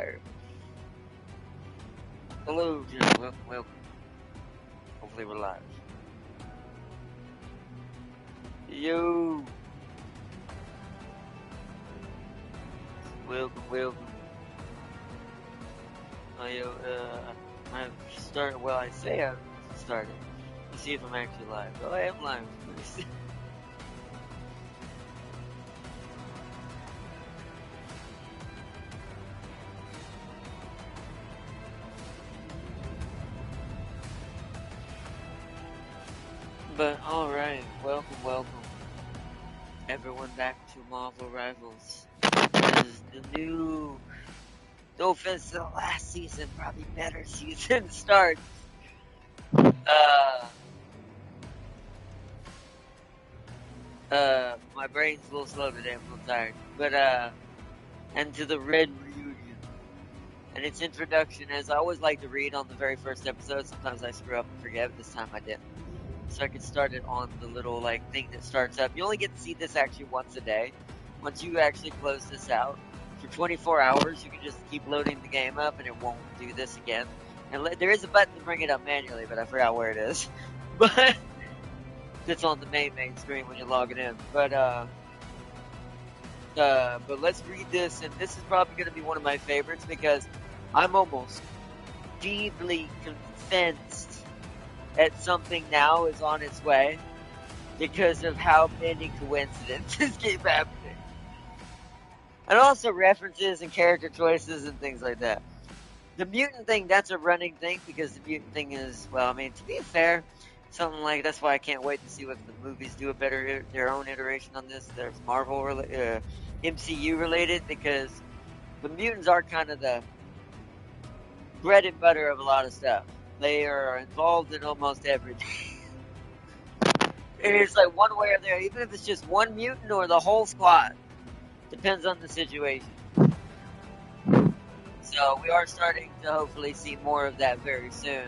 fire. Hello, gentlemen. Welcome. Hopefully we're live. Yo. Welcome. I've started, well, I say I've started. Let's see if I'm actually live. Oh, I am live. But, alright, welcome. Everyone back to Marvel Rivals. This is the new, no offense to the last season, probably better season starts. My brain's a little slow today, I'm a little tired. But, and to the Red Reunion. And its introduction, as I always like to read on the very first episode, sometimes I screw up and forget, but this time I didn't. So I could start it on the little, like, thing that starts up. You only get to see this actually once a day. Once you actually close this out, for 24 hours, you can just keep loading the game up and it won't do this again. And there is a button to bring it up manually, but I forgot where it is. But it's on the main screen when you're logging in. But let's read this, and this is probably going to be one of my favorites because I'm almost deeply convinced that something now is on its way because of how many coincidences keep happening. And also references and character choices and things like that. The mutant thing, that's a running thing because the mutant thing is, well, I mean, to be fair, something like, that's why I can't wait to see what the movies do their own iteration on this. There's Marvel, MCU related, because the mutants are kind of the bread and butter of a lot of stuff. They are involved in almost everything. It's like one way or the other, even if it's just one mutant or the whole squad. Depends on the situation. So we are starting to hopefully see more of that very soon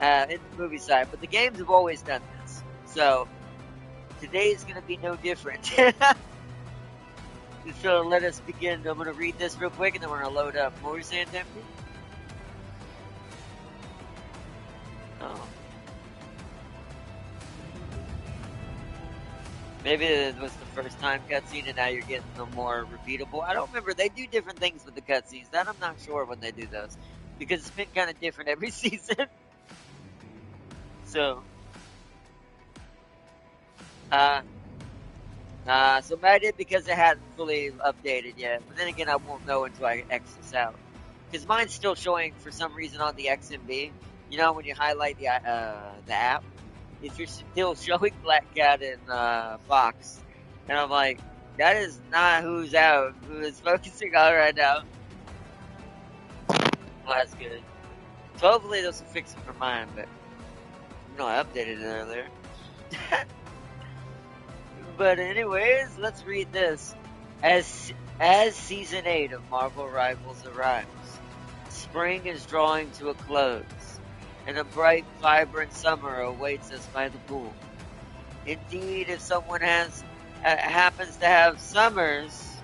in the movie side. But the games have always done this. So today's going to be no different. So let us begin. I'm going to read this real quick and then we're going to load up. What were you saying, Timothy? Oh. Maybe it was the first time cutscene and now you're getting the more repeatable. I don't remember. They do different things with the cutscenes. That I'm not sure when they do those. Because it's been kind of different every season. So. So I did because it hadn't fully updated yet. But then again, I won't know until I X this out. Because mine's still showing for some reason on the XMB. You know, when you highlight the app, if you're still showing Black Cat and Fox, and I'm like, that is not who's out, who is focusing on right now. Well, that's good. So hopefully this will fix it for mine, but I updated it earlier. But anyways, let's read this. As Season 8 of Marvel Rivals arrives, spring is drawing to a close, and a bright, vibrant summer awaits us by the pool. Indeed, if someone happens to have summers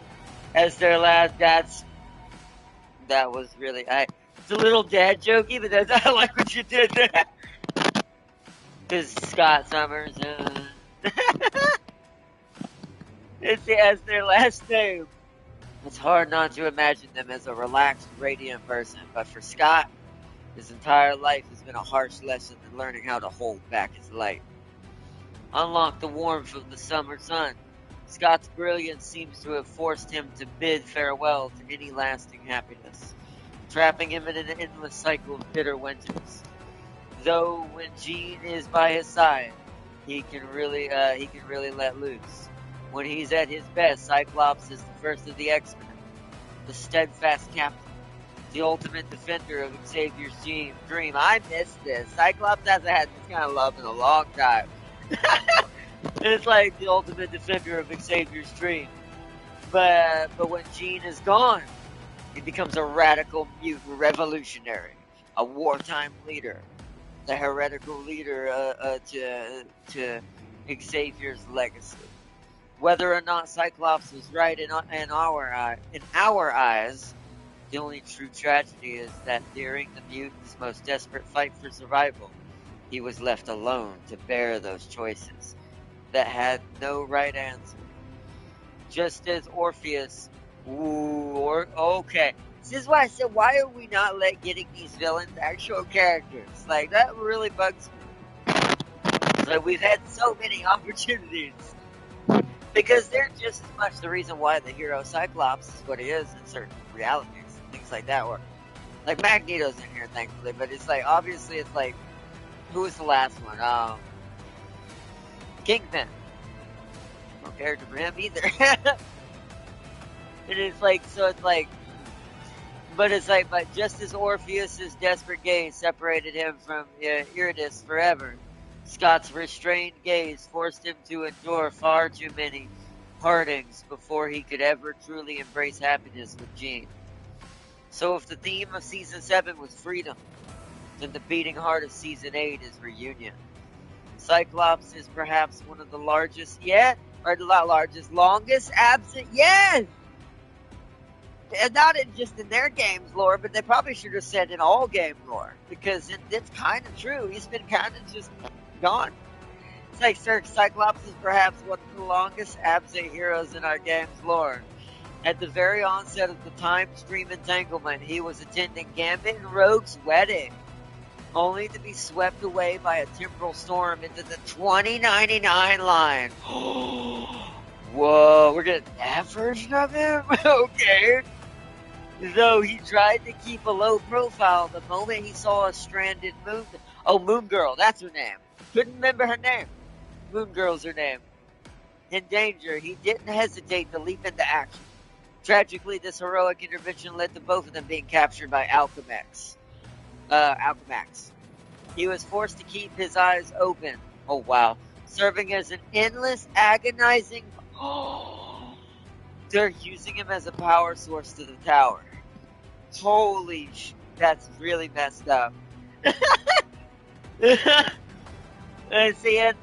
as their last, that was really, it's a little dad jokey, but I like what you did there. Because Scott Summers, as their last name. It's hard not to imagine them as a relaxed, radiant person, but for Scott, his entire life has been a harsh lesson in learning how to hold back his light. Unlike the warmth of the summer sun, Scott's brilliance seems to have forced him to bid farewell to any lasting happiness, trapping him in an endless cycle of bitter winters. Though when Jean is by his side, he can really let loose. When he's at his best, Cyclops is the first of the X-Men, the steadfast captain, the ultimate defender of Xavier's dream. I missed this. Cyclops hasn't had this kind of love in a long time. It's like the ultimate defender of Xavier's dream. But when Jean is gone, he becomes a radical mutant revolutionary, a wartime leader, the heretical leader to Xavier's legacy. Whether or not Cyclops was right in our eyes, The only true tragedy is that during the mutant's most desperate fight for survival, he was left alone to bear those choices that had no right answer. Just as Orpheus. Okay. This is why I said, why are we not getting these villains actual characters? Like, that really bugs me. Like, we've had so many opportunities. Because they're just as much the reason why the hero Cyclops is what he is in certain realities and things like that. Or, like, Magneto's in here, thankfully, but it's like, obviously, it's like, who was the last one? Kingpin. No character for him either. And it's like, so it's like, but it's like, but just as Orpheus's desperate gaze separated him from Eurydice forever, Scott's restrained gaze forced him to endure far too many partings before he could ever truly embrace happiness with Jean. So if the theme of Season 7 was freedom, then the beating heart of Season 8 is reunion. Cyclops is perhaps one of the largest yet, or not largest, longest absent, yes! And not just in their games lore, but they probably should have said in all game lore, because it's kind of true. He's been kind of just gone. It's like Cyclops is perhaps one of the longest absent heroes in our game's lore. At the very onset of the time stream entanglement, he was attending Gambit and Rogue's wedding, only to be swept away by a temporal storm into the 2099 line. Whoa, we're getting that version of him? Okay. Though he tried to keep a low profile, the moment he saw a stranded Moon Girl, that's her name. Couldn't remember her name. Moon Girl's her name. In danger, he didn't hesitate to leap into action. Tragically, this heroic intervention led to both of them being captured by Alchemax. He was forced to keep his eyes open. Oh wow. Serving as an endless, agonizing... They're using him as a power source to the tower. Holy that's really messed up. And see, and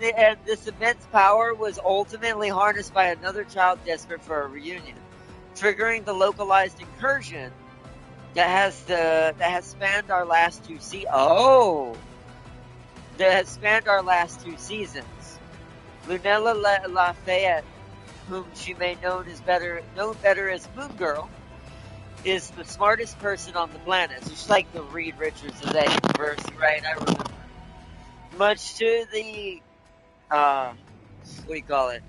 this immense power was ultimately harnessed by another child desperate for a reunion, triggering the localized incursion that has spanned our last two seasons. Lunella Lafayette, whom she may known better as Moon Girl, is the smartest person on the planet. She's like the Reed Richards of that universe, right? I remember. Much to the, what do you call it?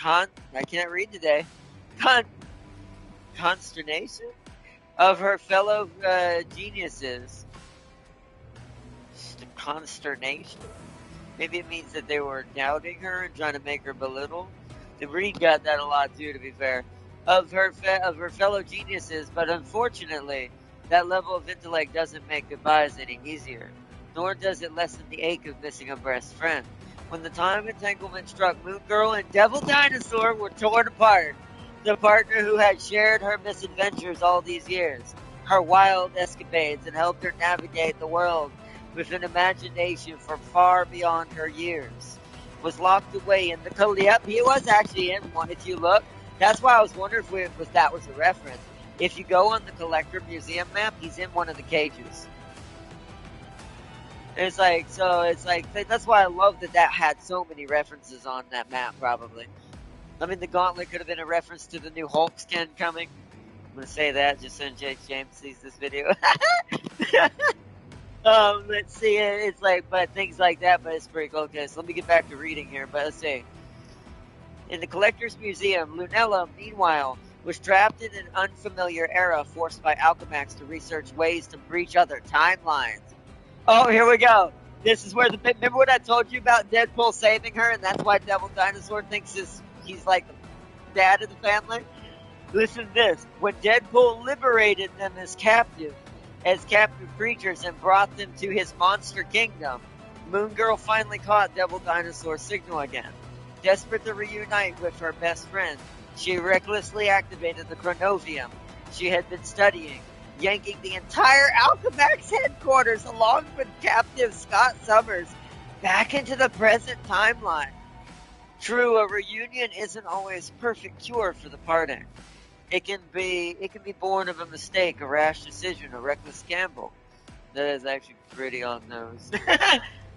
I can't read today. Consternation of her fellow geniuses. Consternation? Maybe it means that they were doubting her and trying to make her belittle. The Reed got that a lot too, to be fair. Of her fellow geniuses, but unfortunately, that level of intellect doesn't make goodbyes any easier, nor does it lessen the ache of missing a best friend. When the time entanglement struck, Moon Girl and Devil Dinosaur were torn apart. The partner who had shared her misadventures all these years, her wild escapades, and helped her navigate the world with an imagination for far beyond her years, was locked away in the Yep, he was actually in one if you look. That's why I was wondering if that was a reference. If you go on the Collector Museum map, he's in one of the cages. It's like, that's why I love that had so many references on that map, probably. I mean, the gauntlet could have been a reference to the new Hulk skin coming. I'm going to say that just so James sees this video. Let's see, it's like, but things like that, but it's pretty cool. Okay, so let me get back to reading here, but let's see. In the Collector's Museum, Lunella, meanwhile, was trapped in an unfamiliar era forced by Alchemax to research ways to breach other timelines. Oh, here we go. This is where remember what I told you about Deadpool saving her, and that's why Devil Dinosaur thinks he's like the dad of the family? Listen to this. When Deadpool liberated them as captive creatures and brought them to his monster kingdom, Moon Girl finally caught Devil Dinosaur's signal again. Desperate to reunite with her best friend, she recklessly activated the Chronovium she had been studying, yanking the entire Alchemax headquarters along with captive Scott Summers back into the present timeline. True, a reunion isn't always perfect cure for the parting, it can be born of a mistake, a rash decision, a reckless gamble. That is actually pretty on nose.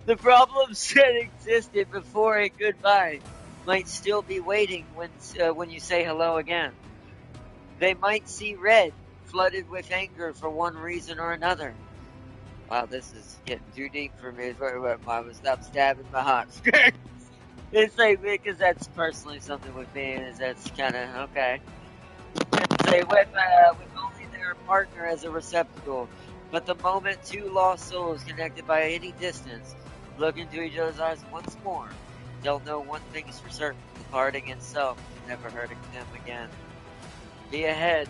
The problems that existed before a goodbye might still be waiting when you say hello again. They might see red, flooded with anger for one reason or another. Wow, this is getting too deep for me. I was stop stabbing my heart. It's like, because that's personally something with me, is that's kind of okay. Say with only their partner as a receptacle, but the moment two lost souls connected by any distance look into each other's eyes once more, they'll know one thing is for certain: the parting itself, never hurting them again. Be ahead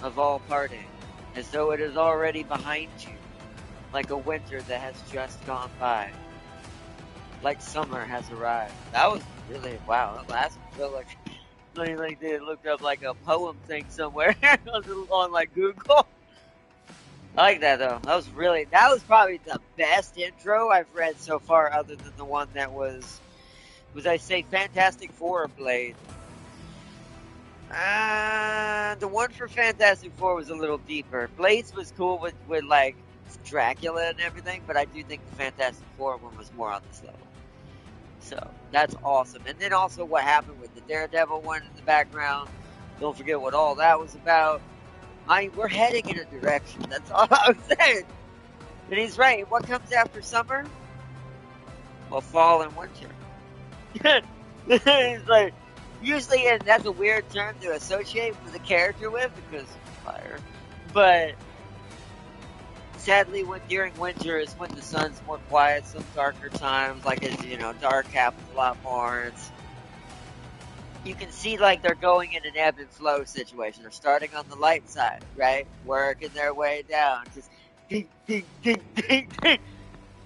of all parting, as though it is already behind you, like a winter that has just gone by, like summer has arrived. That was really, wow, that last one felt like they looked up like a poem thing somewhere on like Google. I like that though. That was probably the best intro I've read so far, other than the one that was I say Fantastic Four or Blade? The one for Fantastic Four was a little deeper. Blades was cool with like Dracula and everything, but I do think the Fantastic Four one was more on this level. So that's awesome. And then also what happened with the Daredevil one in the background. Don't forget what all that was about. We're heading in a direction. That's all I'm saying. And he's right. What comes after summer? Well, fall and winter. It's like, usually, and that's a weird term to associate with a character with because fire. But sadly, during winter is when the sun's more quiet, some darker times, like it's, dark happens a lot more. You can see like they're going in an ebb and flow situation. They're starting on the light side, right? Working their way down. Just ding, ding, ding, ding, ding.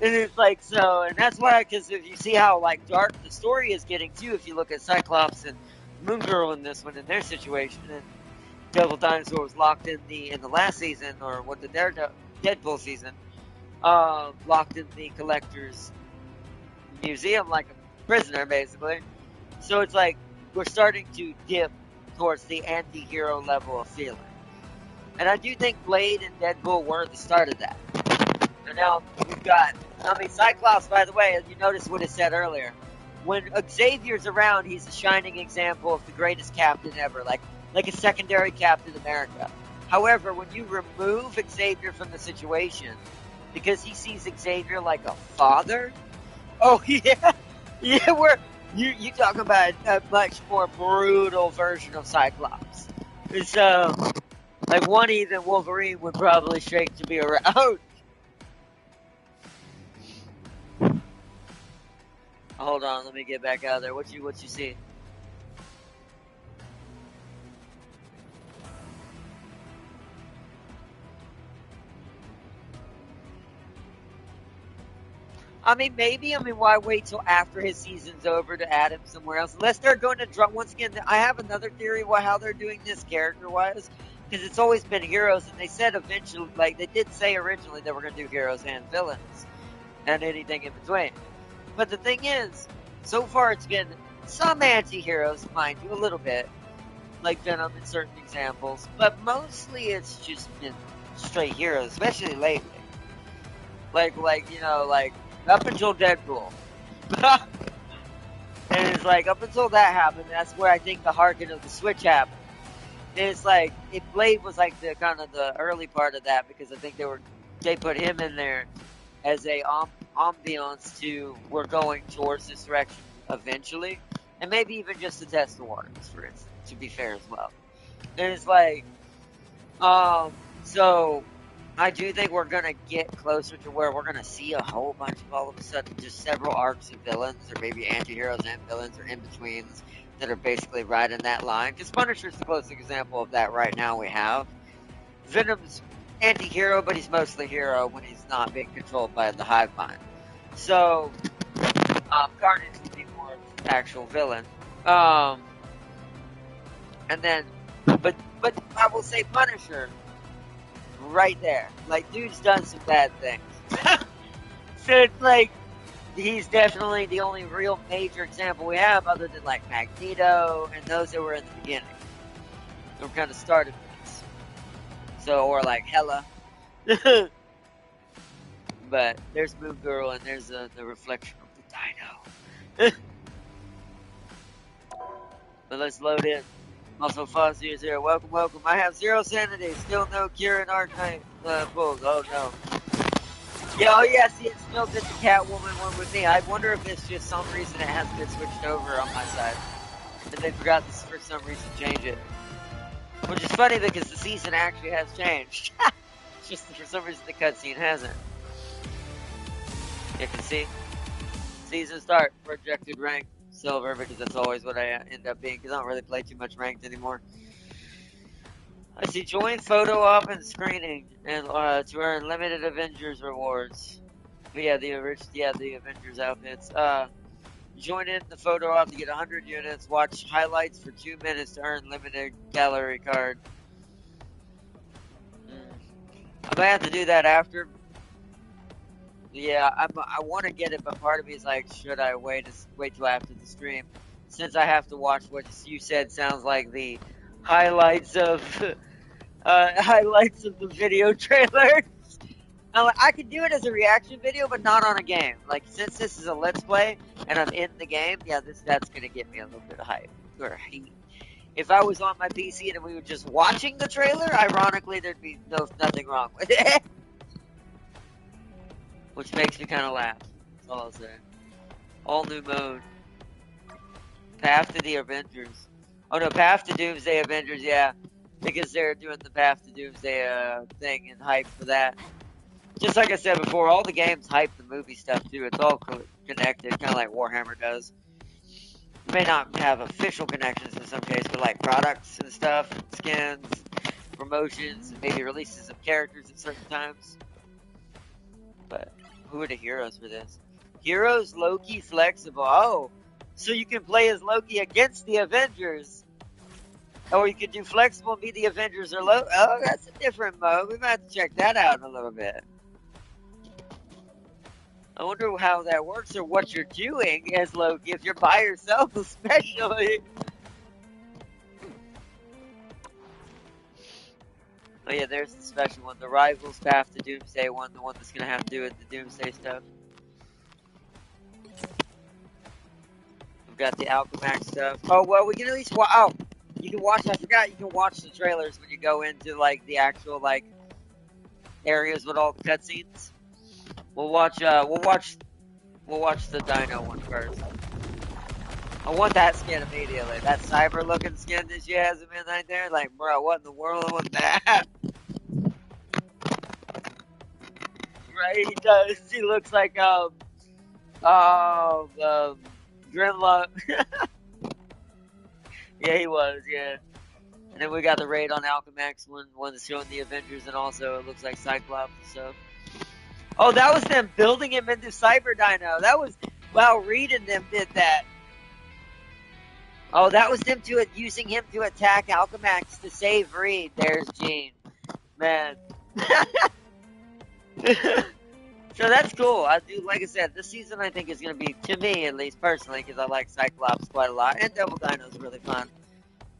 And it's like, so, and that's why, because if you see how like dark the story is getting too, if you look at Cyclops and Moon Girl in this one, in their situation, and Devil Dinosaur was locked in the last season, or what the Deadpool season, locked in the Collector's museum like a prisoner, basically. So it's like, we're starting to dip towards the anti-hero level of feeling. And I do think Blade and Deadpool were the start of that. And now we've got, Cyclops, by the way, as you noticed what it said earlier, when Xavier's around, he's a shining example of the greatest captain ever, like a secondary Captain America. However, when you remove Xavier from the situation, because he sees Xavier like a father, oh yeah, you talk about a much more brutal version of Cyclops. So, like one even Wolverine would probably shake to be around. Hold on, let me get back out there. What you see? Maybe. Why wait till after his season's over to add him somewhere else? Unless they're going to drop, once again, I have another theory how they're doing this character-wise, because it's always been heroes, and they said eventually, like, they did say originally they were going to do heroes and villains, and anything in between. But the thing is, so far it's been some anti-heroes, mind you, a little bit, like Venom in certain examples, but mostly it's just been straight heroes, especially lately. Like, up until Deadpool. And it's like, up until that happened, that's where I think the harken of the switch happened. And it's like, Blade was like the kind of the early part of that, because I think they put him in there as a ambiance to, we're going towards this direction eventually. And maybe even just to test the waters, for instance, to be fair as well. And it's like, so I do think we're going to get closer to where we're going to see a whole bunch of, all of a sudden, just several arcs of villains, or maybe anti-heroes and villains, or in-betweens, that are basically right in that line. Because Punisher's the closest example of that right now we have. Venom's anti-hero, but he's mostly hero when he's not being controlled by the hive mind. So, Carnage would be more of an actual villain. And then, but I will say Punisher, right there. Like, dude's done some bad things. So it's like, he's definitely the only real major example we have, other than like Magneto and those that were in the beginning. Or kind of started this. So, or like Hella. But there's Moon Girl and there's the reflection of the Dino. But let's load in. Also, Fozzie is here. Welcome, welcome. I have 0 sanity. Still no cure in Arknight pulls. Oh no. Yeah, oh yeah, see, it still did the Catwoman one with me. I wonder if it's just some reason it hasn't been switched over on my side. And they forgot this for some reason change it. Which is funny because the season actually has changed. Just for some reason the cutscene hasn't. You can see. Season start, projected rank, silver, because that's always what I end up being, because I don't really play too much ranked anymore. I see join photo op and screening, and to earn limited Avengers rewards. But yeah, the Avengers outfits. Join in the photo op to get 100 units. Watch highlights for 2 minutes to earn limited gallery card. I might have to do that after. Yeah, I want to get it, but part of me is like, should I wait till after the stream? Since I have to watch what you said sounds like the highlights of the video trailers. I could do it as a reaction video, but not on a game. Like, since this is a Let's Play, and I'm in the game, yeah, that's gonna get me a little bit of hype. Or heat. If I was on my PC and we were just watching the trailer, ironically, there'd be nothing wrong with it. Which makes me kind of laugh. That's all I'll say. All new mode. Path to the Avengers. Oh no, Path to Doomsday Avengers, yeah. Because they're doing the Path to Doomsday thing and hype for that. Just like I said before, all the games hype the movie stuff too. It's all connected, kind of like Warhammer does. It may not have official connections in some cases, but like products and stuff, skins, promotions, and maybe releases of characters at certain times. But who are the heroes for this? Heroes, Loki, flexible. Oh, so you can play as Loki against the Avengers. Or you could do flexible and be the Avengers or Loki. Oh, that's a different mode. We might have to check that out in a little bit. I wonder how that works or what you're doing as Loki if you're by yourself, especially. Oh yeah, there's the special one. The Rivals Path to Doomsday one, the one that's gonna have to do with the Doomsday stuff. We've got the Alchemax stuff. Oh, well, we can at least watch. Oh, you can watch. I forgot you can watch the trailers when you go into like the actual like areas with all the cutscenes. We'll watch the Dino one first. I want that skin immediately. That cyber looking skin that she has him in right there. Like, bro, what in the world? I want that. Right, he does. He looks like Grimlock. Yeah, he was, yeah. And then we got the raid on Alchemax one that's showing the Avengers, and also it looks like Cyclops and stuff. Oh, that was them building him into Cyber Dino. That was, wow, Reed and them did that. Oh, that was them using him to attack Alchemax to save Reed. There's Gene. Man. So that's cool. I do, like I said, this season I think is going to be, to me at least personally, because I like Cyclops quite a lot, and Double Dino is really fun.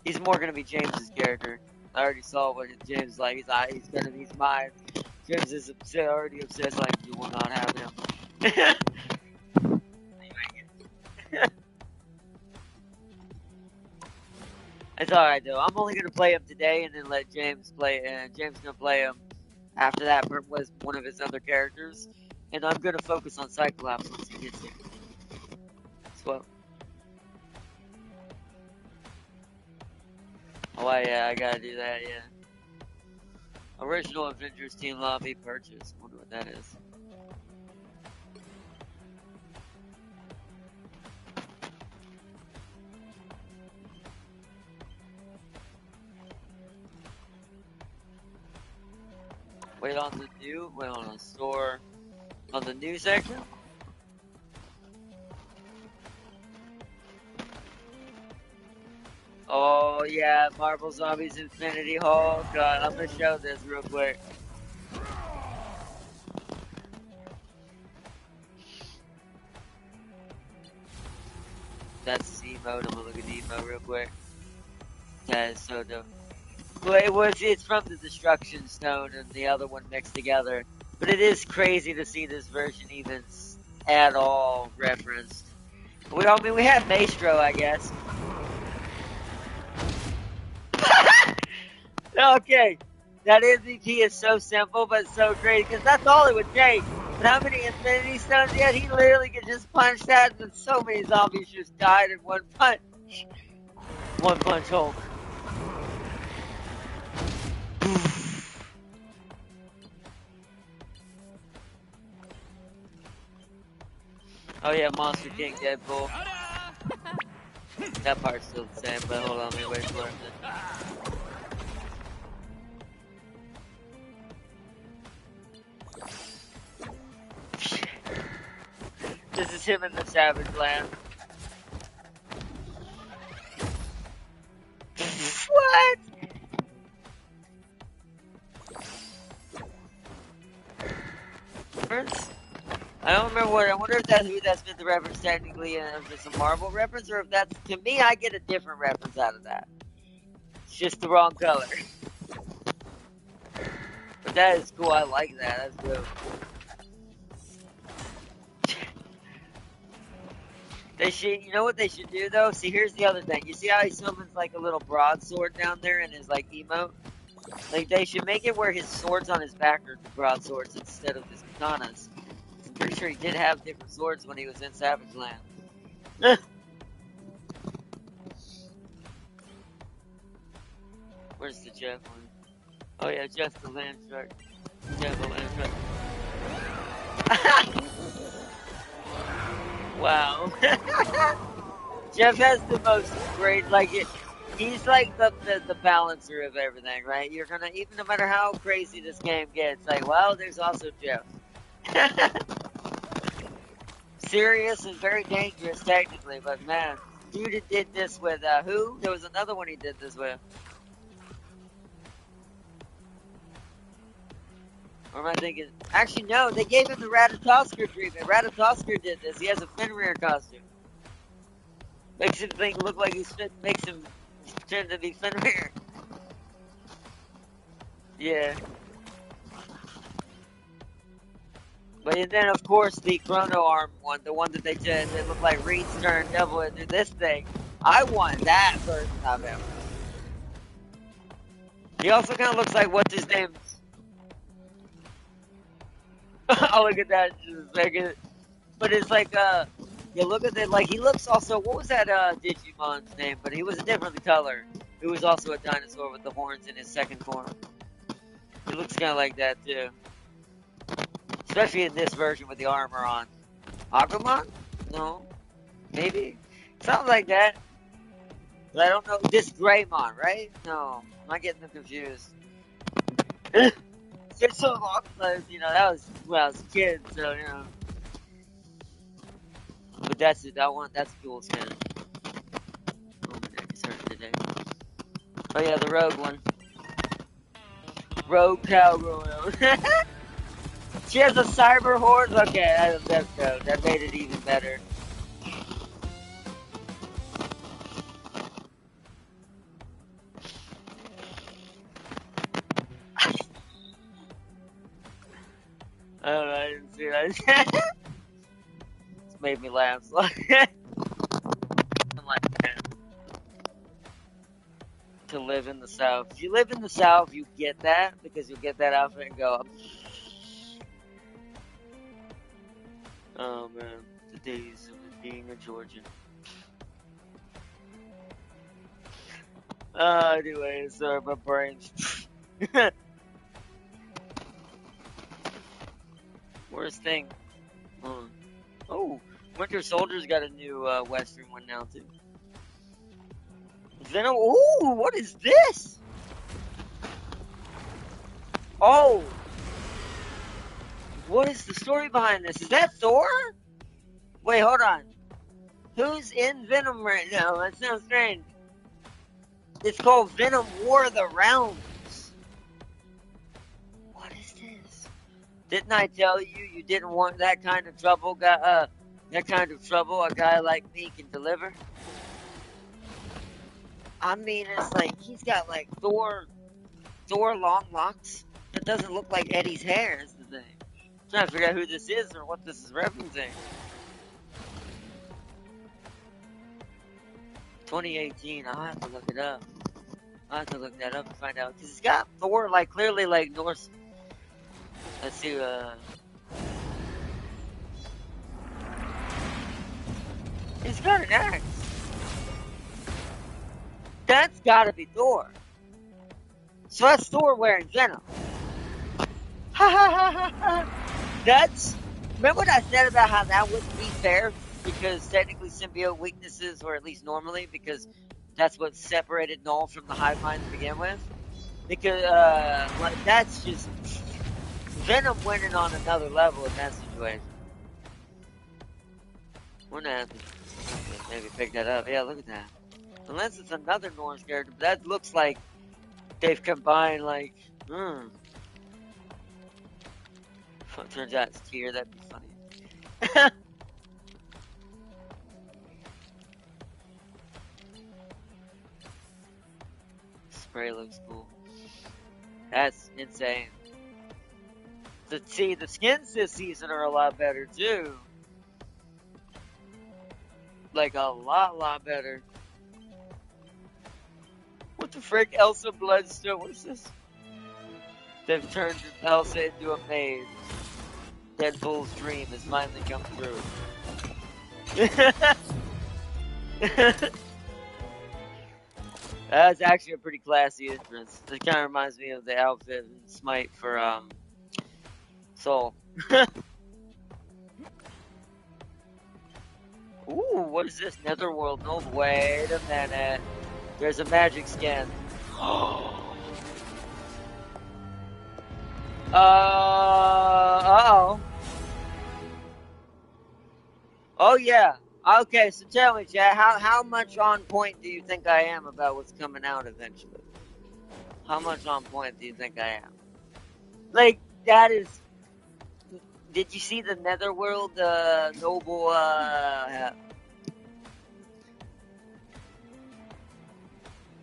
He's more going to be James's character. I already saw what James is like. He's mine. James is already obsessed, like, you will not have him. It's alright though. I'm only going to play him today and then let James play, and James going to play him after that was one of his other characters. And I'm going to focus on Cyclops once he gets here. So, oh yeah, I gotta do that, yeah. Original Avengers Team Lobby purchase. Wonder what that is. Wait on the store. On the new section? Oh yeah, Marvel Zombies Infinity Hulk. God, I'm gonna show this real quick. That's Z mode. I'm gonna look at the emote real quick. That is so dope. Well, it's from the Destruction Stone and the other one mixed together. But it is crazy to see this version even at all referenced. I mean, we had Maestro, I guess. Okay, that MVP is so simple but so great because that's all it would take. But how many Infinity Stones he had? He literally could just punch that, and so many zombies just died in one punch. One punch Hulk. Oh yeah, Monster King Deadpool. That part's still the same, but hold on, let me wait for it. This is him in the Savage Land. What? I don't remember what. I wonder if that's who that's been the reference technically, if it's a Marvel reference, or if that's to me. I get a different reference out of that. It's just the wrong color. But that is cool. I like that. That's good. They should. You know what they should do though? See, here's the other thing. You see how he summons like a little broadsword down there in his like emote? Like they should make it where his swords on his back are broadswords instead of his katanas. I'm pretty sure he did have different swords when he was in Savage Land. Where's the Jeff one? Oh yeah, Jeff the Land Shark. Jeff the Land Shark. Wow. Jeff has the most great, like, he's like the balancer of everything, right? You're gonna, even no matter how crazy this game gets, like, well, there's also Jeff. Serious and very dangerous, technically, but man, dude did this with, who? There was another one he did this with. Or am I thinking? Actually, no, they gave him the Ratatoskr treatment. Ratatoskr did this. He has a Fenrir costume. Makes him look like he's fit, makes him pretend to be Fenrir. Yeah. But then, of course, the Chrono Arm one, the one that they said that looked like Reed's turn double and do this thing. I want that version of him. He also kind of looks like, what's his name? Oh, look at that. But it's like, you look at it, like, he looks also, what was that, Digimon's name? But he was a different color. He was also a dinosaur with the horns in his second form. He looks kind of like that, too. Especially in this version with the armor on. Agumon? No. Maybe? Something like that. But I don't know. This Greymon, right? No. Am I getting them confused? It's so long because, you know, that was when I was a kid, so, you know. But that's it. That's a cool skin. Oh, my neck is hurting today. Oh, yeah, the Rogue one. Rogue Cowgirl. She has a cyber horse? Okay, that's dope. That made it even better. I don't know, I didn't see that. It's made me laugh. Like that. To live in the South. If you live in the South, you get that because you'll get that outfit and go, oh man, the days of being a Georgian. Anyway, sorry, my brain's. Worst thing. Oh, Winter Soldier's got a new Western one now too. Venom. Ooh, what is this? Oh, what is the story behind this? Is that Thor? Wait, hold on. Who's in Venom right now? That sounds strange. It's called Venom War of the Realms. What is this? Didn't I tell you you didn't want that kind of trouble? That kind of trouble a guy like me can deliver. I mean, it's like he's got like Thor door long locks? It doesn't look like Eddie's hair is the thing. I'm trying to figure out who this is or what this is referencing. 2018, I'll have to look it up. I'll have to look that up and find out. Because it's got Thor, like, clearly, like, Norse. Let's see, he's got an axe. That's gotta be Thor. So that's Thor wearing Venom. Ha ha ha ha ha. That's. Remember what I said about how that wouldn't be fair? Because technically symbiote weaknesses, or at least normally, because that's what separated Null from the Hive Mind to begin with. Because, like, that's just. Venom winning on another level in that situation. Wouldn't have to maybe pick that up. Yeah, look at that. Unless it's another Norse character, but that looks like they've combined, like, Turns out it's Tyr, that'd be funny. Spray looks cool. That's insane. The skins this season are a lot better too. Like a lot better. What the frick? Elsa Bloodstone? What is this? They've turned Elsa into a maid. Deadpool's dream has finally come true. That's actually a pretty classy entrance. It kind of reminds me of the outfit in Smite for Soul. Ooh, what is this? Netherworld? No, wait a minute. There's a magic skin. Uh-oh. Oh, yeah. Okay, so tell me, Chad, how much on point do you think I am about what's coming out eventually? How much on point do you think I am? Like, that is... Did you see the Netherworld, noble,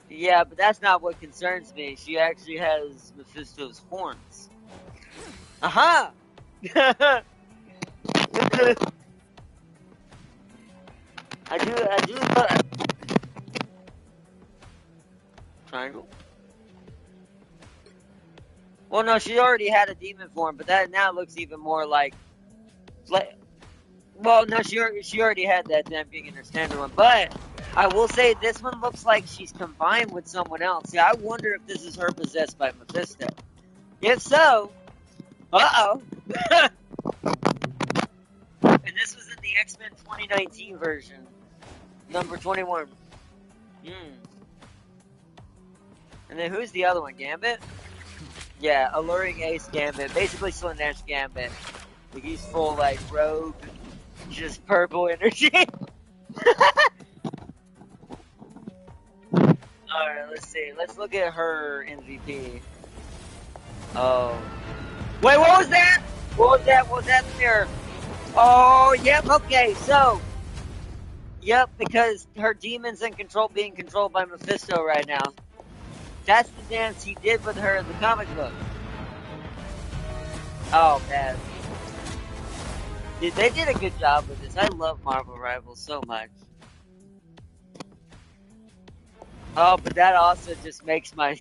Yeah, but that's not what concerns me. She actually has Mephisto's horns. Aha! I do Triangle? Well, no, she already had a demon form, but that now looks even more like... Well, no, she already had that damn being in her standard one, but... I will say this one looks like she's combined with someone else. See, I wonder if this is her possessed by Mephisto. If so, uh-oh. And this was in the X-Men 2019 version. Number 21. And then who's the other one? Gambit? Yeah, Alluring Ace Gambit. Basically Slanesh Gambit. Like he's full like rogue, just purple energy. Alright, let's see. Let's look at her MVP. Oh. Wait, what was that? What was that there? Oh, yep, okay, so. Yep, because her demon's being controlled by Mephisto right now. That's the dance he did with her in the comic book. Oh, man. Dude, they did a good job with this. I love Marvel Rivals so much. Oh, but that also just makes my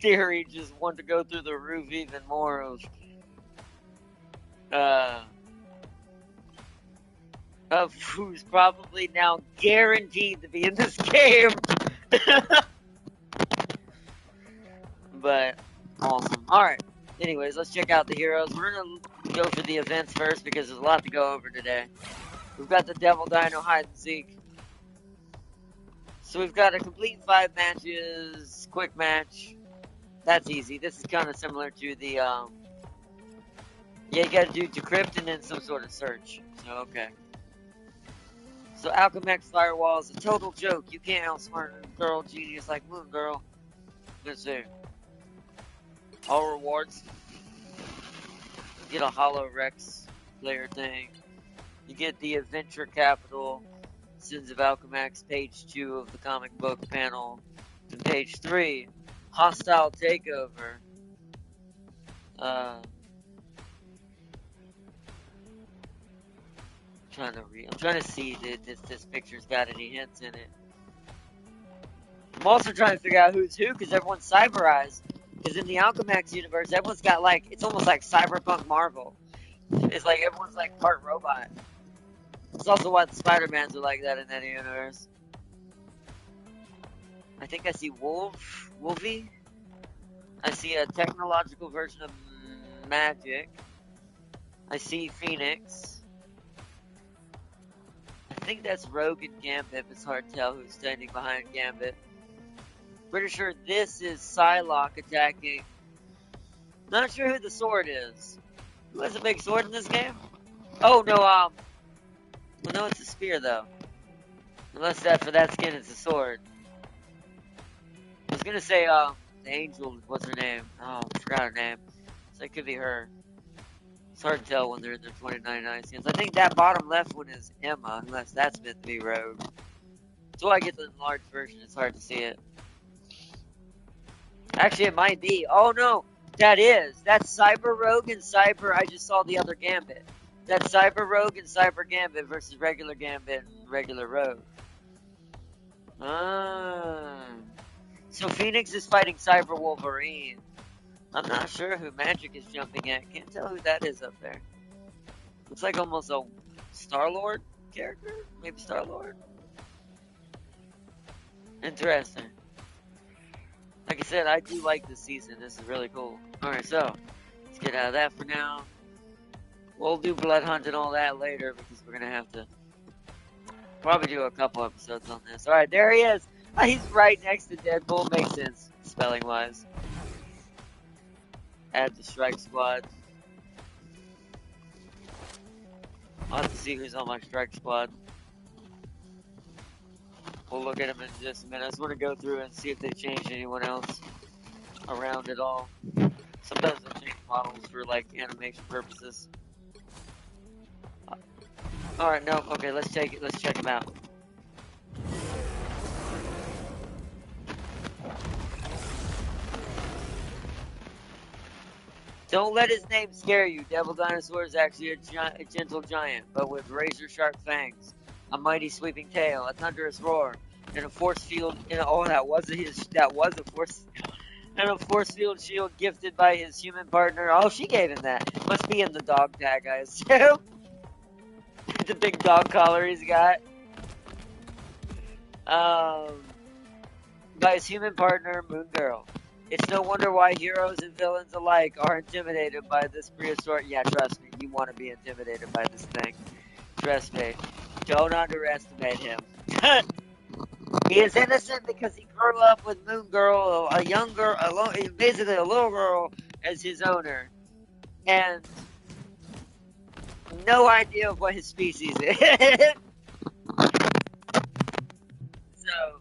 theory just want to go through the roof even more of who's probably now guaranteed to be in this game. But, awesome. Alright, anyways, let's check out the heroes. We're gonna go for the events first because there's a lot to go over today. We've got the Devil Dino Hide and Seek. So we've got a complete 5 matches, quick match. That's easy. This is kind of similar to the, yeah, you gotta do decrypt and then some sort of search. So, okay. So Alchemix Firewall is a total joke. You can't outsmart a girl genius like Moon Girl. Let's see. All rewards. You get a Hollow Rex player thing. You get the Adventure Capital. Sins of Alchemax, page 2 of the comic book panel, and page 3 Hostile takeover. I'm trying to see if this picture's got any hints in it. I'm also trying to figure out who's who because everyone's cyberized. Because in the Alchemax universe, everyone's got like, it's almost like Cyberpunk Marvel. It's like everyone's like part robot. It's also why the Spider-Mans are like that in that universe. I think I see Wolvie. I see a technological version of Magic. I see Phoenix. I think that's Rogue and Gambit. It's hard to tell who's standing behind Gambit. Pretty sure this is Psylocke attacking. Not sure who the sword is. Who has a big sword in this game? Oh, no, well, no, it's a spear, though. Unless for that skin, it's a sword. I was gonna say, the angel, what's her name? Oh, I forgot her name. So it could be her. It's hard to tell when they're in their 2099 skins. I think that bottom left one is Emma, unless that's meant to be Rogue. Until I get the enlarged version, it's hard to see it. Actually, it might be. Oh, no. That's Cyber Rogue and Cyber. I just saw the other Gambit. That's Cyber Rogue and Cyber Gambit versus regular Gambit and regular Rogue. So Phoenix is fighting Cyber Wolverine. I'm not sure who Magic is jumping at. Can't tell who that is up there. Looks like almost a Star-Lord character? Maybe Star-Lord? Interesting. Like I said, I do like this season. This is really cool. Alright, so let's get out of that for now. We'll do Blood Hunt and all that later because we're going to have to probably do a couple episodes on this. Alright, there he is. He's right next to Deadpool. Makes sense, spelling-wise. Add the Strike Squad. I'll have to see who's on my Strike Squad. We'll look at them in just a minute. I just want to go through and see if they changed anyone else around at all. Sometimes they change models for like animation purposes. Alright, no, okay, let's check them out. Don't let his name scare you. Devil Dinosaur is actually a gentle giant, but with razor-sharp fangs, a mighty sweeping tail, a thunderous roar, and a force field. And that was a force. And a force field shield gifted by his human partner. Oh, she gave him that. Must be in the dog tag, I assume. The big dog collar he's got. By his human partner, Moon Girl. It's no wonder why heroes and villains alike are intimidated by this prehistoric. Yeah, trust me, you want to be intimidated by this thing. Trust me. Don't underestimate him. He is innocent because he grew up with Moon Girl, a young girl, basically a little girl, as his owner. And no idea of what his species is. So.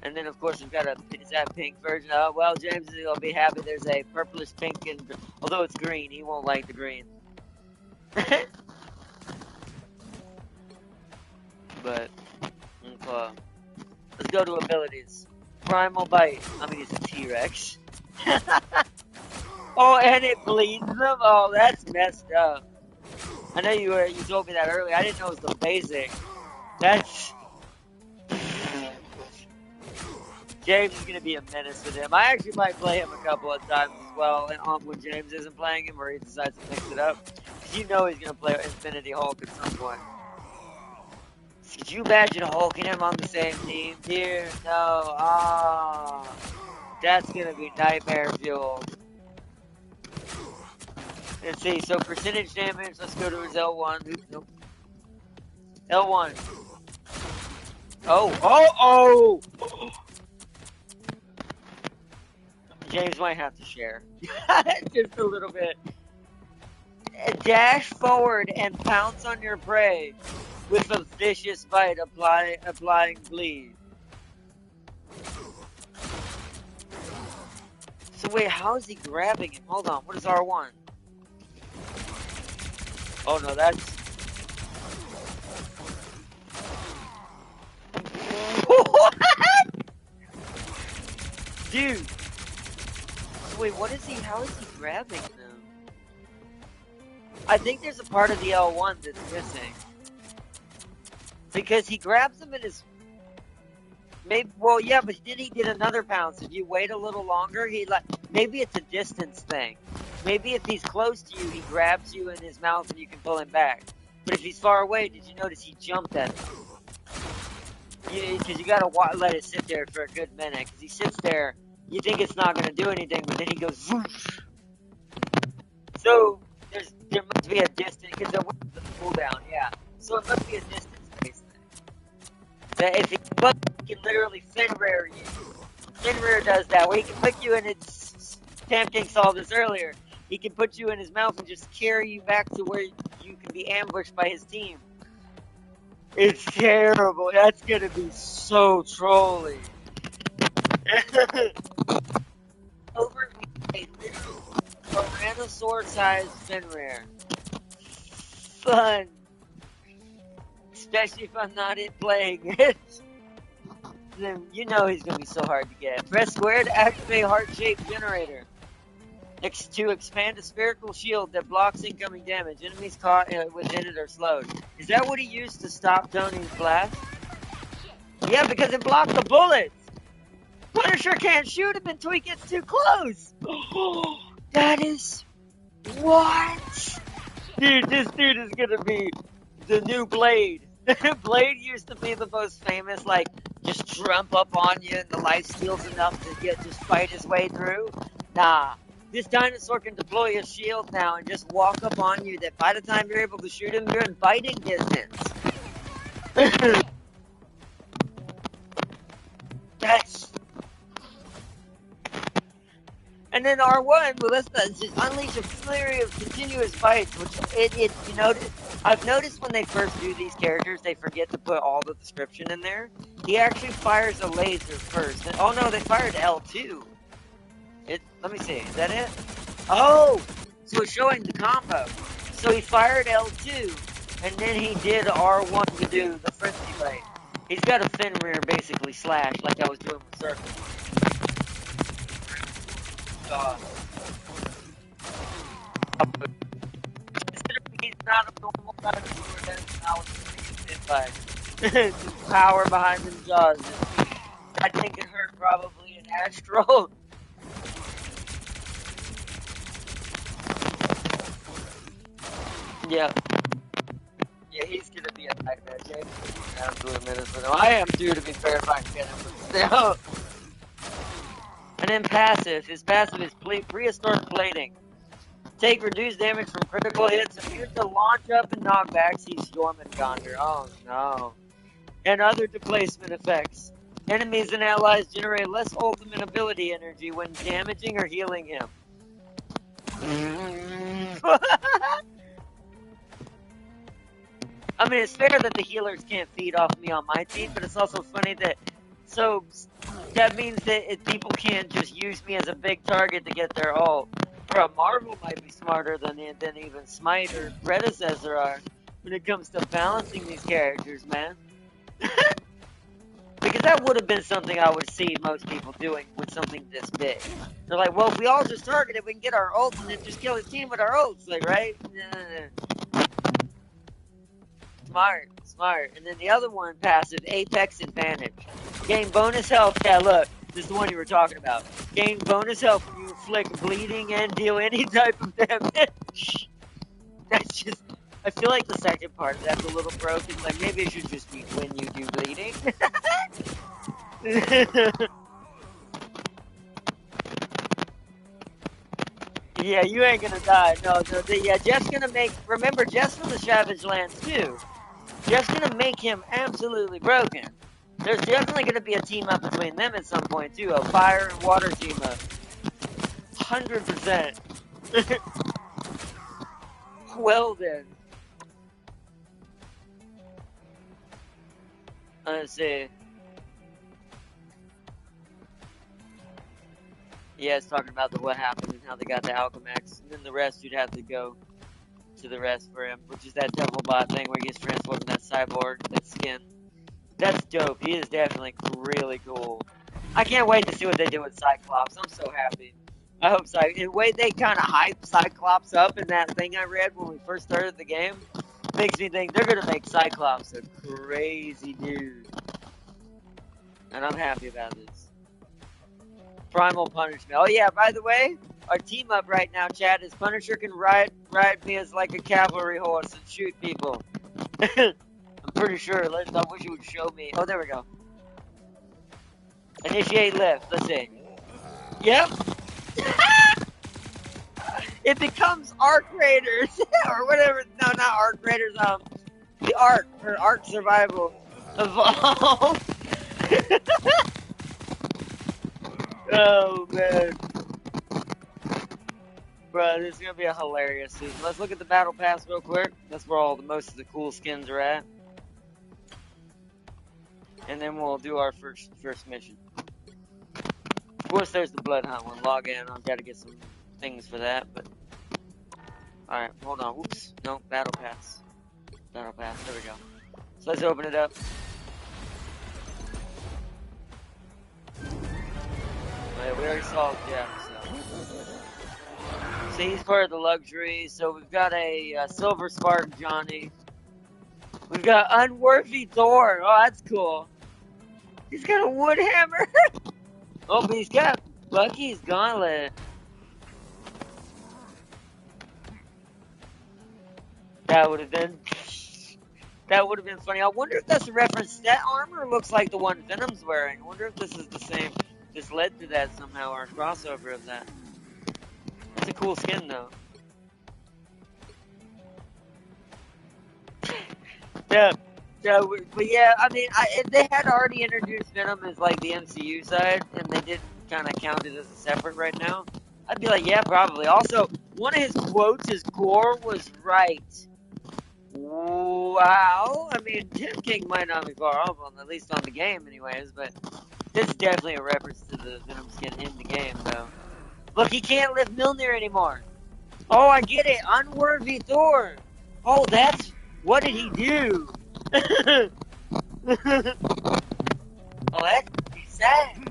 And then, of course, we've got is that pink version? Oh, well, James is going to be happy there's a purplish pink, and although it's green, he won't like the green. But, let's go to abilities. Primal Bite. I mean, he's a T-Rex. Oh, and it bleeds them? Oh, that's messed up. I know you told me that earlier. I didn't know it was the basic. That's... James is going to be a menace with him. I actually might play him a couple of times as well when James isn't playing him or he decides to mix it up. Because you know he's going to play Infinity Hulk at some point. Could you imagine Hulk and him on the same team? Dear, no. That's going to be nightmare fuel. Let's see. So percentage damage. Let's go to his L1. Nope. L1. Oh! James might have to share. Just a little bit. Dash forward and pounce on your prey with a vicious bite, applying bleed. So wait, how is he grabbing him? Hold on, what is R1? Oh no, that's... What? Dude. Wait, what is he? How is he grabbing them? I think there's a part of the L1 that's missing. Because he grabs them in his... Maybe, well, yeah, but then he did another pounce. If you wait a little longer, he like... Maybe it's a distance thing. Maybe if he's close to you, he grabs you in his mouth and you can pull him back. But if he's far away, did you notice he jumped at him? Because you gotta let it sit there for a good minute. Because he sits there, you think it's not gonna do anything, but then he goes whoosh. So there must be a distance because there was the cooldown, yeah. So it must be a distance-based thing. That if he can literally Fenrir you. Fenrir does that, where he can put you in its... Tam King saw this earlier. He can put you in his mouth and just carry you back to where you can be ambushed by his team. It's terrible. That's gonna be so trolly. Over a literal Tyrannosaur-sized Fenrir. Fun. Especially if I'm not playing it. Then you know he's gonna be so hard to get. Press square to activate heart-shaped generator. To expand a spherical shield that blocks incoming damage. Enemies caught within it are slowed. Is that what he used to stop Tony's blast? Yeah, because it blocked the bullets. Punisher can't shoot him until he gets too close. That is... What? Dude, this dude is gonna be the new Blade. Blade used to be the most famous, like, just jump up on you and the life steals enough to just fight his way through. Nah. This dinosaur can deploy a shield now and just walk up on you that by the time you're able to shoot him, you're in biting distance. That's... And then R1, well, let's just unleash a flurry of continuous bites, which you know, I've noticed when they first do these characters, they forget to put all the description in there. He actually fires a laser first. And, oh no, they fired L2. Let me see, is that it? Oh! So it's showing the combo. So he fired L2, and then he did R1 to do the frenzy blade. He's got a Fenrir basically slash, like I was doing with Circle. Considering he's not a normal dinosaur, then I was hit by power behind them jaws. I think it hurt probably an Astral. Yeah. Yeah, he's gonna be a nightmare, Jake. Absolute minutes for him. I am due to be fair if I can get him, but still. And then passive. His passive is prehistoric plating. Take reduced damage from critical hits. Appears to launch up and knockbacks. He's Storm and Gonder. Oh no. And other displacement effects. Enemies and allies generate less ultimate ability energy when damaging or healing him. I mean, it's fair that the healers can't feed off me on my team, but it's also funny that... So, that means that people can't just use me as a big target to get their ult. Bro, Marvel might be smarter than even Smite or predecessor are when it comes to balancing these characters, man. Because that would have been something I would see most people doing with something this big. They're like, well, if we all just target it, we can get our ults and then just kill his team with our ults, like, right? Smart. And then the other one, passive, Apex Advantage. Gain bonus health. Yeah, look, this is the one you were talking about. Gain bonus health when you inflict bleeding and deal any type of damage. That's just... I feel like the second part of that's a little broken. Like, maybe it should just be when you do bleeding. Yeah, you ain't gonna die. No, yeah, Jeff's gonna make... Remember, Jeff's from the Savage Lands, too. Jeff's gonna make him absolutely broken. There's definitely gonna be a team up between them at some point, too. A fire and water team up. 100%. Well, then. Let's see. Yeah, it's talking about what happened and how they got the Alchemax. And then the rest, you'd have to go to the rest for him, which is that Devil Bot thing where he gets transformed in that cyborg, that skin. That's dope. He is definitely really cool. I can't wait to see what they do with Cyclops. I'm so happy. I hope so. The way they kind of hype Cyclops up in that thing I read when we first started the game makes me think they're gonna make Cyclops a crazy dude. And I'm happy about this. Primal Punishment. Oh yeah, by the way, our team up right now, Chad, is Punisher can ride me as like a cavalry horse and shoot people. I'm pretty sure. I wish it would show me. Oh, there we go. Initiate lift. Let's see. Yep. It becomes Arc Raiders or whatever. No, not Arc Raiders. The Arc or Arc Survival Evolve. Oh man, bro, this is gonna be a hilarious season. Let's look at the battle pass real quick. That's where most of the cool skins are at, and then we'll do our first mission. Of course, there's the Blood Hunt one. Log in. I've got to get some things for that, but all right, hold on. Whoops, no battle pass. Battle pass. There we go. So let's open it up. We already saw Jeff, so he's part of the luxury. So we've got a Silver Spark Johnny. We've got Unworthy Thor. Oh, that's cool. He's got a wood hammer. Oh, but he's got Bucky's gauntlet. That would have been funny. I wonder if that's a reference. That armor looks like the one Venom's wearing. I wonder if this is the same. This led to that somehow, or a crossover of that. It's a cool skin, though. Yeah, but yeah, I mean, they had already introduced Venom as like the MCU side, and they did kind of count it as a separate right now. I'd be like, yeah, probably. Also, one of his quotes, his Gore was right. Wow. I mean, Tim King might not be far off, at least on the game, anyways, but this is definitely a reference to the Venom skin in the game, though. Look, he can't lift Mjolnir anymore. Oh, I get it. Unworthy Thor. Oh, that's... What did he do? Oh, that's sad.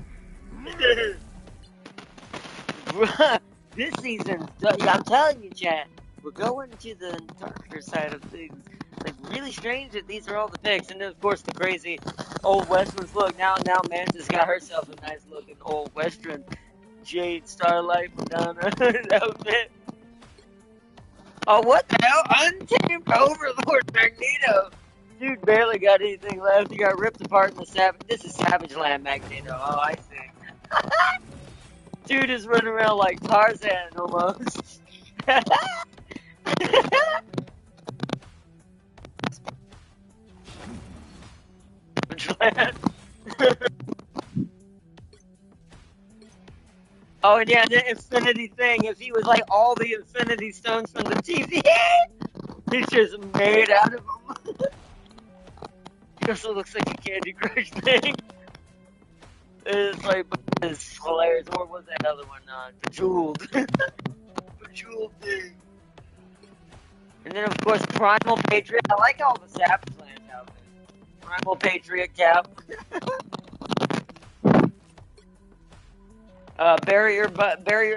This season, I'm telling you, chat, we're going to the darker side of things. Like, really strange that these are all the picks. And then, of course, the crazy old Westerns. Look, now Mantis got herself a nice looking old Western Jade Starlight Madonna outfit. Oh, what the hell? Untamed Overlord Magneto. Dude barely got anything left. He got ripped apart in the Savage. This is Savage Land Magneto. Oh, I see. Dude is running around like Tarzan almost. Oh, and yeah, the Infinity thing. If he was like all the Infinity Stones from the TV, he's just made out of them. He also looks like a Candy Crush thing. It's like, it's hilarious. Or was that other one? Bejeweled. Bejeweled thing. And then, of course, Primal Patriot. I like all the Savage Land outfits. Primal Patriot cap. Barrier.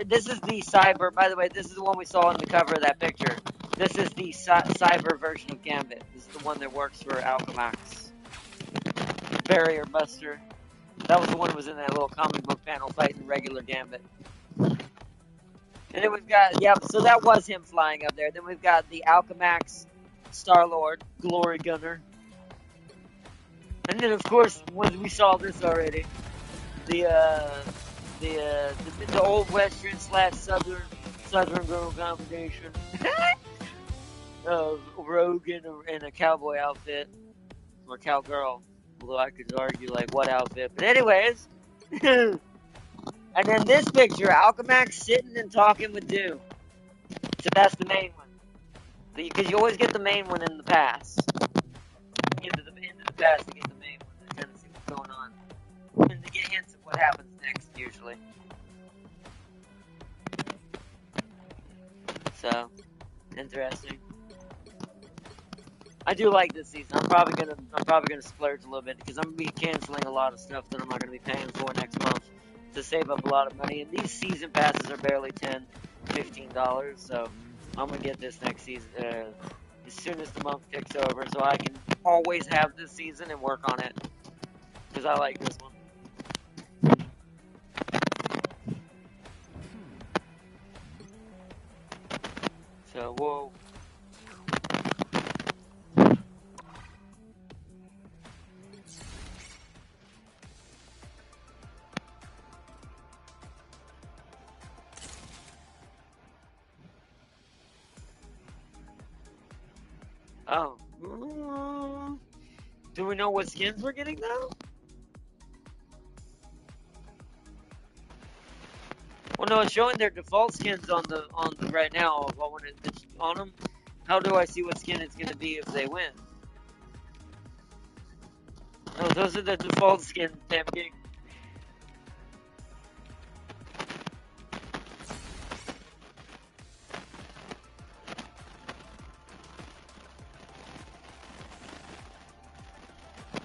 This is the Cyber. By the way, this is the one we saw on the cover of that picture. This is the Cyber version of Gambit. This is the one that works for Alchemax. Barrier Buster. That was the one that was in that little comic book panel fighting regular Gambit. And then we've got, yeah, so that was him flying up there. Then we've got the Alchemax Star-Lord, Glory Gunner. And then, of course, when we saw this already, the old Western / Southern girl combination of Rogue in a cowboy outfit, or cowgirl. Although I could argue, like, what outfit. But anyways, and then this picture, Alchemax sitting and talking with Doom. So that's the main one. Because you always get the main one in the past. Into the past to get the main one. To kind of see what's going on. And to get hints of what happens next, usually. So, interesting. I do like this season. I'm probably gonna splurge a little bit because I'm gonna be canceling a lot of stuff that I'm not gonna be paying for next month to save up a lot of money. And these season passes are barely $10, $15, so I'm gonna get this next season as soon as the month ticks over, so I can always have this season and work on it because I like this one. So whoa. Oh. Do we know what skins we're getting though? Well, no, it's showing their default skins on the right now. But when it's on them, how do I see what skin it's gonna be if they win? No, those are the default skins. Damn king.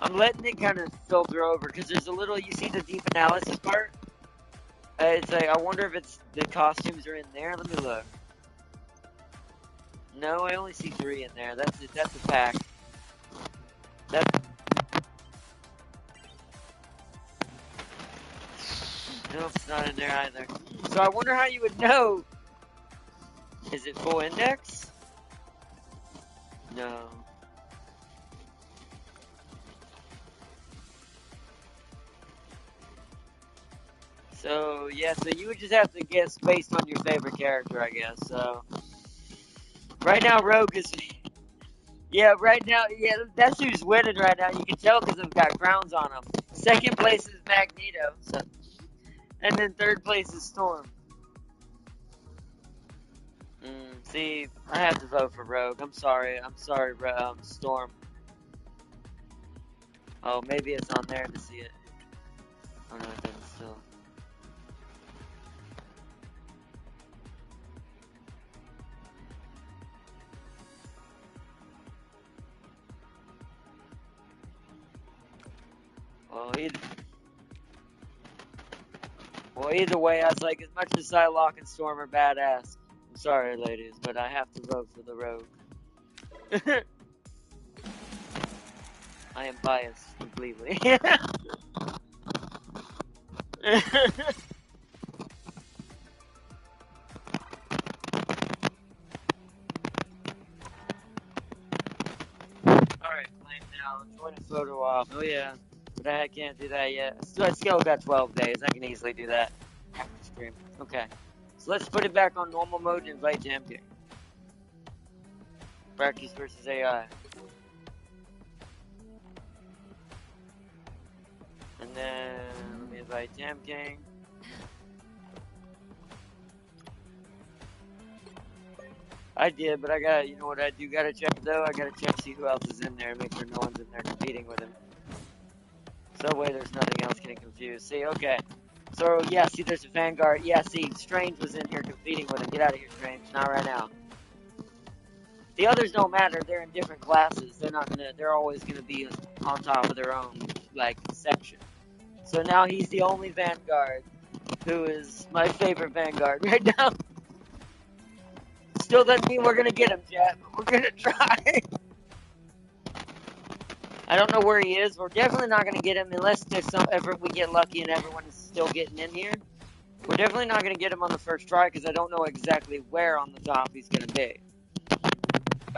I'm letting it kind of filter over because there's a little. You see the deep analysis part? It's like I wonder if it's the costumes are in there. Let me look. No, I only see 3 in there. That's it. That's a pack. That's nope, it's not in there either. So I wonder how you would know. Is it full index? No. So yeah, so you would just have to guess based on your favorite character, I guess. So right now, Rogue is. Yeah, right now, yeah, that's who's winning right now. You can tell because they've got crowns on them. Second place is Magneto, so, and then third place is Storm. See, I have to vote for Rogue. I'm sorry, Storm. Oh, maybe it's on there to see it. Oh no, it doesn't still. Either way, I was like, as much as Psylocke and Storm are badass, I'm sorry, ladies, but I have to vote for the Rogue. I am biased completely. Alright, playing now. Join a photo off. Oh yeah. But I can't do that yet. I still got 12 days. I can easily do that after stream. Okay. So let's put it back on normal mode and invite to MK. Practice versus AI. And then let me invite Tam King. I did, but I got, you know what I do gotta check though? I gotta check see who else is in there, make sure no one's in there competing with him. So that way there's nothing else getting confused. See, okay. So yeah, see there's a Vanguard. Yeah, see, Strange was in here competing with him. Get out of here, Strange. Not right now. The others don't matter, they're in different classes. They're always gonna be on top of their own, like, section. So now he's the only Vanguard who is my favorite Vanguard right now. Still doesn't mean we're gonna get him, Jet, but we're gonna try. I don't know where he is. We're definitely not gonna get him unless there's some effort we get lucky and everyone is still getting in here. We're definitely not gonna get him on the first try because I don't know exactly where on the top he's gonna be.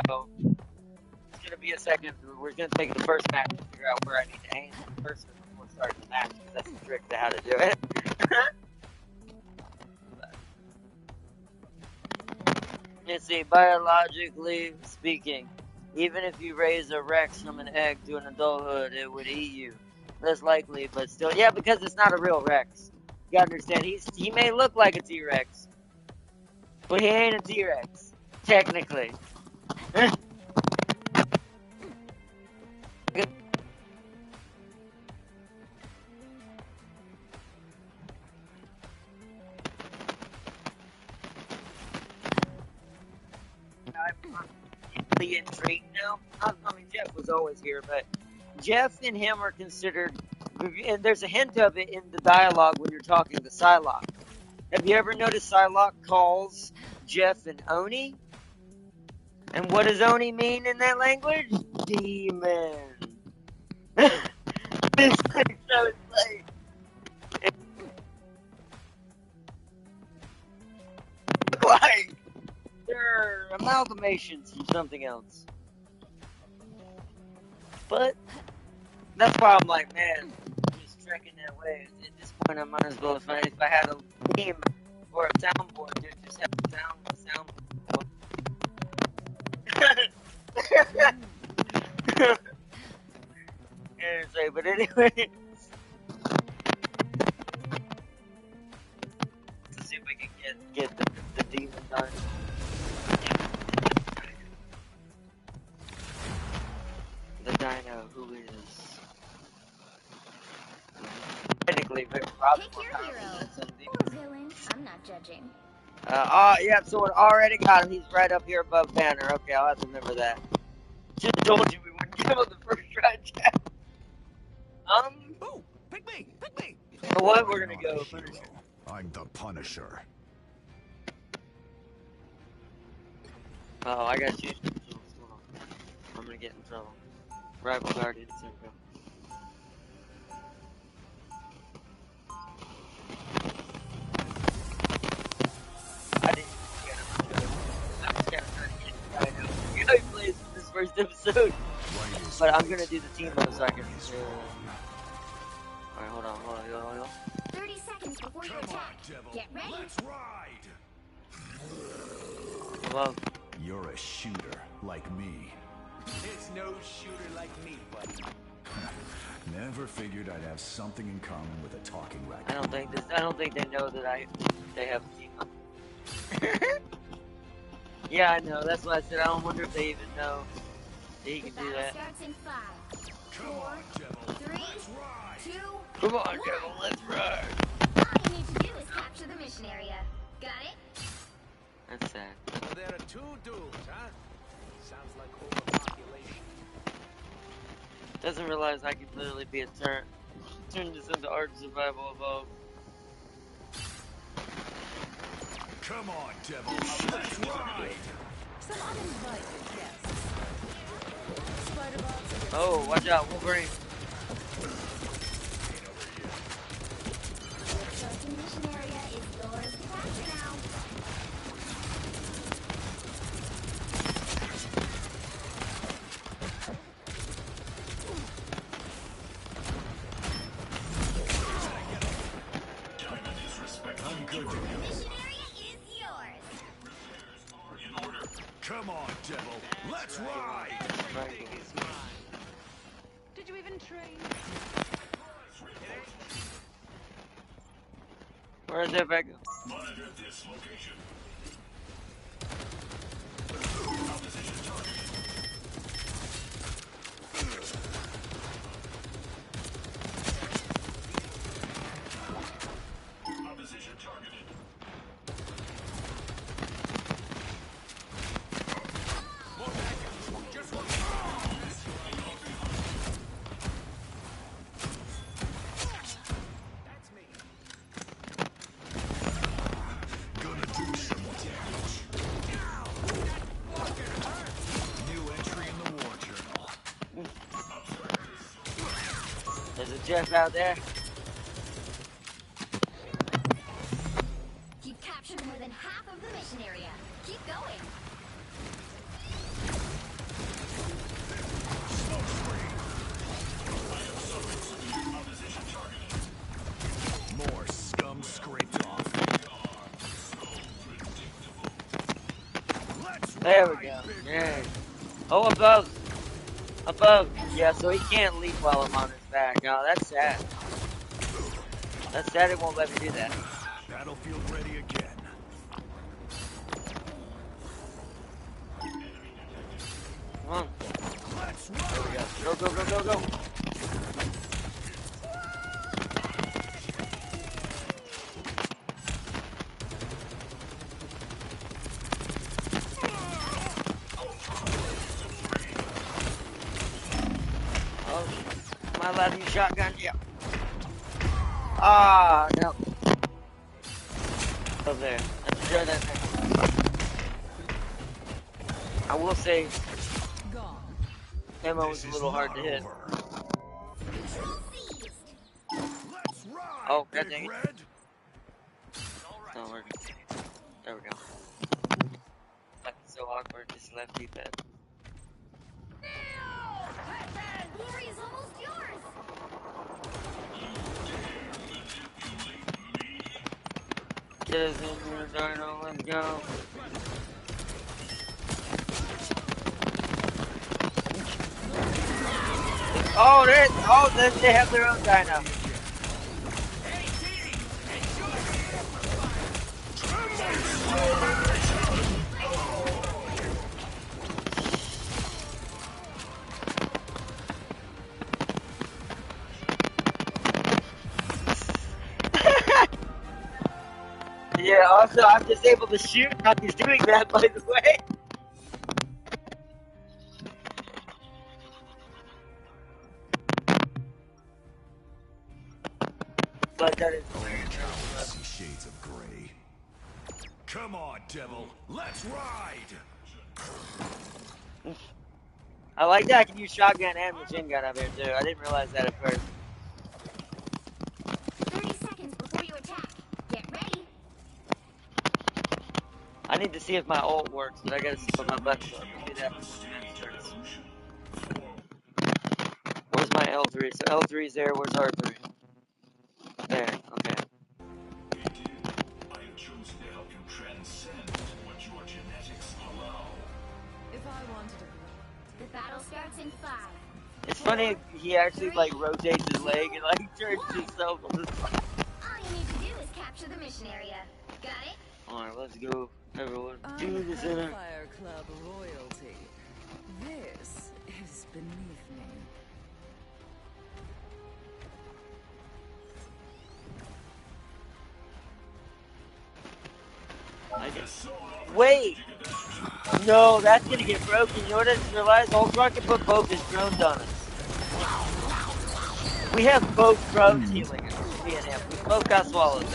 So it's gonna be a second. We're gonna take the first match and figure out where I need to aim first before starting the match because that's the trick to how to do it. You see, biologically speaking, even if you raise a Rex from an egg to an adulthood, it would eat you. Less likely, but still, yeah, because it's not a real Rex. You gotta understand, he may look like a T-Rex, but he ain't a T-Rex, technically. I'm completely street now. I mean, Jeff was always here, but Jeff and him are considered, and there's a hint of it in the dialogue when you're talking to Psylocke. Have you ever noticed Psylocke calls Jeff an Oni? And what does Oni mean in that language? Demon. This thing, so it's like they're amalgamations from something else. But that's why I'm like, man, just trekking that way. At this point, I might as well, if I had a theme or a soundboard, dude, just have a soundboard. But anyway, let's see if we can get the demon done. The Dino, who is technically probably pick your hero or villain. I'm not judging. Yeah, so it already got him. He's right up here above Banner. Okay, I'll have to remember that. Just told you we wouldn't give him the first try, Jack. Ooh, pick me! For what? We're gonna go Punisher. I'm the Punisher. Oh, I gotta choose. I'm gonna get in trouble. Rival Guardians, here we go. I didn't get him. I'm just kind of trying to get Dino. You know he plays this first episode. But I'm gonna do the team mode so I can. Alright, hold on. 30 seconds before you attack. Get ready. Let's ride. Hello. You're a shooter like me. There's no shooter like me, buddy. Never figured I'd have something in common with a talking raccoon. I don't think they know that they have a team mode. Yeah, I know. That's why I said I don't wonder if they even know that he can do that. Starts in 5, Come 4, on, Devil. 3, Let's ride. 2. Come on, Devil, let's ride. All you need to do is capture the mission area. Got it? That's sad. So there are 2 dudes, huh? Sounds like overpopulation. Doesn't realize I can literally be a turn this into Ark Survival Evolved. Come on, Devil. Let's ride. Some uninvited guests. Spider-Bots are Oh, watch out, Wolverine. The mission area is yours to capture now. I'm good to go. Mission area is yours. Come on, Devil. Let's ride. Everything is mine. Did you even train? Where is that back? Monitor this location. Opposition targeted. More packets. Just one. That's me. Gonna do some damage. New entry in the war journal. There's a Jeff out there. You've captured more than half of the mission area. Keep going. Smoke screen. Opposition targeted. More scum scraped off. Let's There we ride, go. big Yeah. Oh, above. Above. Yeah, so he can't leap while I'm on his back. Oh, that's sad. That's sad it won't let me do that. Battlefield ready again. Come on. Let's There we ride. go. Go. Oh, am I allowed to use shotgun? Yeah. Ah, no. Oh, there. Let's try that next. I will say, Gone. ammo was a little hard to hit. Let's ride, Oh, god Big dang it. Red. It's not working. There we go. Like, it's so awkward, this left D-pad. Glory is almost yours. Dino, let's go. Oh, they have their own Dino. Yeah, also, I'm just able to shoot while he's doing that, by the way. But that is hilarious. See shades of gray. Come on, devil. Let's ride. I like that I can use shotgun and machine gun up here, too. I didn't realize that at first. 30 seconds before you attack. Get ready. I need to see if my ult works, but I gotta see what my buttons are. Maybe that before the match starts. Where's my L3? So L3's there, where's R3? There, okay. I have chosen to help you transcend what your genetics allow. If I wanted to The battle starts in 5. It's funny, he actually, like, rotates his leg and, like, turns himself on the side. All you need to do is capture the mission area. Got it? Alright, let's go, everyone. I'm Do the center. Hellfire Club royalty. This is beneath me. Wait! No, that's gonna get broken. You know what I just realized? Ultron can put both his drones on us. We have both drones healing us. Me and him. We both got swallowed.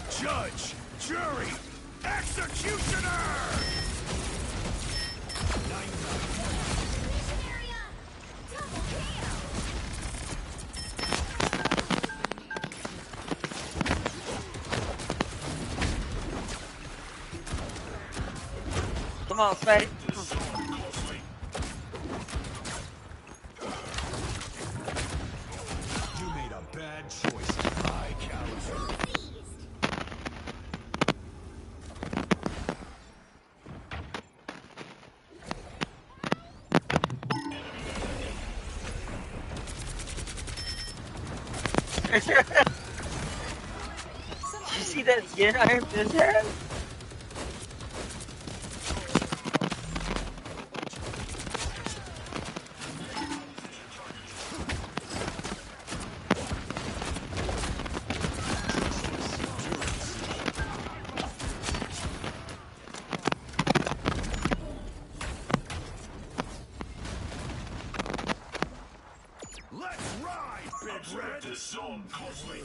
Judge, jury, executioner! Mission area. Double kill. Come on, Spidey. You made a bad choice, high caliber. Did you see that skin Iron Fist has? Let's ride, Big Red. This zone closely.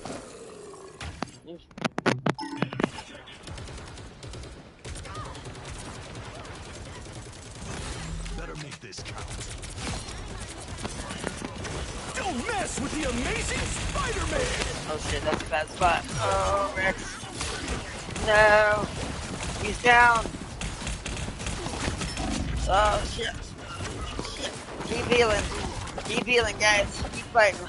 Better make this count. Don't mess with the amazing Spider-Man! Oh shit, that's a bad spot. Oh, Rex. No. He's down. Oh shit. Shit. Keep healing. Keep healing, guys. Keep fighting.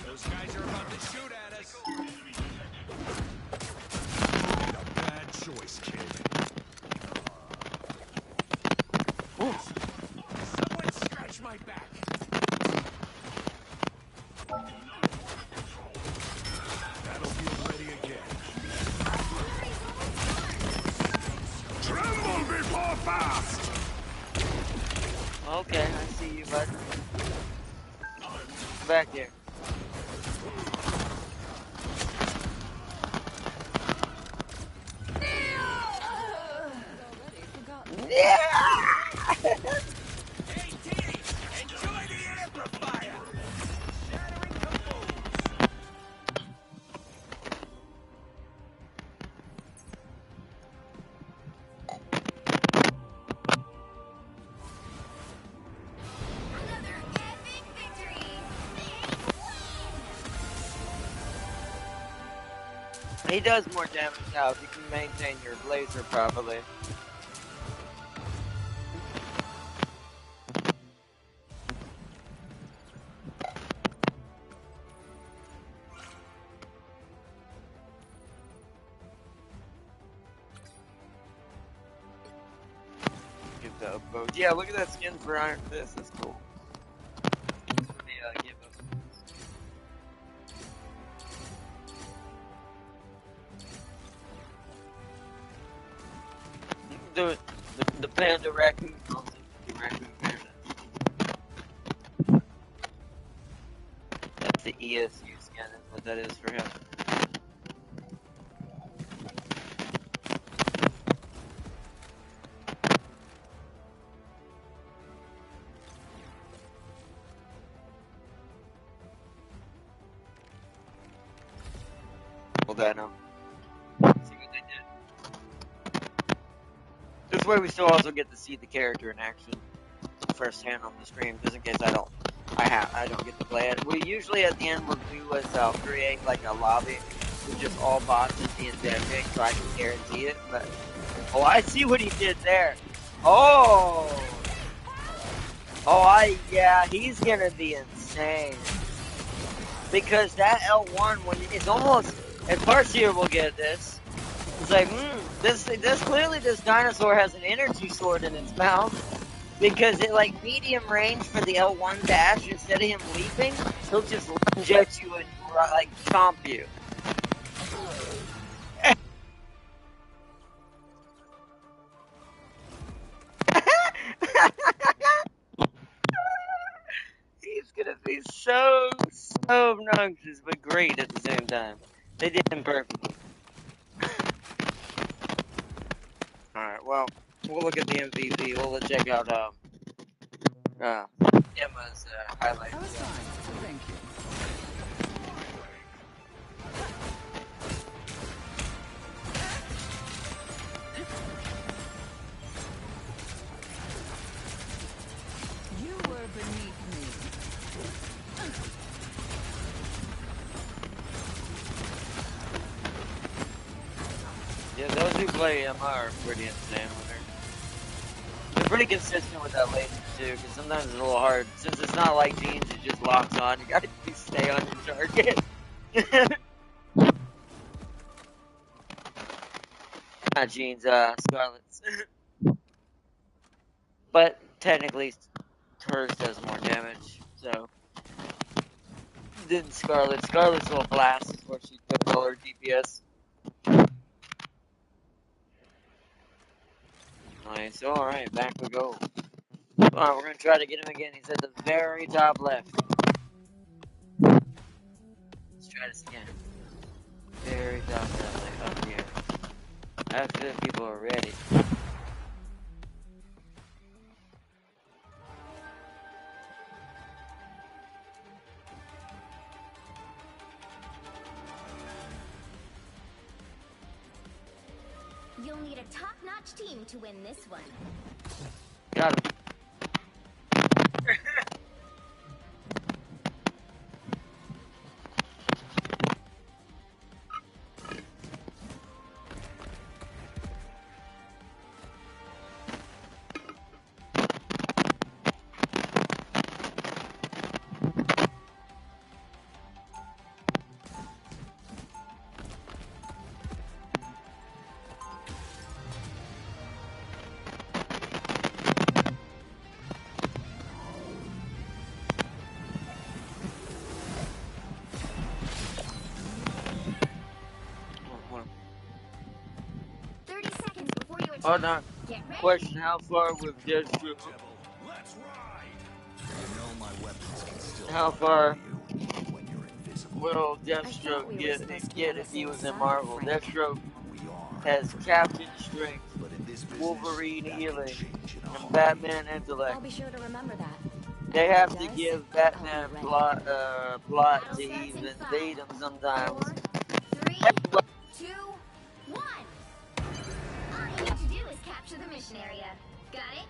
Those guys are about to shoot at us. You made a bad choice, kid. Someone scratch my back. Battlefield ready again. Tremble before fast! Okay, I see you, bud. Back here. He does more damage now if you can maintain your laser properly. Give that a vote. Yeah, look at that skin for Iron Fist. That's cool. Let me give him. The panda raccoon. Also, the raccoon panda. That's the ESU skin. Is what that is for him. Dino. See what they did. This way we still also get to see the character in action firsthand on the screen, just in case I don't get to play it. We usually at the end we'll do is create like a lobby with just all bots and being dead pick, so I can guarantee it. But I see what he did there. Yeah, he's gonna be insane because that L1 when it's almost. And Farseer will get this. It's like, this clearly this dinosaur has an energy sword in its mouth. Because it like medium range for the L1 dash, instead of him leaping, he'll just lunge at you and like chomp you. He's gonna be so obnoxious, but great at the same time. They did him perfectly. Alright, well, we'll look at the MVP. We'll check out Emma's highlights. I was fine, thank you. You were beneath me. Yeah, those who play Emma are pretty insane with her. They're pretty consistent with that laser too, because sometimes it's a little hard. Since it's not like Jeans, it just locks on. You gotta stay on your target. Not Jeans, Scarlet's. But technically, hers does more damage, so. Than Scarlet. Scarlet's little blast is where she puts all her DPS. Nice. Alright, back we go. Alright, we're gonna try to get him again. He's at the very top left. Let's try this again. Very top left, like up here. After the people are ready. You'll need a top-notch team to win this one. Got him. Oh no. Question, how far with Deathstroke? Let's ride. You know my weapons can still How far when you're invisible. will Deathstroke get if he was in Marvel? Deathstroke has Captain Strength, But in this business, Wolverine that can healing, change in a and heartbeat. Batman I'll intellect. be sure to remember that. They If have it to does, give I'll Batman be ready. plot to Battle starts even in 5, beat him sometimes. 4, 3, 2, 1. All you need to do is capture the mission area. Got it?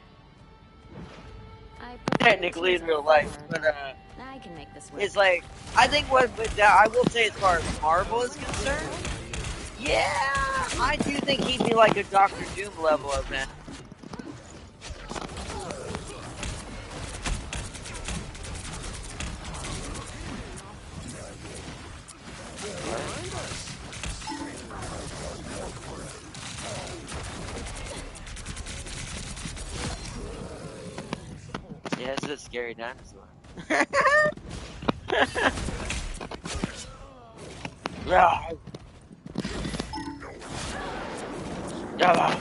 I Technically in real life, but I can make this work. it's like I think but I will say as far as Marvel is concerned, Yeah, I do think he'd be like a Doctor Doom level event. Yeah, it's a scary dinosaur. Yeah. Yeah.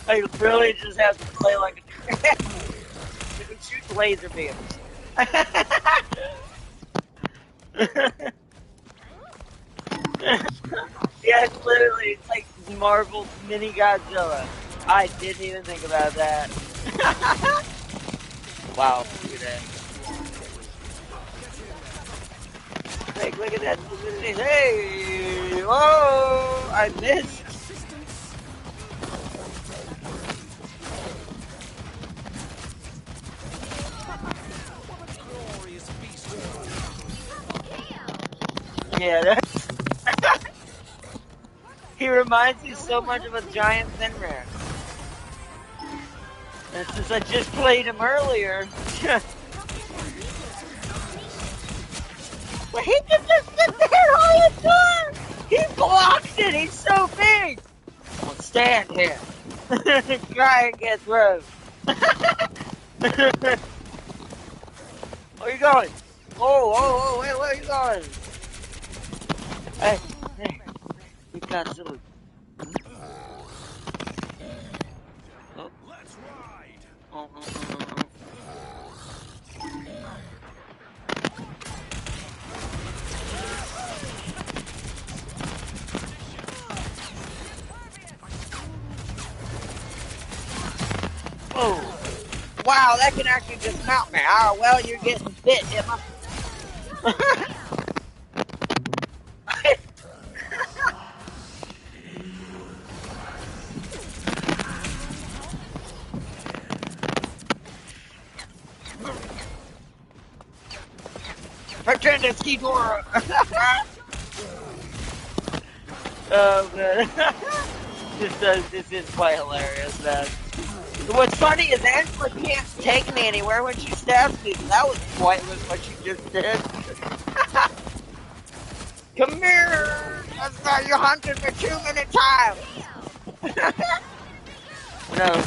I really just have to play like a it shoots laser beams. Yeah, it's literally it's like Marvel's mini Godzilla. I didn't even think about that. Wow, look at that. Like, look at that. Hey! Whoa! I missed. Yeah, that's... He reminds me so much of a giant Fenrir. And since I just played him earlier... Well, he can just sit there all the time! He blocks it! He's so big! Well, stand here. Try and get through. Where you going? Oh, wait, where are you going? Hey, you got silly. Oh. Let's ride. Oh. Oh. Wow, that can actually dismount me. Oh, well, you're getting bit, Emma. Pretend to ski Dora. Oh man, this is quite hilarious, man. What's funny is Angela can't take me anywhere when she stabs me. That was pointless what she just did. Come here! You hunted me too many times. No.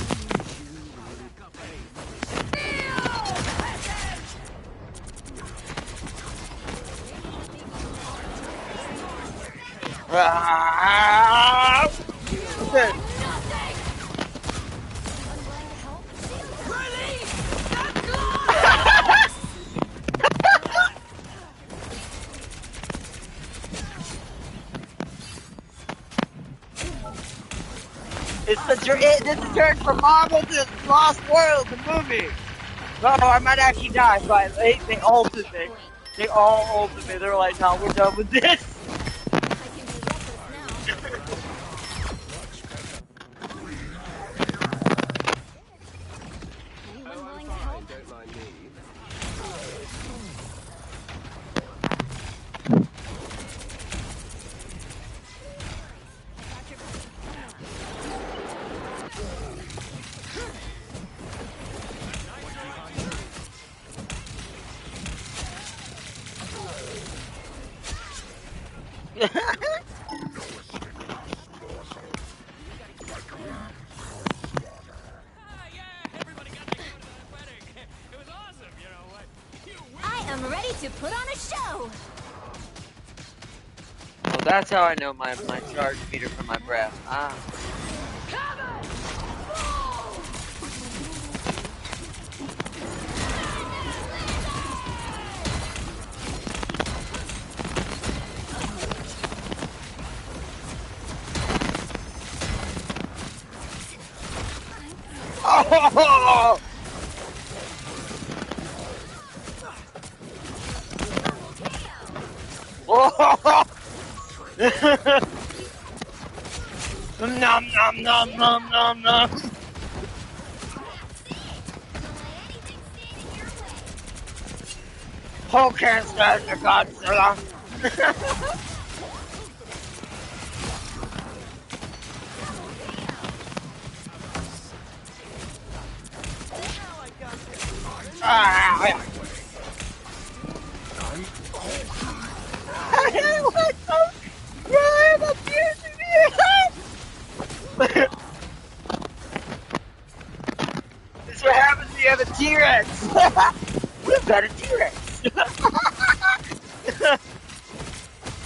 This is turned from Marvel to Lost World, the movie. Oh, I might actually die, but they ulted me. They all ulted me. They're like, no, we're done with this. I'm ready to put on a show. Well, that's how I know my charge meter for my breath. Ah. Oh! Oh! Nom nom nom nom nom nom. Who can't stand the Godzilla? Ah, what the? Run, abusing me! This is what happens when you have a T-Rex. We've got a T-Rex.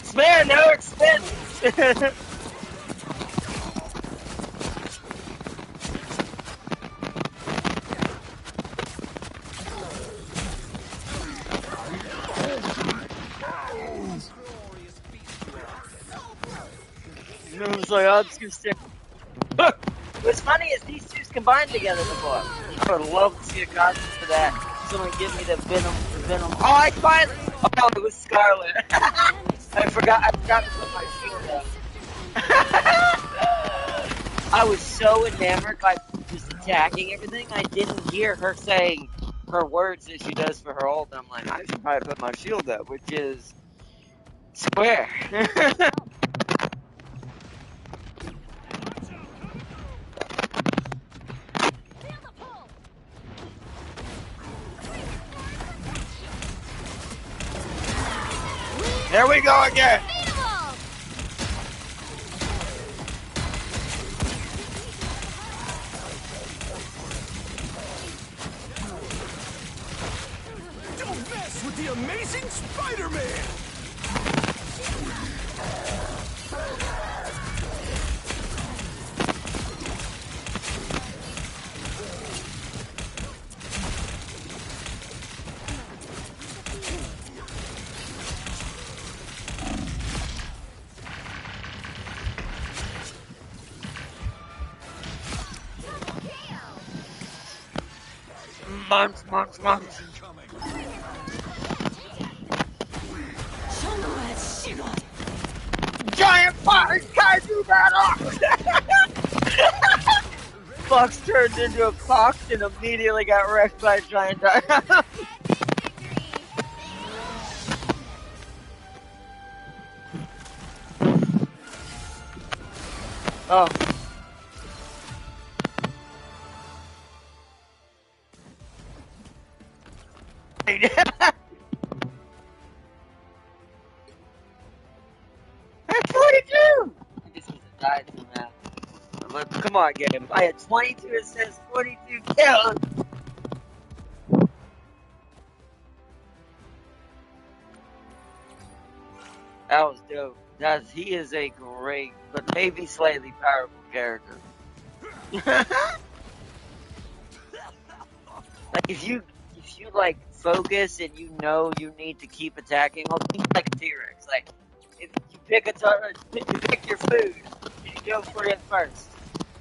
Spare no expense. Moves like I'm just gonna stay. What's funny is these two's combined together before. I would love to see a costume for that. Someone give me the Venom. Oh, I finally. Oh no, it was Scarlet. I forgot to put my shield up. I was so enamored by just attacking everything, I didn't hear her saying her words that she does for her ult. I'm like, I should probably put my shield up, which is square. There we go again. Don't mess with the amazing Spider-Man! Months. Giant fire kaiju battle! Fox turned into a fox and immediately got wrecked by a giant dino. Oh. That's 42! I just need to die from that. Come on, game. I had 22 assists, 42 kills. That was dope. He is a great, but maybe slightly powerful character. Like if you like focus and you know you need to keep attacking, well, think like a T-Rex. Like if you you pick your food, you go for it first,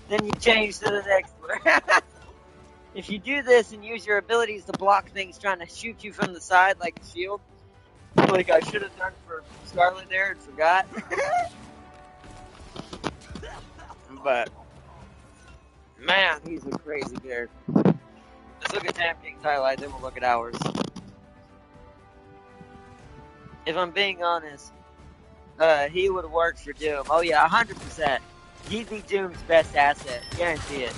then you change to the next one. If you do this and use your abilities to block things trying to shoot you from the side, like the shield, like I should have done for Scarlet there and forgot. But man, he's a crazy character. Let's look at Tam King's highlight, then we'll look at ours. If I'm being honest, he would work for Doom. Oh yeah, 100%. He'd be Doom's best asset, guarantee it.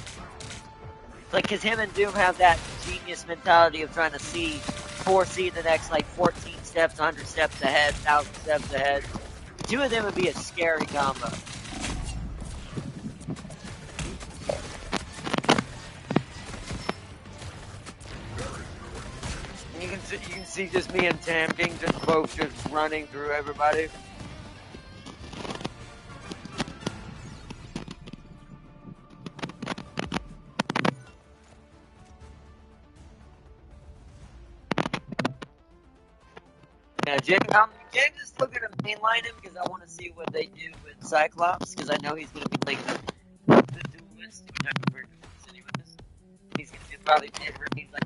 Like, cause him and Doom have that genius mentality of trying to foresee the next like 14 steps, 100 steps ahead, 1,000 steps ahead. The two of them would be a scary combo. You can see just me and Tam King both just running through everybody. Yeah, I'm just looking to mainline him because I want to see what they do with Cyclops, because I know he's going to be like the duelist, which I prefer duelists anyways. He's going to be probably different. He's like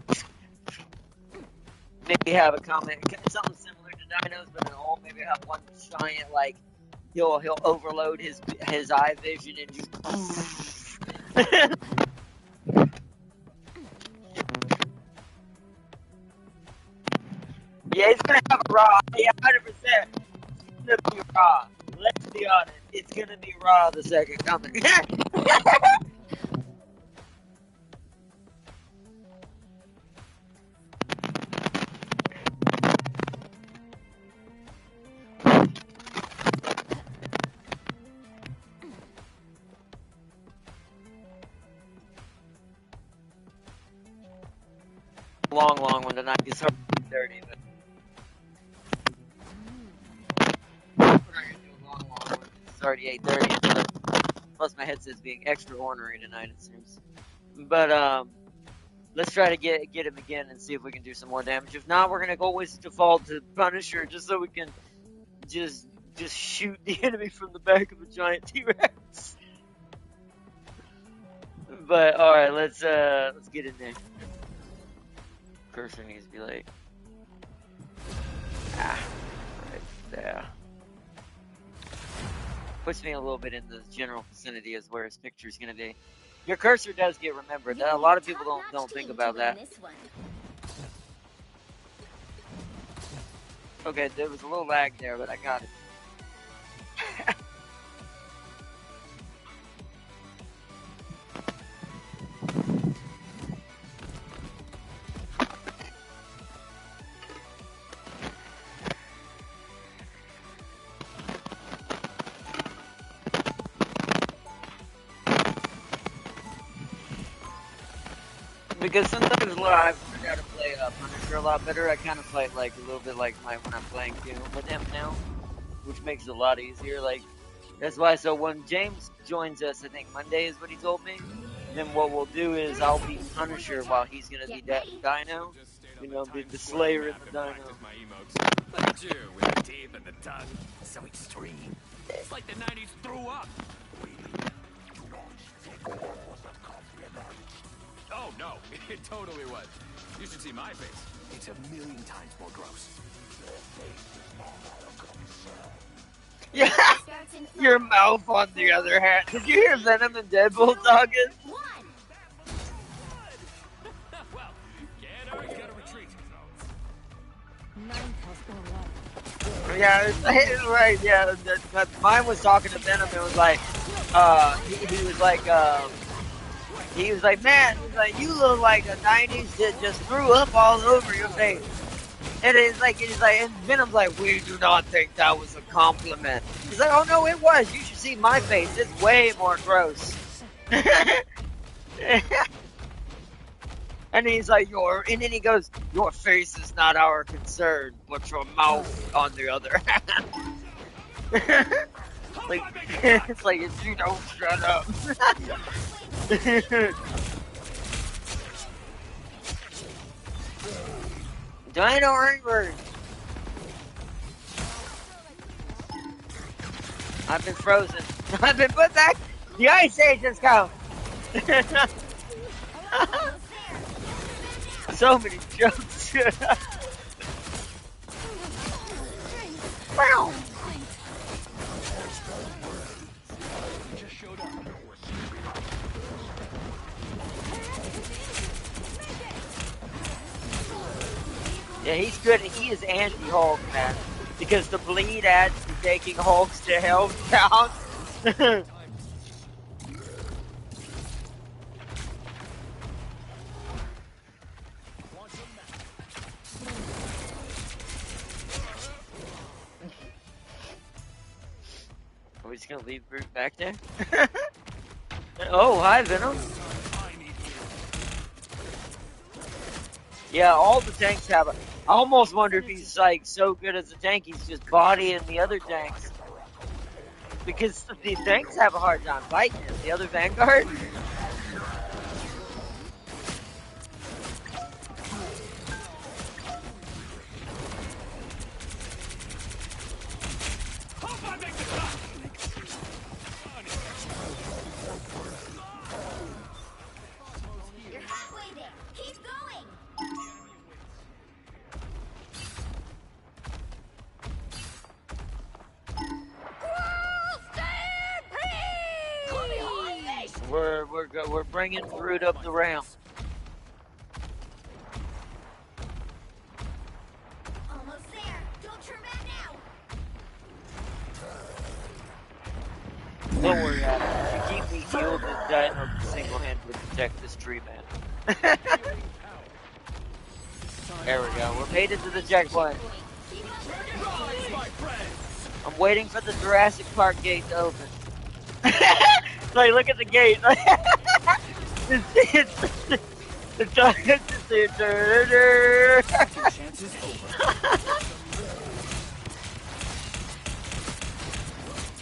maybe have a comment, something similar to Dino's, but an ult. Maybe have one giant like he'll overload his eye vision and just. Yeah, he's gonna have a raw. Yeah, 100%. gonna be raw. Let's be honest. It's gonna be raw the second coming. long one tonight. It's hard 30, but we're not gonna do a long one. It's already 8:30. Plus my headset's being extra ornery tonight, it seems. But let's try to get him again and see if we can do some more damage. If not, we're gonna always default to Punisher just so we can just shoot the enemy from the back of a giant T-Rex. But all right, let's get in there. Cursor needs to be like right there. Puts me a little bit in the general vicinity as where his picture is gonna be. Your cursor does get remembered. A lot of people don't think about that. Okay, there was a little lag there, but I got it. Because sometimes I've learned how to play Punisher a lot better. I kind of fight like a little bit like when I'm playing Dino with him now, which makes it a lot easier. Like that's why. So when James joins us, I think Monday is what he told me. Then what we'll do is I'll be Punisher while he's gonna be Dino. You know, be the Slayer and the Dino. Look at you with the teeth and the tongue. So extreme. It's like the 90s threw up. Oh, no, it totally was. You should see my face. It's 1,000,000 times more gross. Yeah, your mouth on the other hand. Did you hear Venom and Deadpool talking? Well, can't always gotta retreat. Yeah, it's right. Yeah, mine was talking to Venom and was like, he was like, man, he's like, you look like the 90s that just threw up all over your face. And it's like, and Venom's like, we do not think that was a compliment. He's like, oh no, it was. You should see my face. It's way more gross. And he's like, and then he goes, your face is not our concern, but your mouth on the other hand. Like, it's like, if you don't shut up. Dino Ringbird. I've been frozen. I've been put back. The Ice Age has come. So many jokes. Wow. Yeah, he's good. He is anti-Hulk, man. Because the bleed adds to taking Hulks to health count. Are we just gonna leave Brute back there? Oh, hi, Venom. Yeah, all the tanks have a... I almost wonder if he's like so good as a tank, he's just bodying the other tanks. Because the tanks have a hard time fighting him. The other Vanguard. You're halfway there. Keep going. We're bringing Brute up the ramp. Almost there. Don't turn back now. Don't worry, Adam. If you keep me healed, this Dino can single-handedly protect this tree, man. There we go. We're made it to the checkpoint. I'm waiting for the Jurassic Park gate to open. Like, look at the gate.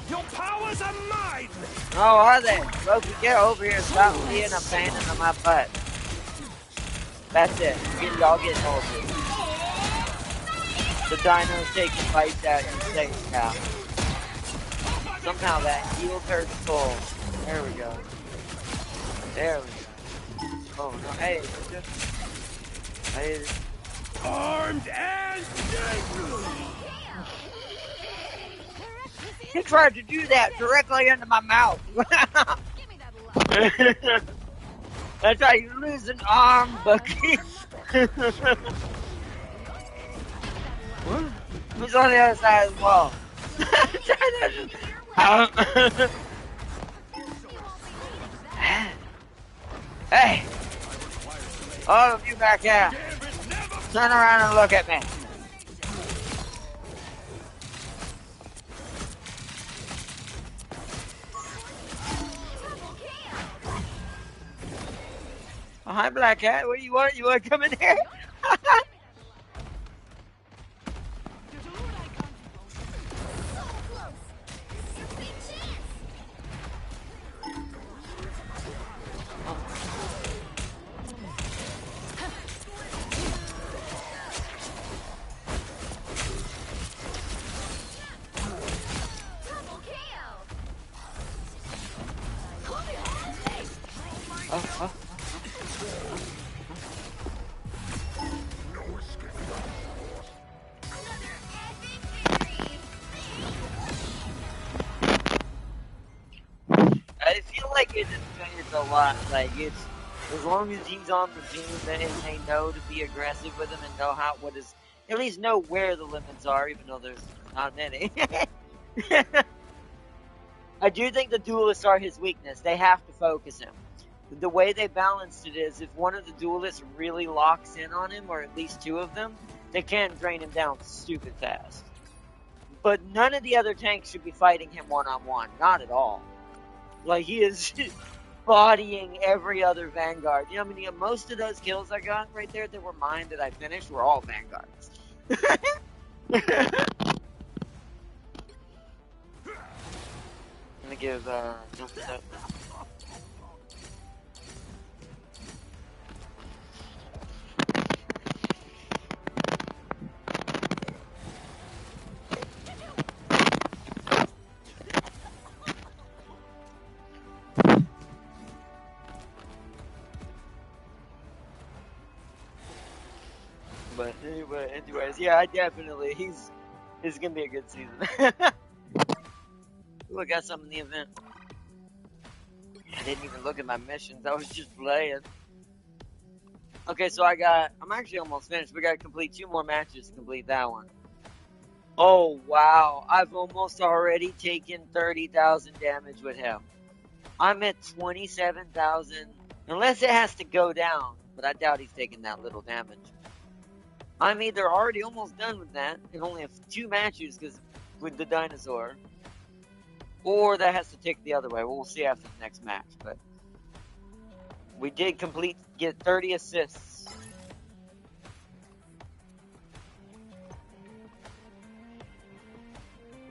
Your powers are mine! Oh, are they? Loki, get over here and stop being a pain in my butt. That's it. Y'all getting over it. The Dino's taking bites at your face now. Somehow that healed her soul. There we go. There we go. Oh no, hey, hey. Armed and He tried to do that directly into my mouth. That's how you lose an arm, Bucky. Who's on the other side of the wall? Hey! All of you back here, turn around and look at me. Oh, hi, Black Cat. What do you want? You want to come in here? I feel like it's a lot. Like, it's as long as he's on the team and they know to be aggressive with him and know at least know where the limits are, even though there's not many. I do think the duelists are his weakness. They have to focus him. The way they balanced it is if one of the duelists really locks in on him, or at least two of them, they can drain him down stupid fast. But none of the other tanks should be fighting him one-on-one. Not at all. Like, he is bodying every other Vanguard. You know, I mean, most of those kills I got right there that were mine that I finished were all Vanguards. I'm gonna give, But anyways, yeah, I definitely, it's gonna be a good season. Ooh, I got something in the event. I didn't even look at my missions, I was just playing. Okay, so I'm actually almost finished. We gotta complete 2 more matches to complete that one. Oh, wow, I've almost already taken 30,000 damage with him. I'm at 27,000, unless it has to go down, but I doubt he's taking that little damage. I'm either already almost done with that, and only have 2 matches with the dinosaur, or that has to tick the other way. We'll see after the next match, but we did get 30 assists.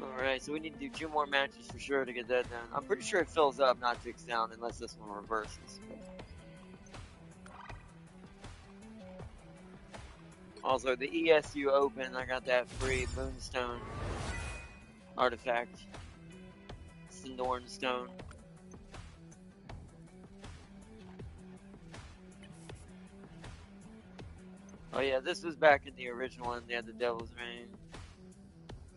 Alright, so we need to do 2 more matches for sure to get that done. I'm pretty sure it fills up, not ticks down, unless this one reverses. Also, the ESU Open, I got that free Moonstone artifact. It's the Norn Stone. Oh yeah, this was back in the original one, they had the Devil's Reign.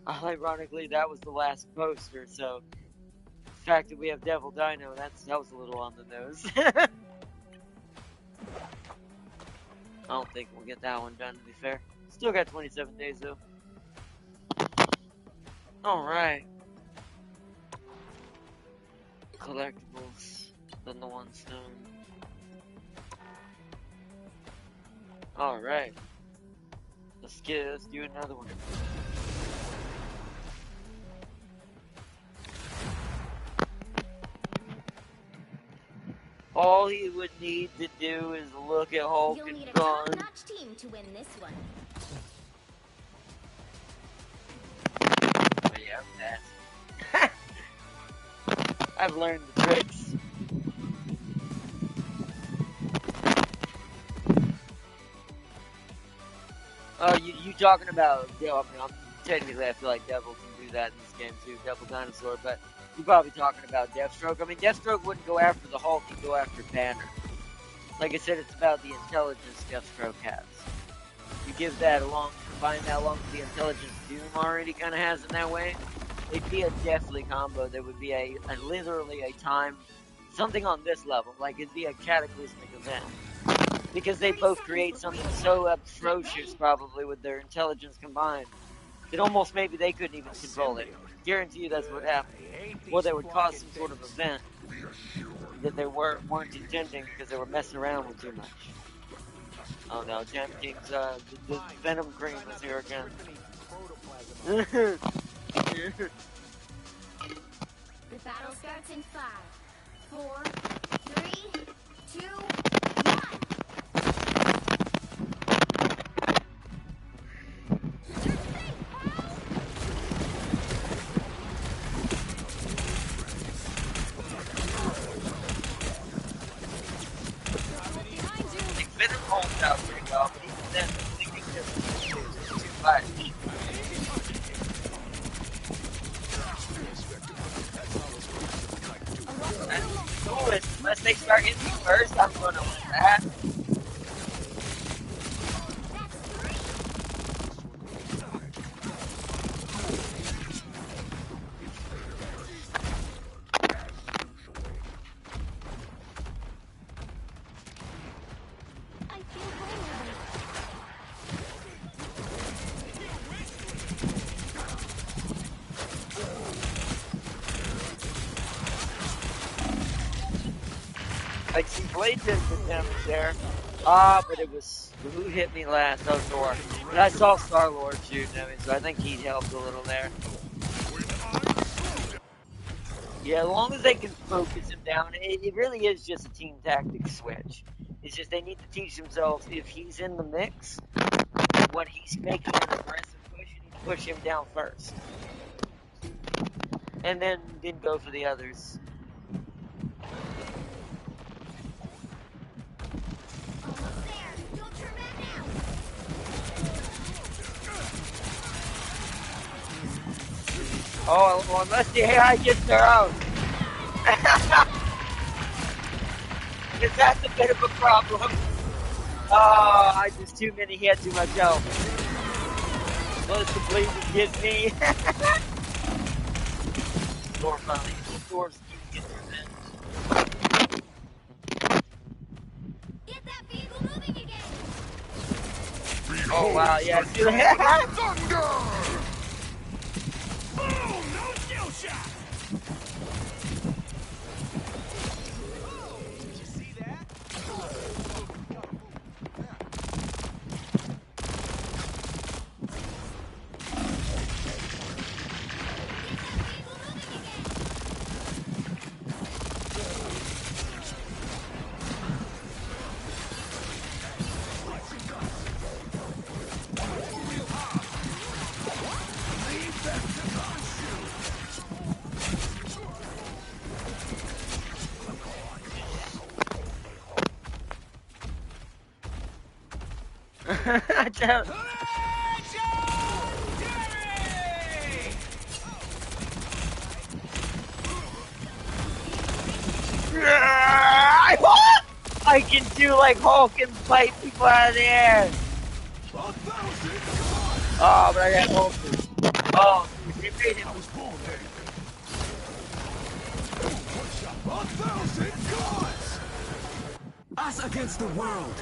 Ironically, that was the last poster, so the fact that we have Devil Dino, that was a little on the nose. I don't think we'll get that one done, to be fair. Still got 27 days, though. Alright. collectibles than the one stone. Alright. Let's do another one. All he would need to do is look at Hulk You'll and need a gun. top-notch team to win this one. But yeah, I'm fast. I've learned the tricks. Oh, you talking about? Yeah, I mean, technically, I feel like Devil can do that in this game too, Devil Dinosaur. But you're probably talking about Deathstroke. I mean, Deathstroke wouldn't go after the Hulk; he'd go after Banner. Like I said, it's about the intelligence Deathstroke has. You give that along, combine that along with the intelligence Doom already kind of has in that way, it'd be a deathly combo. There would be literally a time, something on this level, like it'd be a cataclysmic event. Because they both create something so atrocious, probably, with their intelligence combined, that almost maybe they couldn't even control it. Guarantee you that's what happened. Or they would cause some sort of event that they weren't intending because they were messing around with too much. Oh no, Jam King's, the Venom Cream is here again. The battle starts in 5, 4, 3, 2, 1. Venom holds out pretty well, but even then, the thinking distance is too much. Unless they start hitting me first, I'm gonna win that. I see Blade did the damage there. But it was who hit me last? Oh, Thor. But I saw Star-Lord shooting at me, so I think he helped a little there. Yeah, as long as they can focus him down, it really is just a team tactics switch. It's just they need to teach themselves if he's in the mix, when he's making an aggressive push, you need to push him down first. And then go for the others. Oh, well, unless the AI gets their own. Because that's a bit of a problem. Oh, I just too many. He had too much health. Plus the bleed would get me. Thor finally. Thor's gets revenge. Get that vehicle moving again. Oh wow, yeah. Thunder! Boom! No skill shot! Did you see that? I don't. I can do like Hulk and fight people out of the air. Oh, but I got Hulk. Oh, they made him. Us against the world.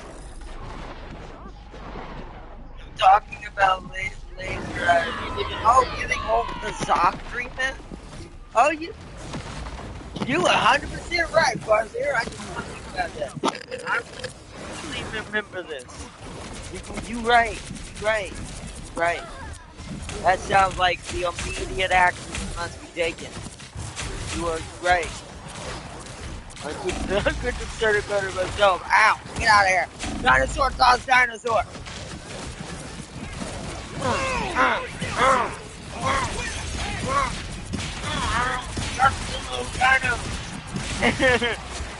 Talking about laser. You think Hulk the Zoc treatment? Oh, you. You 100% right, Barzier. I just want to think about that. I really remember this. You right. Right. That sounds like the immediate action that must be taken. You are right. I couldn't have said it better myself. Ow! Get out of here! Dinosaur toss dinosaur!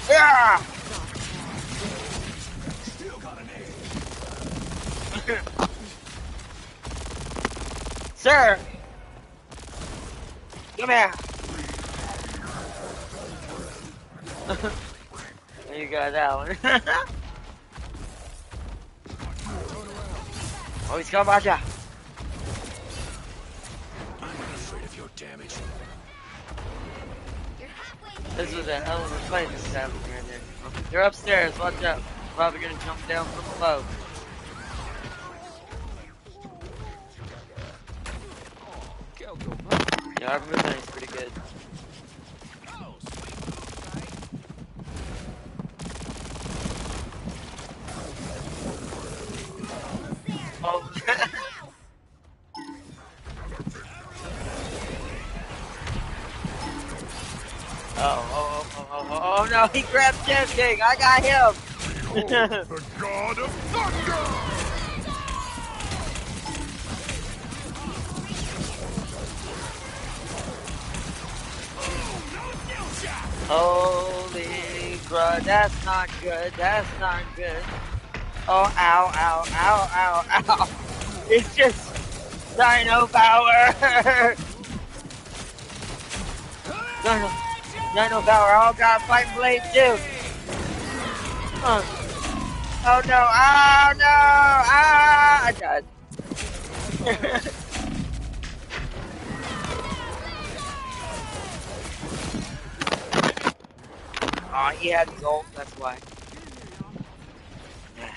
Yeah! Still got an aim. Sir! Come here! You got that one. Oh, he's coming at ya! I'm not afraid of your damage. You're halfway there. This was a hell of a fight this is happening right there. They're upstairs, watch out. Probably gonna jump down from below. Yeah, our movement is pretty good. Oh. Oh no, he grabbed Jet King. I got him. The god of thunder! Holy crud, that's not good. That's not good. Oh, ow, ow, ow, ow, ow. It's just Dino power. Dino power. Oh god, fighting blade too. Oh no, oh no, ah, I died. Oh, he had his ult, that's why. Yeah.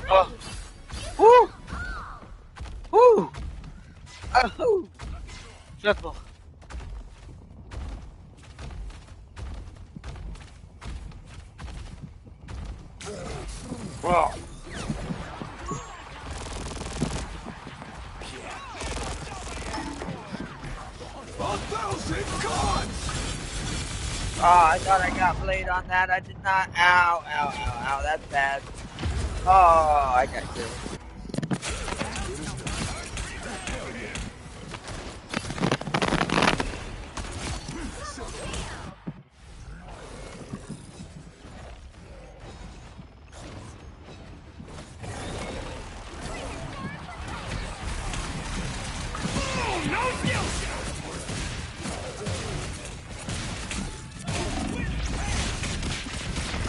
Oh. Woo! Woo! Oh! Triple. Whoa. 1,000 gods! Oh, I thought I got blade on that. I did not. Ow, ow, ow, ow. That's bad. Oh, I got killed.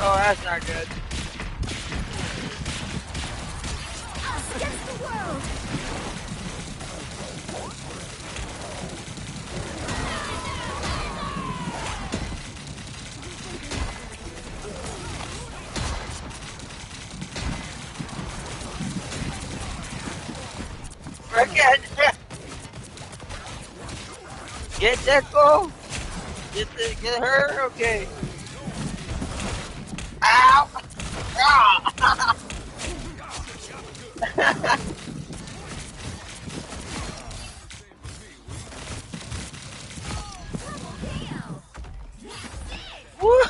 Oh, that's not good. Us against the world. Frickin'! Get that goal! Get her? Okay. Ow! Ah! Woo!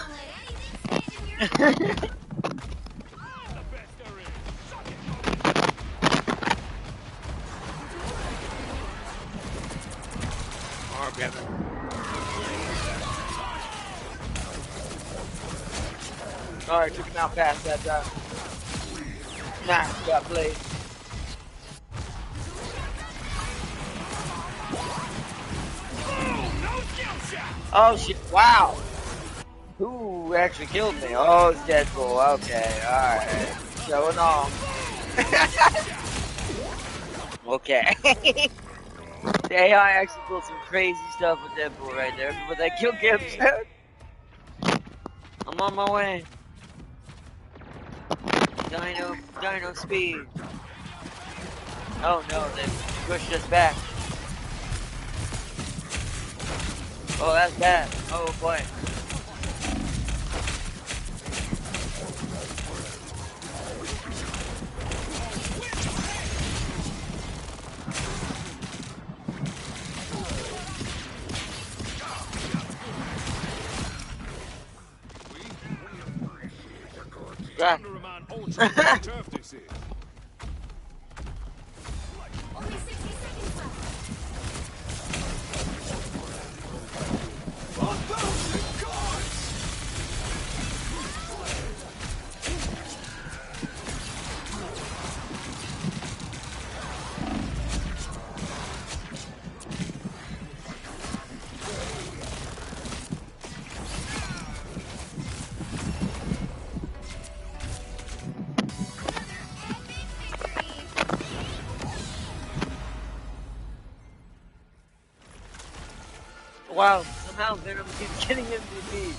Oh, grab it. Alright, took him out fast that time. Nah, got blade. Oh shit, wow! Who actually killed me? Oh, it's Deadpool, okay, alright. Showing off. Okay. The AI actually pulled some crazy stuff with Deadpool right there. But that kill cam said, I'm on my way. Dino speed. Oh no, they pushed us back. Oh, that's bad. Oh boy. God. Tough, this is. Only 60 seconds left. Wow, somehow Venom keeps getting MVP.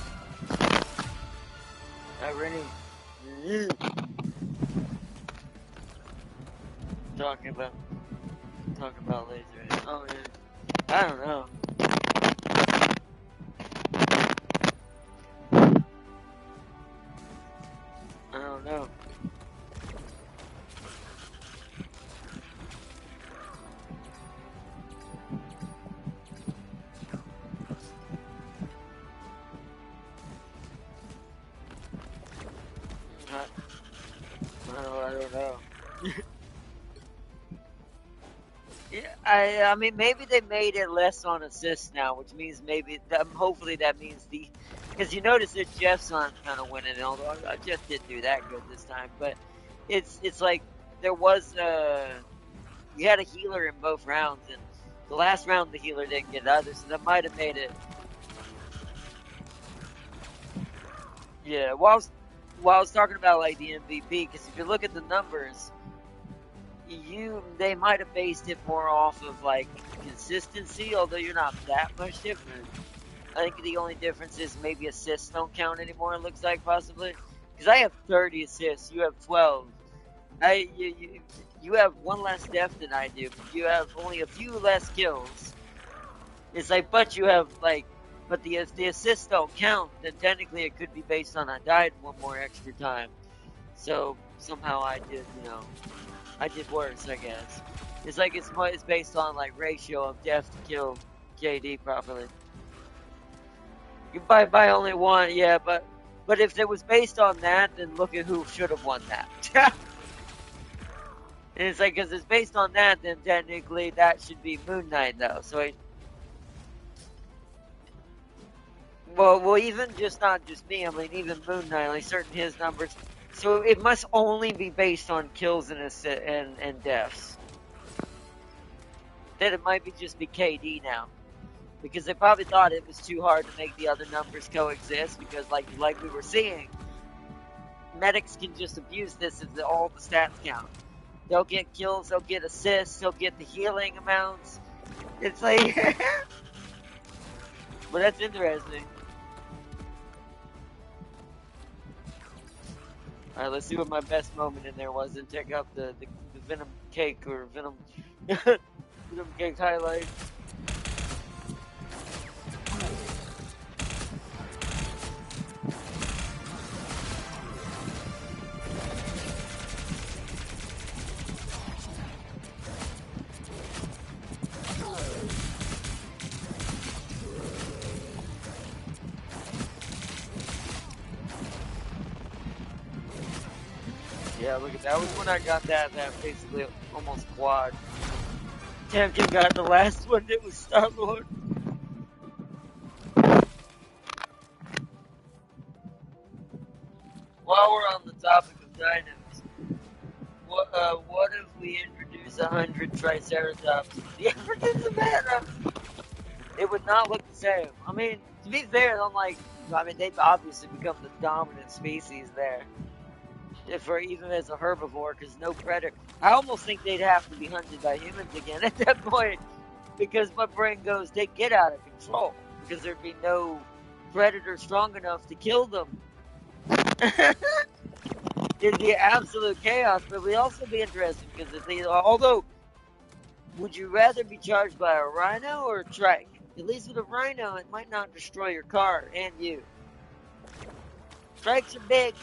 I really talking about laser. Oh yeah. I don't know. I don't know. I don't know. Yeah, I mean maybe they made it less on assists now, which means maybe hopefully that means because you notice that Jeff's on kind of winning, although Jeff didn't do that good this time, but it's like there was you had a healer in both rounds, and the last round the healer didn't get either, so that might have made it. Yeah, while I was talking about like the MVP, because if you look at the numbers, they might have based it more off of like consistency, although you're not that much different. I think the only difference is maybe assists don't count anymore. It looks like possibly because I have 30 assists, you have 12. You have one less death than I do. But you have only a few less kills. It's like, but you have like, but if the assists don't count, then technically it could be based on I died one more extra time. So somehow I did, I did worse, I guess. It's like it's based on like ratio of death to kill KD properly. You by only one, yeah, but if it was based on that, then look at who should have won that. And it's like because it's based on that, then technically that should be Moon Knight though. So well, even just not just me. I mean, even Moon Knight, like certain his numbers. So it must only be based on kills and deaths. Then it might just be KD now, because they probably thought it was too hard to make the other numbers coexist. Because like we were seeing, medics can just abuse this if all the stats count. They'll get kills, they'll get assists, they'll get the healing amounts. It's like, but that's interesting. Alright, let's see what my best moment in there was and check out the Venom cake or Venom Venom cake highlight. Yeah, look at that. Was when I got that basically almost quad. Tamkin got the last one. It was Star Lord. While we're on the topic of dinos, what if we introduce 100 Triceratops? The African Savannah. It would not look the same. I mean, to be fair, they've obviously become the dominant species there. For even as a herbivore, because no predator. I almost think they'd have to be hunted by humans again at that point, because my brain goes, they get out of control, because there'd be no predator strong enough to kill them. it'd be absolute chaos, but it would also be interesting because although, would you rather be charged by a rhino or a trike? At least with a rhino, it might not destroy your car and you. Trikes are big.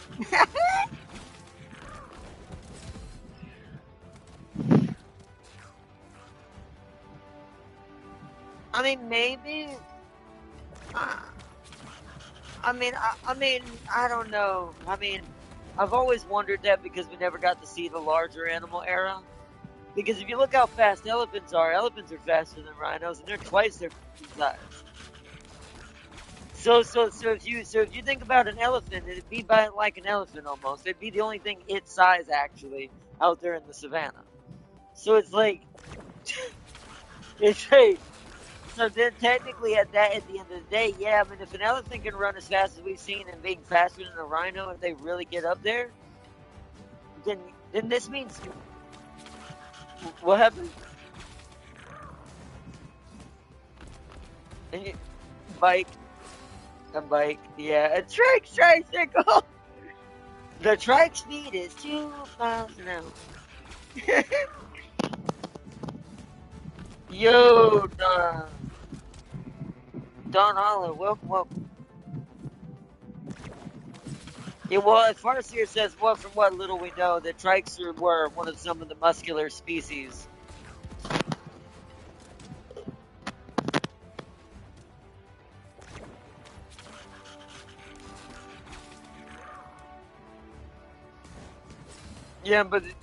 I mean, maybe. Uh, I don't know. I mean, I've always wondered that because we never got to see the larger animal era. Because if you look how fast elephants are faster than rhinos, and they're twice their size. So if you think about an elephant, it'd be like an elephant almost. It'd be the only thing its size actually out there in the savannah. So it's like, it's like, so then technically at the end of the day, yeah, I mean, if an elephant can run as fast as we've seen and being faster than a rhino, if they really get up there, then this means, what happened? And you, bike, a bike, yeah, a tricycle. The trike speed is 2 miles an hour. Yo, Don Hollow, welcome. Yeah, well, Farseer says, well, from what little we know, that trikes were one of some of the muscular species. But the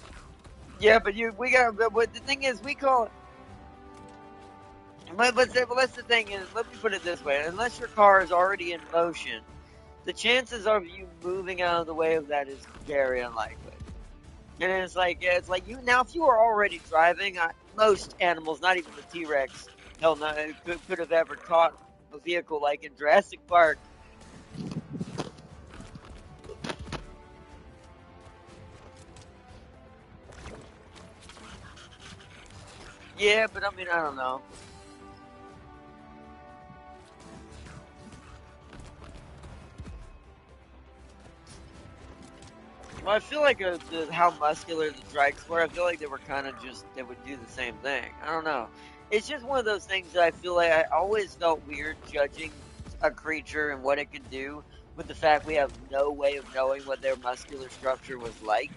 thing is, we call it. But that's the thing is, let me put it this way: unless your car is already in motion, the chances of you moving out of the way of that is very unlikely. And it's like you now, if you were already driving, most animals, not even the T-Rex, hell no, could have ever caught a vehicle like in Jurassic Park. Yeah, but I mean, I don't know. Well, I feel like how muscular the trikes were, I feel like they were kind of they would do the same thing. I don't know. It's just one of those things that I feel like I always felt weird judging a creature and what it could do with the fact we have no way of knowing what their muscular structure was like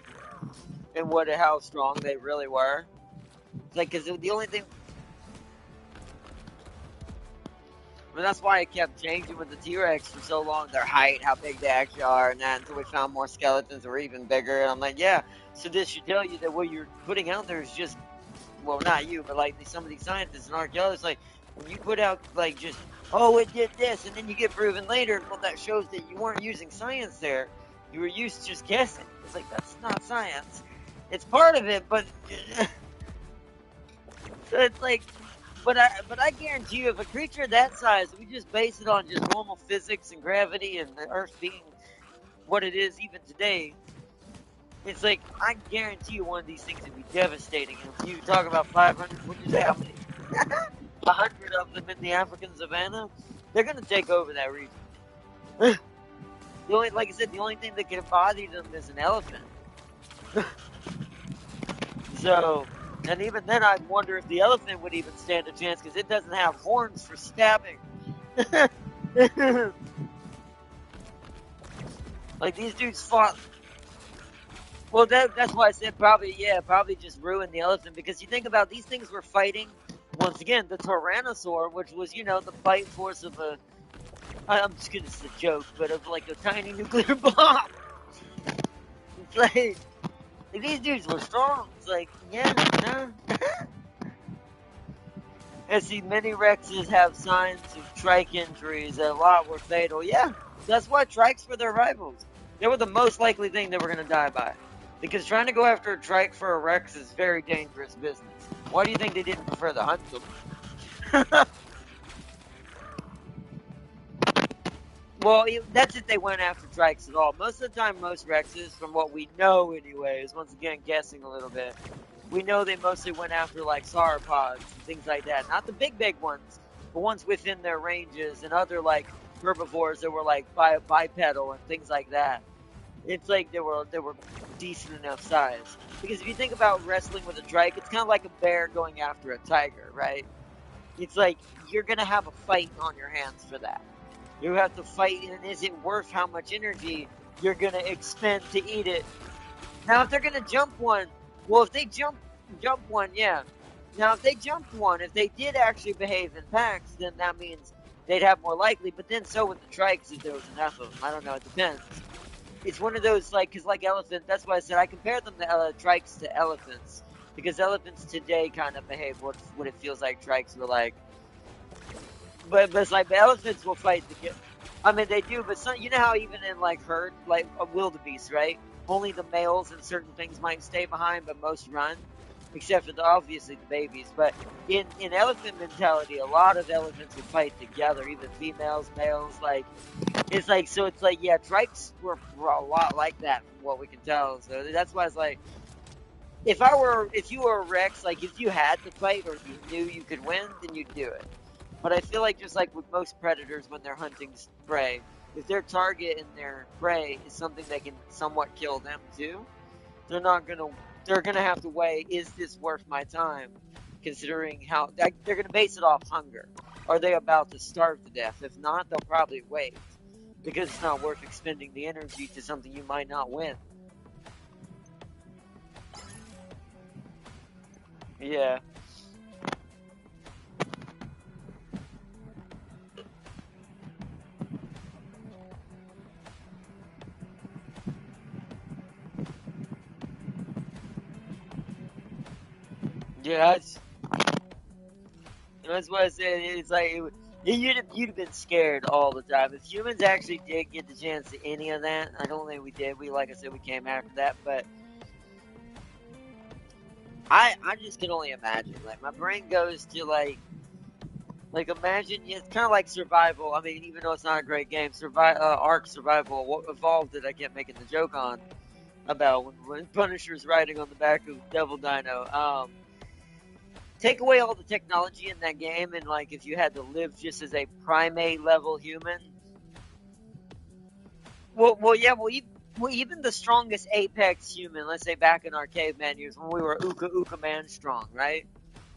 and how strong they really were. It's like, because the only thing. I mean, that's why it kept changing with the T-Rex for so long. Their height, how big they actually are, and that until we found more skeletons that were even bigger. And I'm like, yeah. So this should tell you that what you're putting out there is just, well, not you, but like some of these scientists and archaeologists, like when you put out like just, oh, it did this, and then you get proven later, well, that shows that you weren't using science there. You were used to just guessing. It's like, that's not science. It's part of it, but so it's like. But I guarantee you, if a creature that size, we just base it on just normal physics and gravity and the Earth being what it is even today, it's like, I guarantee you one of these things would be devastating. And if you talk about 500, what did you say, how many? 100 of them in the African savannah, they're going to take over that region. Like I said, the only thing that can bother them is an elephant. So... And even then, I'd wonder if the elephant would even stand a chance, because it doesn't have horns for stabbing. Like, these dudes fought. Well, that's why I said probably just ruin the elephant, because you think about these things were fighting, once again, the Tyrannosaur, which was, the fight force of I'm just gonna say a joke, but of like a tiny nuclear bomb. It's like these dudes were strong. It's like, yeah, no. And see, many Rexes have signs of trike injuries, and a lot were fatal. Yeah, that's why trikes were their rivals. They were the most likely thing they were going to die by. Because trying to go after a trike for a Rex is very dangerous business. Why do you think they didn't prefer to hunt them? Well, that's if they went after trikes at all. Most of the time, most Rexes, from what we know anyways, once again, guessing a little bit, we know they mostly went after, like, sauropods and things like that. Not the big ones, but ones within their ranges and other, like, herbivores that were, like, bipedal and things like that. It's like they were decent enough size. Because if you think about wrestling with a trike, it's kind of like a bear going after a tiger, right? It's like you're gonna have a fight on your hands for that. You have to fight, and is it worth how much energy you're gonna expend to eat it? Now, if they're gonna jump one, well, if they jump one, yeah. Now, if they jumped one, if they did actually behave in packs, then that means they'd have more likely. But then so would the trikes if there was enough of them. I don't know. It depends. It's one of those because like elephant. That's why I said I compare them to trikes to elephants because elephants today kind of behave what it feels like trikes were like. But it's like the elephants will fight to get. I mean, they do, but some, you know how even in like herd, like a wildebeest, right? Only the males and certain things might stay behind, but most run, except for obviously the babies. But in elephant mentality, a lot of elephants will fight together, even females, males. Like it's like so. It's like yeah, trikes were a lot like that from what we can tell. So that's why it's like if you were a Rex, like if you had to fight or you knew you could win, then you'd do it. But I feel like just like with most predators when they're hunting prey, if their target and their prey is something that can somewhat kill them too, they're not gonna they're gonna have to weigh, is this worth my time? Considering how they're gonna base it off hunger. Are they about to starve to death? If not, they'll probably wait. Because it's not worth expending the energy to something you might not win. Yeah. Yeah, that's what I said. It's like you'd have been scared all the time. If humans actually did get the chance to any of that, I don't think we did. We, like I said, we came after that, but I just can only imagine. Like my brain goes to like imagine it's kind of like survival. I mean, even though it's not a great game, Ark Survival. What evolved that I kept making the joke on about when Punisher's riding on the back of Devil Dino. Take away all the technology in that game, and like if you had to live just as a primate level human, yeah, even the strongest apex human, let's say back in our caveman years when we were Uka man strong, right?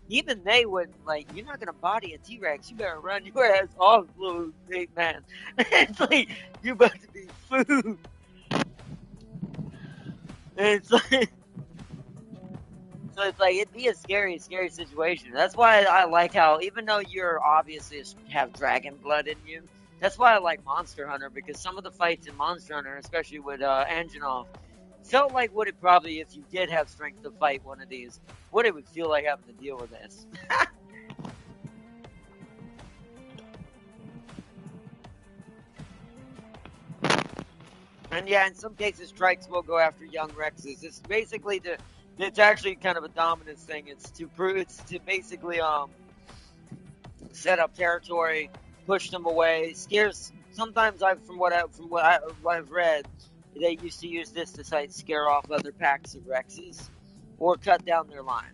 Even they wouldn't like. You're not gonna body a T-Rex. You better run your ass off, little ape man. It's like you're about to be food. And it's like. So it's like it'd be a scary, scary situation. That's why I like how, even though you're obviously have dragon blood in you, that's why I like Monster Hunter because some of the fights in Monster Hunter, especially with Anjanoff, felt like what it probably, if you did have strength to fight one of these, what it would feel like having to deal with this. And yeah, in some cases, strikes will go after young Rexes. It's basically it's actually kind of a dominance thing. It's to basically set up territory, push them away, scares. Sometimes I've read, they used to use this to scare off other packs of Rexes, or cut down their line.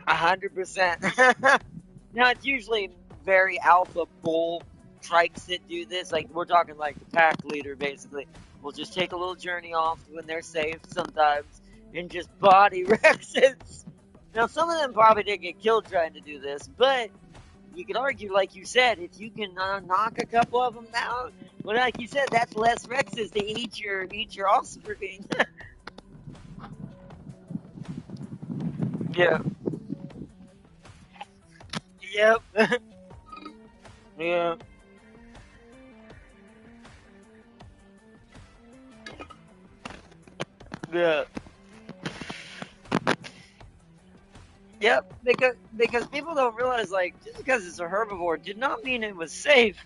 100%. Now it's usually very alpha bull trikes that do this. Like we're talking like the pack leader, basically. We'll just take a little journey off when they're safe sometimes, and just body Rexes. Now some of them probably did get killed trying to do this, but you could argue, like you said, if you can knock a couple of them down, well, like you said, that's less Rexes to eat your offspring. Yeah. Yep. Yeah. Yeah. Yep. Because people don't realize like just because it's a herbivore did not mean it was safe.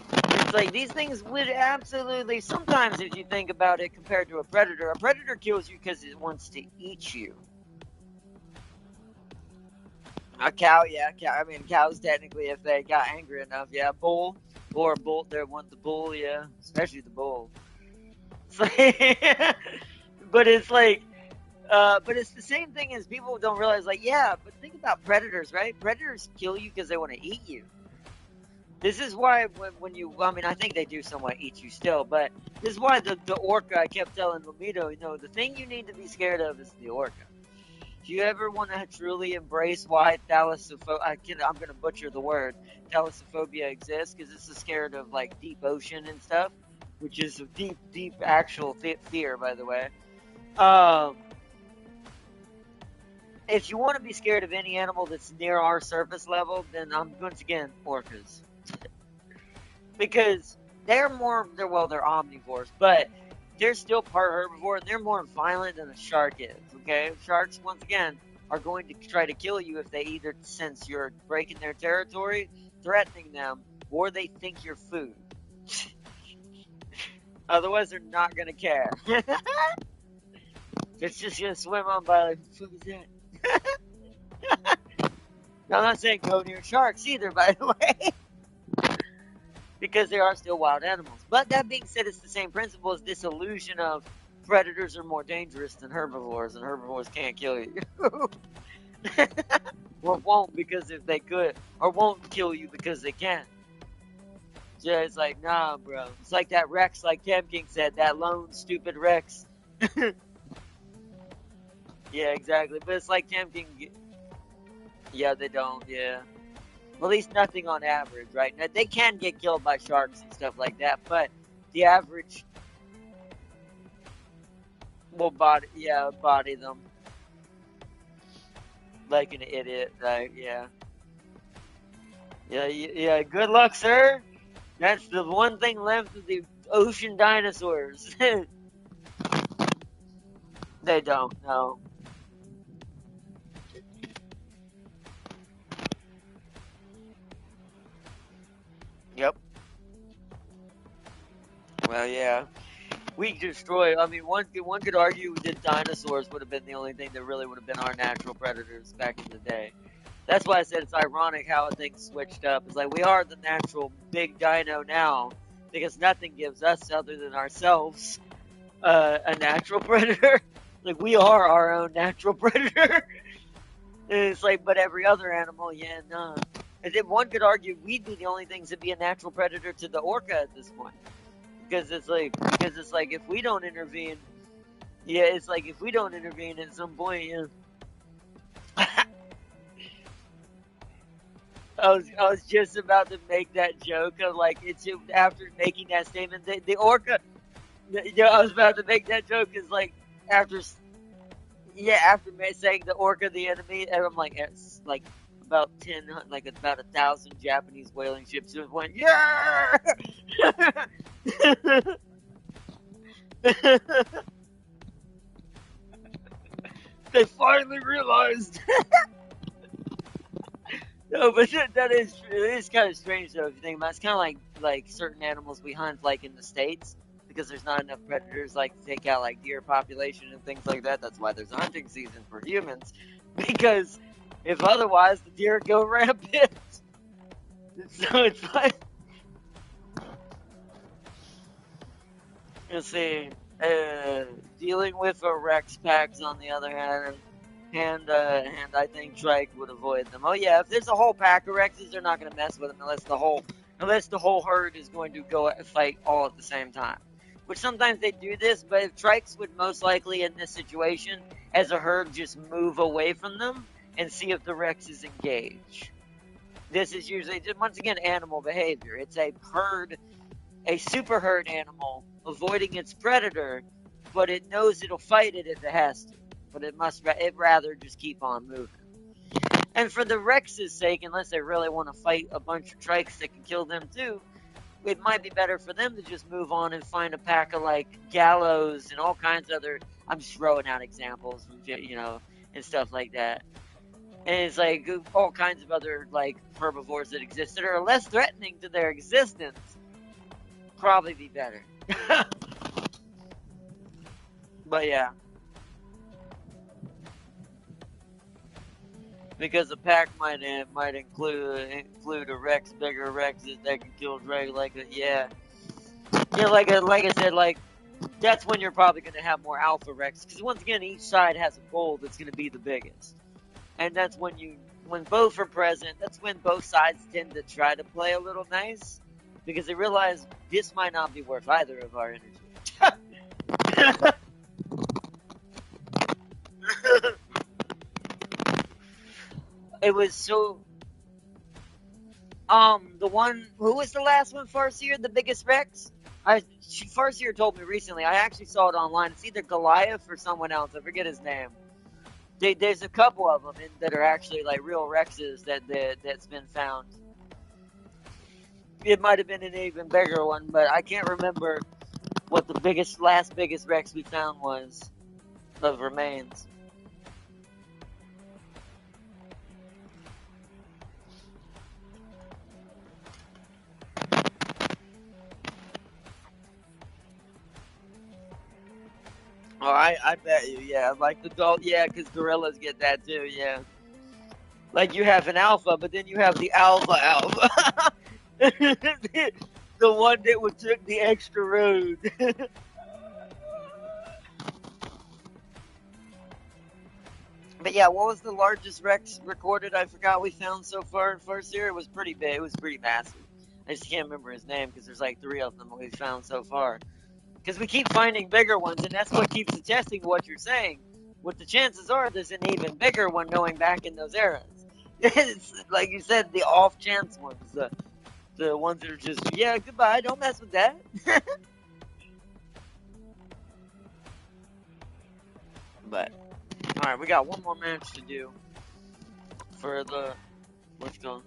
It's like these things would absolutely sometimes if you think about it compared to a predator kills you because it wants to eat you. A cow, yeah, cow. I mean, cows technically, if they got angry enough, yeah, bull or a bull, they want the bull, yeah, especially the bull. It's like, but it's like, but it's the same thing as people don't realize. Like, yeah, but think about predators, right? Predators kill you because they want to eat you. This is why when you, I mean, I think they do somewhat eat you still, but this is why the orca, I kept telling Lamito, you know, the thing you need to be scared of is the orca. If you ever want to truly embrace why thalassophobia, I'm going to butcher the word, thalassophobia exists, because this is scared of, like, deep ocean and stuff, which is a deep, deep actual fear, by the way. If you want to be scared of any animal that's near our surface level, then I'm, once again, orcas. Because they're omnivores, but they're still part herbivore, and they're more violent than a shark is, okay? Sharks, once again, are going to try to kill you if they either sense you're breaking their territory, threatening them, or they think you're food. Otherwise, they're not going to care. It's just going to swim on by like, what the fuck is that? I'm not saying go near sharks either, by the way. Because they are still wild animals. But that being said, it's the same principle as this illusion of predators are more dangerous than herbivores, and herbivores can't kill you. Or won't because if they could, or won't kill you because they can. Yeah, it's like, nah, bro. It's like that Rex, like Tam King said, that lone, stupid Rex. Yeah, exactly. But it's like Tam King. Yeah, they don't, yeah. Well, at least nothing on average, right? Now, they can get killed by sharks and stuff like that, but the average will body them like an idiot, right? Yeah. Yeah, good luck, sir. That's the one thing left of the ocean dinosaurs. They don't, no. Yep. Well, yeah. We destroy. I mean, one could argue that dinosaurs would have been the only thing that really would have been our natural predators back in the day. That's why I said it's ironic how things switched up. It's like we are the natural big dino now because nothing gives us other than ourselves a natural predator. Like we are our own natural predator. And it's like, but every other animal, yeah, no. And then one could argue we'd be the only things that be a natural predator to the orca at this point. Because it's like if we don't intervene, yeah, it's like if we don't intervene at some point, yeah. I was just about to make that joke of like it's after making that statement, the orca. Yeah, I was about to make that joke is like after saying the orca the enemy, and I'm like it's like about 1,000 Japanese whaling ships just went yeah. They finally realized. No, but it is kind of strange though if you think about it. It's kind of like certain animals we hunt like in the States because there's not enough predators like to take out like deer population and things like that. That's why there's a hunting season for humans because if otherwise the deer go rampant. So it's like let's see, dealing with a Rex packs on the other hand. And I think Drake would avoid them. Oh yeah, if there's a whole pack of Rexes, they're not gonna mess with them unless the whole herd is going to go fight all at the same time. Which sometimes they do this, but if Trikes would most likely in this situation, as a herd, just move away from them and see if the Rexes engage. This is usually once again animal behavior. It's a super herd animal avoiding its predator, but it knows it'll fight it if it has to. But it rather just keep on moving. And for the Rex's sake, unless they really want to fight a bunch of Trikes that can kill them too, it might be better for them to just move on and find a pack of like gallows and all kinds of other. I'm just throwing out examples, and stuff like that. And it's like all kinds of other like herbivores that exist that are less threatening to their existence. Probably be better. But yeah. Because a pack might include a Rex, bigger Rexes that can kill Drake like like I said, like that's when you're probably going to have more Alpha Rex because once again each side has a goal that's going to be the biggest, and that's when when both are present, that's when both sides tend to try to play a little nice because they realize this might not be worth either of our energy. It was so. The one who was the last one, Farseer, the biggest Rex. Farseer told me recently. I actually saw it online. It's either Goliath or someone else. I forget his name. There's a couple of them that are actually like real Rexes that's been found. It might have been an even bigger one, but I can't remember what the last biggest Rex we found was of remains. Oh, I bet you, yeah. Like the gold, yeah, because gorillas get that too, yeah. Like you have an alpha, but then you have the alpha. The one that took the extra road. But yeah, what was the largest Rex recorded? I forgot we found so far in first year. It was pretty big. It was pretty massive. I just can't remember his name because there's like 3 of them we found so far. Because we keep finding bigger ones, and that's what keeps attesting to what you're saying. What the chances are there's an even bigger one going back in those eras. It's like you said, the off chance ones, the ones that are just, yeah, goodbye, don't mess with that. But all right, we got one more match to do for the. Let's go.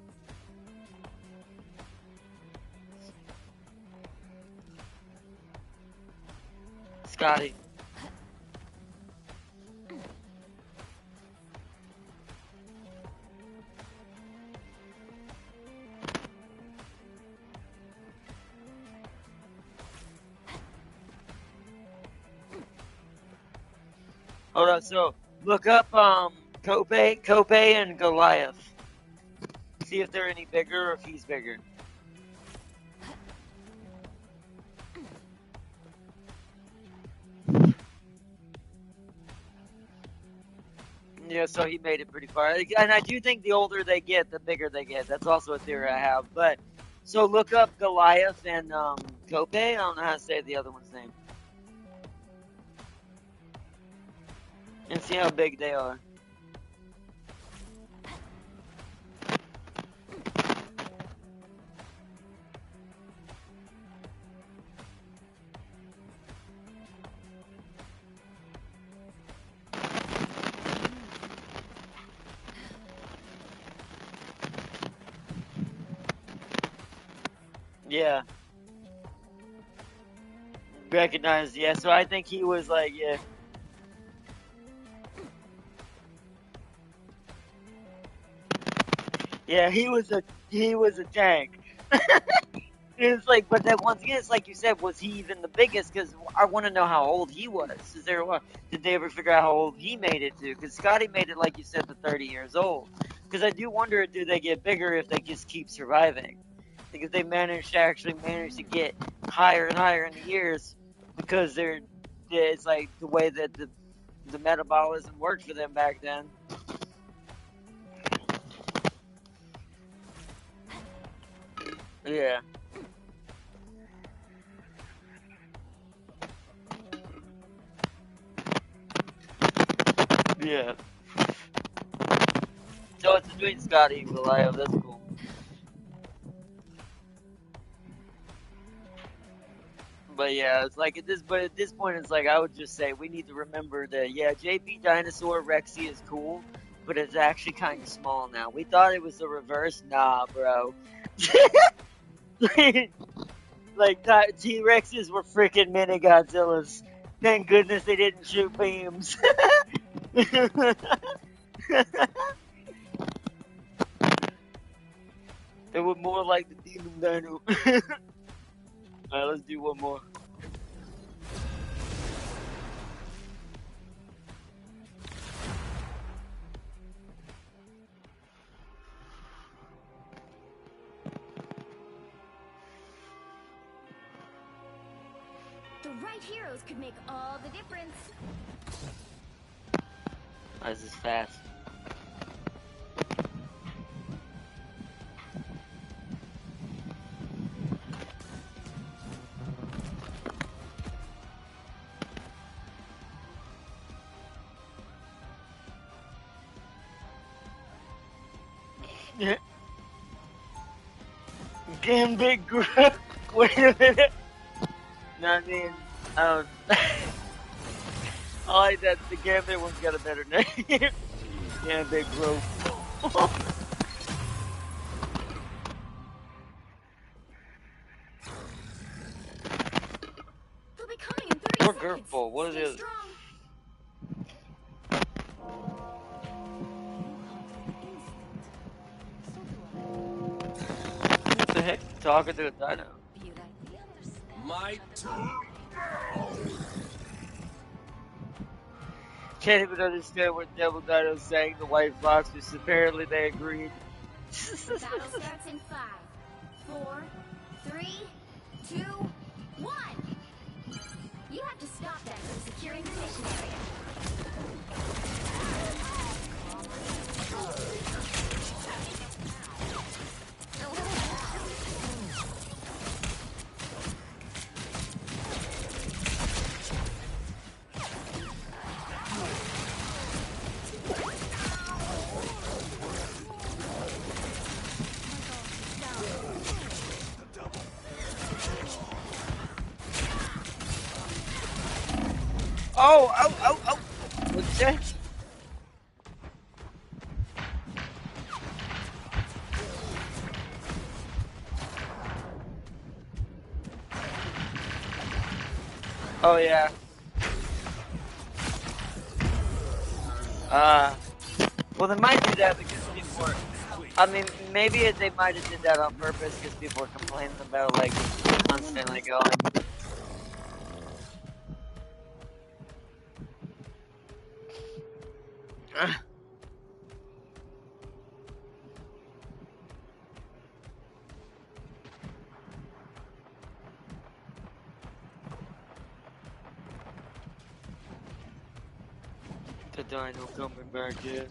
Scotty. Hold on, so look up Kope and Goliath. See if they're any bigger or if he's bigger. Yeah, so he made it pretty far. And I do think the older they get, the bigger they get. That's also a theory I have. But so look up Goliath and Kope. I don't know how to say the other one's name. And see how big they are. Yeah. Recognized, yeah. So I think he was like, yeah. Yeah, he was a tank. It's like, but then once again, it's like you said, was he even the biggest? Because I want to know how old he was. Did they ever figure out how old he made it to? Because Scotty made it, like you said, to 30 years old. Because I do wonder, do they get bigger if they just keep surviving? Because they manage to get higher and higher in the years because it's like the way that the metabolism worked for them back then. Yeah. Yeah. So it's between Scotty and Goliath. That's cool. But yeah, it's like at this point, it's like I would just say we need to remember that yeah, JP Dinosaur Rexy is cool, but it's actually kind of small now. We thought it was the reverse. Nah, bro. Like T Rexes were freaking mini Godzillas. Thank goodness they didn't shoot beams. They were more like the Demon Dino. Alright, let's do one more. The right heroes could make all the difference. This is fast. Gambit Grove. Wait a minute. No, I mean, um, I like that the Gambit one's got a better name. Gambit Grove. They'll be coming in 30 Or seconds. Gurfball. What is Stay it? strong. What the heck? Talking to a dino. My Can't even understand what Devil Dino's saying. The White Foxes. Apparently they agreed. The battle starts in 5, 4, 3, 2, 1. You have to stop them from securing the mission area. Oh, oh, oh, oh. What'd you say? Oh, yeah. Well, they might do that because people are, I mean, maybe they might have did that on purpose because people are complaining about, like, constantly going. The dino coming back in.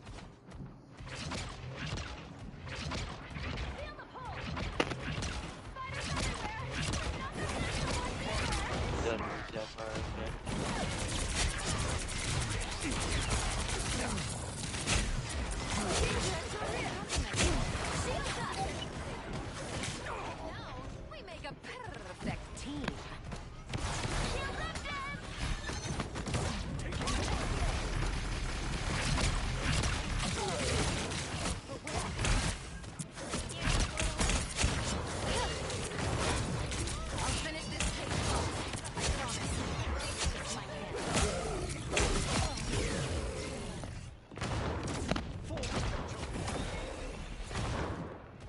We make a perfect team. I'll finish this case off. I promise. It's my hand.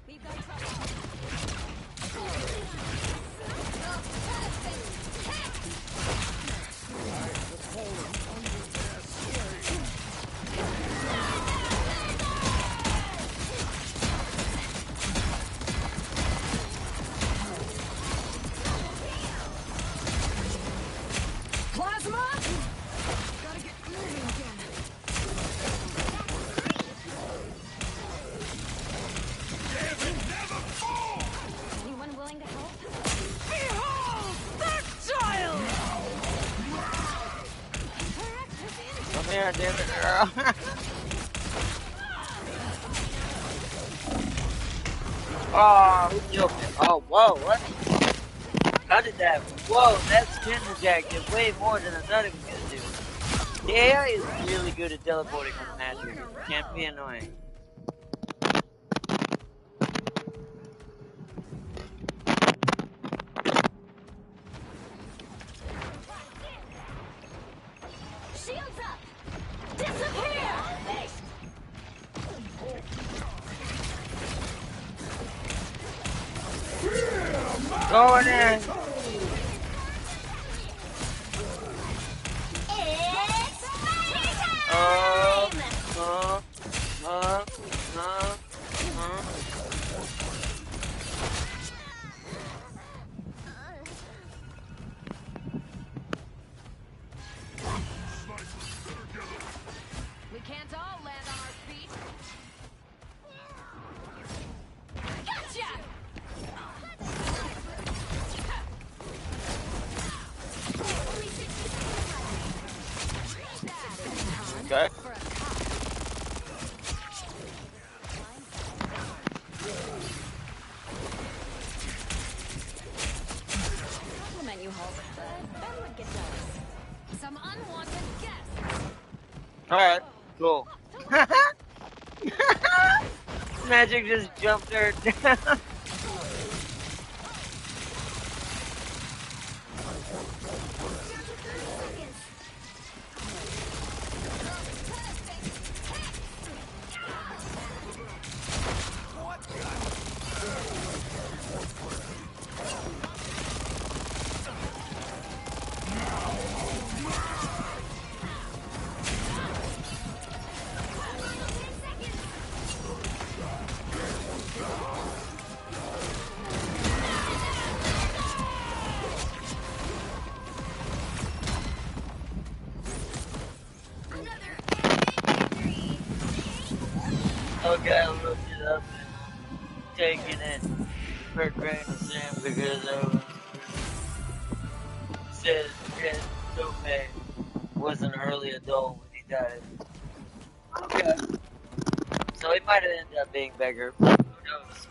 We've got trouble. Plasma! Gotta get moving again. Anyone willing to help? Behold! That child! Come here, damn it, girl. Oh, who killed him? Oh, whoa, what? How did that? Whoa, that spin jack did way more than I thought it was gonna do. The AI is really good at teleporting on magic. Can't be annoying. Shields up! Disappear! Going in. It's fighting Oh, time! oh, oh, oh, oh. We can't all land on our feet. Gotcha! Okay. For a cop. Alright, cool. Magic just jumped her down. Okay, I looked it up and taking it for a grain of sand because said Ken Tope was an early adult when he died. Okay. So he might have ended up being bigger. Who knows?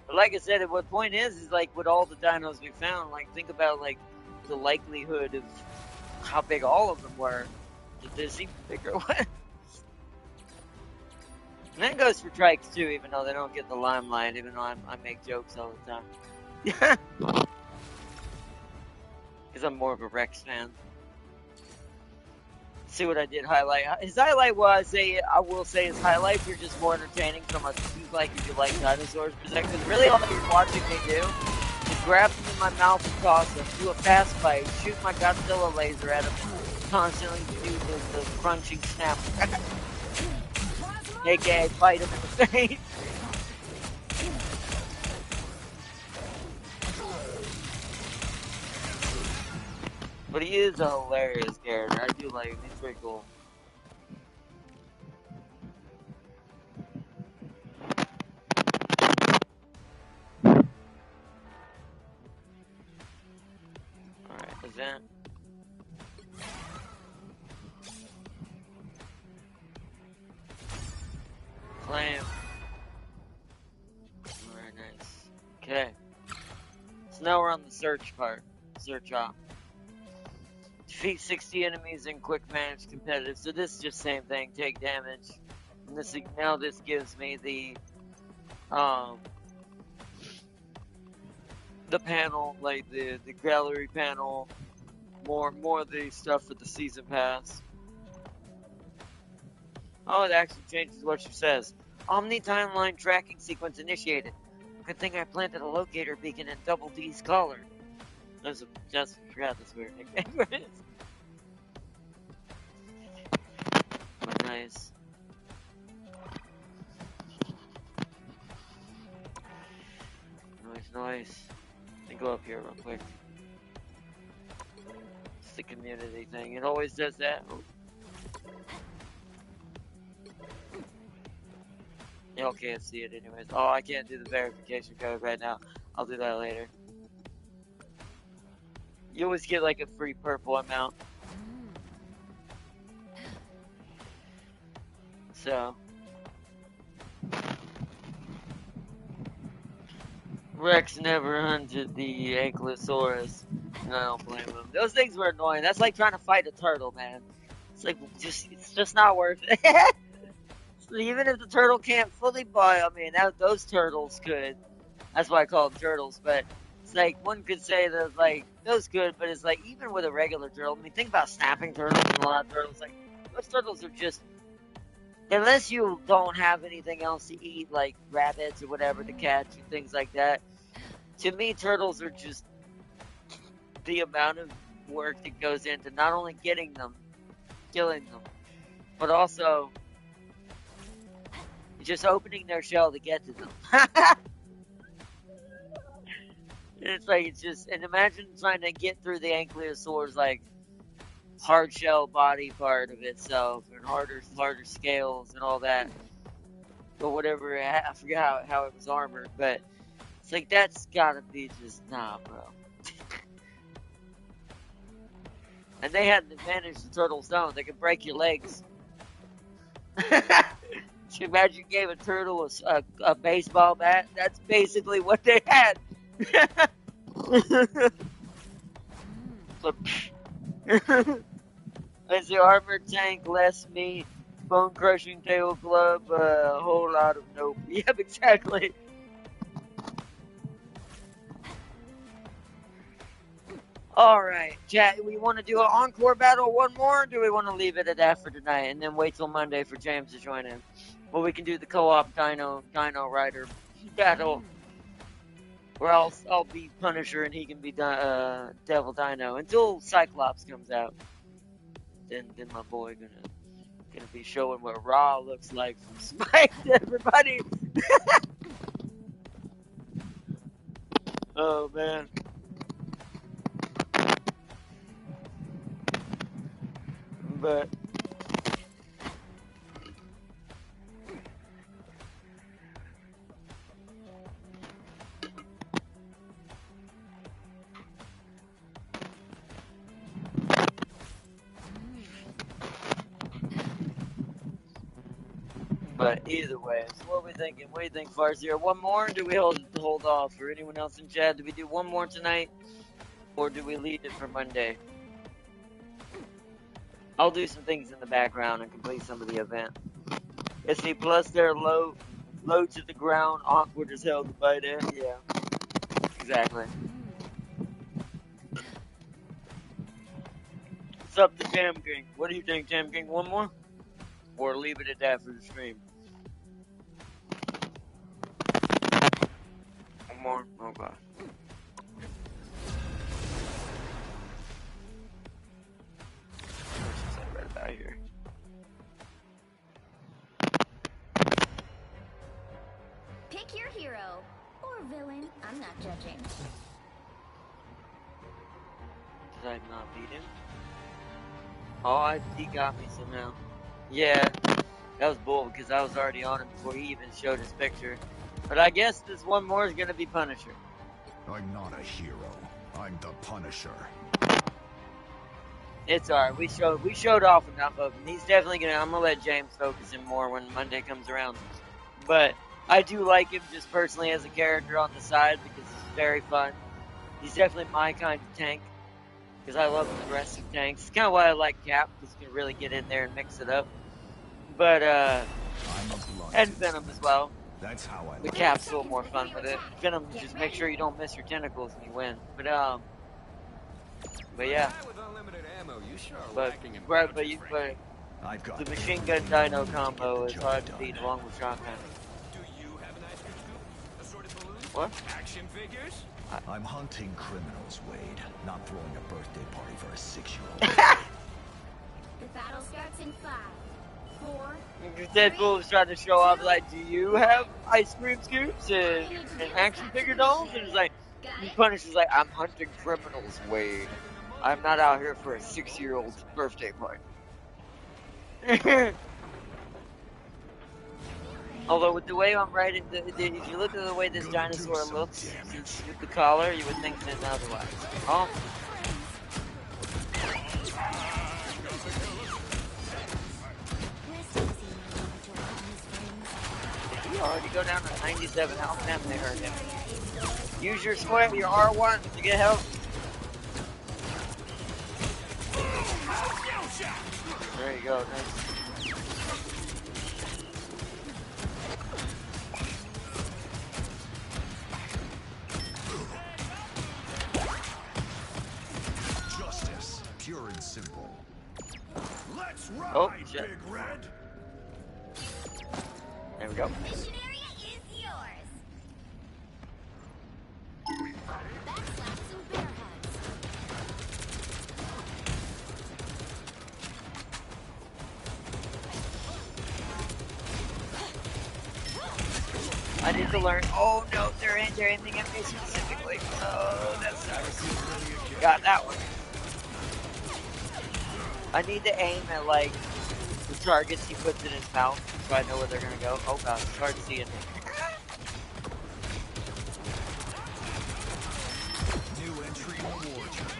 But like I said, at what point is like with all the dinos we found, like think about like the likelihood of how big all of them were. That there's even bigger one. And that goes for trikes too, even though they don't get the limelight, even though I make jokes all the time. Because I'm more of a Rex fan. See what I did highlight. His highlight was I will say his highlights are just more entertaining from a like if you like dinosaurs perspective. Really all you're watching me do is grab them in my mouth and toss them, do a fast fight, shoot my Godzilla laser at them, and constantly do the crunching snap. AKA fight him in the face. But he is a hilarious character. I do like him. He's pretty cool. Alright, is that? Claim. Very nice. Okay. So now we're on the search part. Search off. Defeat 60 enemies in quick match competitive. So this is just same thing. Take damage. And this now this gives me the panel, like the gallery panel, more of the stuff for the season pass. Oh, it actually changes what she says. Omni timeline tracking sequence initiated. Good thing I planted a locator beacon in Double D's collar. Just forgot this weird nickname for it. But nice. Nice. Let me go up here real quick. It's the community thing. It always does that. Y'all can't see it anyways. Oh, I can't do the verification code right now. I'll do that later. You always get like a free purple amount. So. Rex never hunted the Ankylosaurus. And I don't blame him. Those things were annoying. That's like trying to fight a turtle, man. It's like, it's just not worth it. So even if the turtle can't fully bite, I mean, those turtles could. That's why I call them turtles, but it's like, one could say that, like, those could, but it's like, even with a regular turtle, I mean, think about snapping turtles and a lot of turtles, like, those turtles are just, unless you don't have anything else to eat, like rabbits or whatever to catch and things like that, to me, turtles are just the amount of work that goes into not only getting them, killing them, but also just opening their shell to get to them. It's like, it's just, and imagine trying to get through the Ankylosaur's, like, hard shell body part of itself, and harder scales and all that. But whatever, I forget how it was armored, but it's like, that's gotta be just, nah, bro. And they had an advantage the turtles don't. They could break your legs. Imagine you gave a turtle a baseball bat. That's basically what they had. Is the armored tank less meat? Bone crushing tail club, a whole lot of nope. Yep, exactly. Alright, chat, we want to do an encore battle, one more, or do we want to leave it at that for tonight and then wait till Monday for James to join in? Or we can do the co-op Dino Rider battle, where I'll be Punisher and he can be Devil Dino until Cyclops comes out. Then my boy gonna be showing what Raw looks like from Spike to everybody. Oh man. But either way, so what are we thinking? What do you think, Farzir? One more? Or do we hold off? For anyone else in chat, do we do one more tonight, or do we leave it for Monday? I'll do some things in the background and complete some of the event. Let's see. Plus, they're low to the ground, awkward as hell to bite in. Yeah, exactly. What's up to Jam King? What do you think, Jam King? One more, or leave it at that for the stream? One more. Okay. Right about here. Pick your hero or villain. I'm not judging. Did I not beat him? Oh, he got me somehow. Yeah, that was bull because I was already on him before he even showed his picture. But I guess this one more is gonna be Punisher. I'm not a hero. I'm the Punisher. It's alright. We showed off enough of him. He's definitely gonna. I'm gonna let James focus him more when Monday comes around. But I do like him just personally as a character on the side because he's very fun. He's definitely my kind of tank because I love aggressive tanks. It's kind of why I like Cap because he can really get in there and mix it up. But and Venom as well. That's how I The Cap's a little more fun with it. Venom, just make sure you don't miss your tentacles and you win. But yeah. With unlimited ammo, you sure are But lacking in I've got the machine gun Dino combo is hard to beat along with shotgun. Do you have an ice cream scoop? Assorted balloons? What? Action figures? I'm hunting criminals, Wade, not throwing a birthday party for a 6-year-old. The battle starts in 5, 4. Deadpool was trying to show off, like, do you have ice cream scoops and action figure dolls? And it's like, Punisher's like, I'm hunting criminals, Wade. I'm not out here for a 6-year-old's birthday party. Although with the way I'm writing, if you look at the way this dinosaur looks with the collar, you would think that otherwise. Oh. Did he already go down to 97 health? Damn, they hurt him. Use your square, your R1 to get help. There you go. Nice. Justice, pure and simple. Let's ride, Oh, shit. Big Red. There we go. Mission area is yours. Backslaps and bear hugs. I need to learn. Oh no, they're aiming at me specifically. Oh, that sucks. Got that one. I need to aim at like the targets he puts in his mouth so I know where they're gonna go. Oh god, it's hard to see it. New entry in the war journal.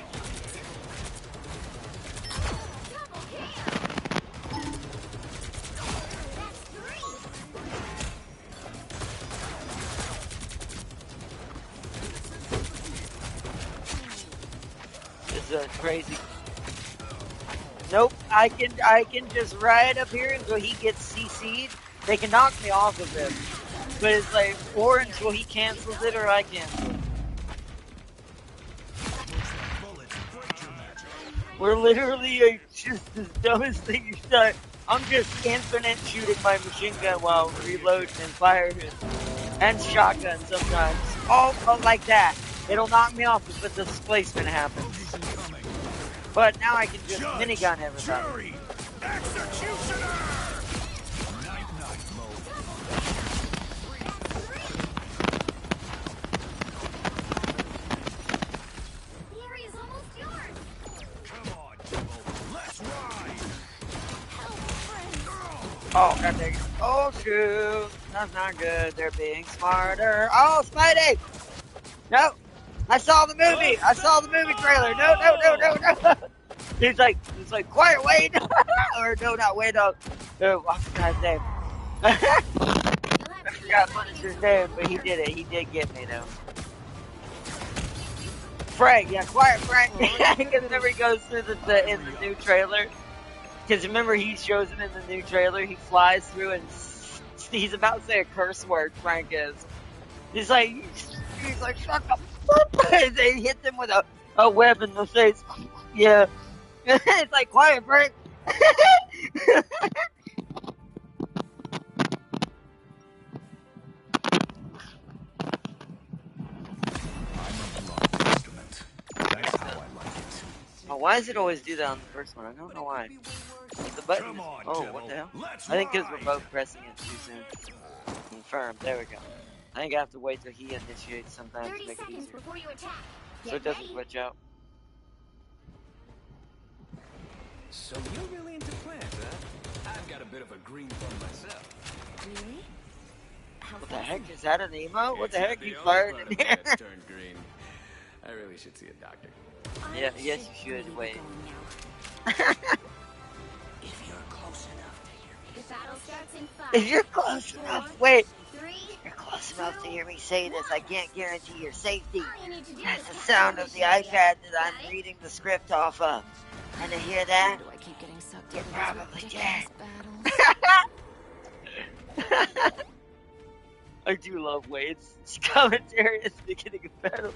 It's crazy. Nope, I can just ride up here until he gets CC'd. They can knock me off of him. But it's like, or until he cancels it or I cancel it. We're literally just the dumbest thing you've done. I'm just infinite shooting my machine gun while reloading and firing. And shotgun sometimes. All like that. It'll knock me off if the displacement happens. But now I can just minigun everybody. Executioner! The area's almost yours. Come on, Devil. Let's ride! Help, friend. Oh, god dang it. Oh, shoot. That's not good. They're being smarter. Oh, Spidey! No! I saw the movie! I saw the movie trailer! No, no, no, no, no! He's like, quiet, Wade! Or, no, not Wade, no. I forgot his name. I forgot Punisher's name, but he did it. He did get me, though. Frank, yeah, quiet, Frank. Because remember he goes through in the new trailer. Because remember he shows him in the new trailer. He flies through and he's about to say a curse word. Frank is. He's like, shut the fuck up. And they hit him with a web in the face. Yeah. It's like, quiet, Frank. Oh, why does it always do that on the first one? I don't know why. The button. Oh, what the hell? I think because we're both pressing it too soon. Confirm. There we go. I think I have to wait till he initiates sometimes to 30 make it seconds easier. before you attack. So it doesn't glitch out. So you're really into plants, huh? I've got a bit of a green thumb myself. Really? How What the heck? Is that an emote? What the It's heck? not You the fired only in part of me here? that's turned green. I really should see a doctor. Yeah, yes, you should. Wait. If you're close enough to hear me. The battle starts in 5. If you're close enough, wait. 3. You're close enough to hear me say this. I can't guarantee your safety. All you need to do That's is the capture sound the of the mission area. iPad that Got I'm it? reading the script off of. And to hear that, Do I keep getting sucked you're into probably these dead. ridiculous battles? I do love Wade's commentary at the beginning of battle.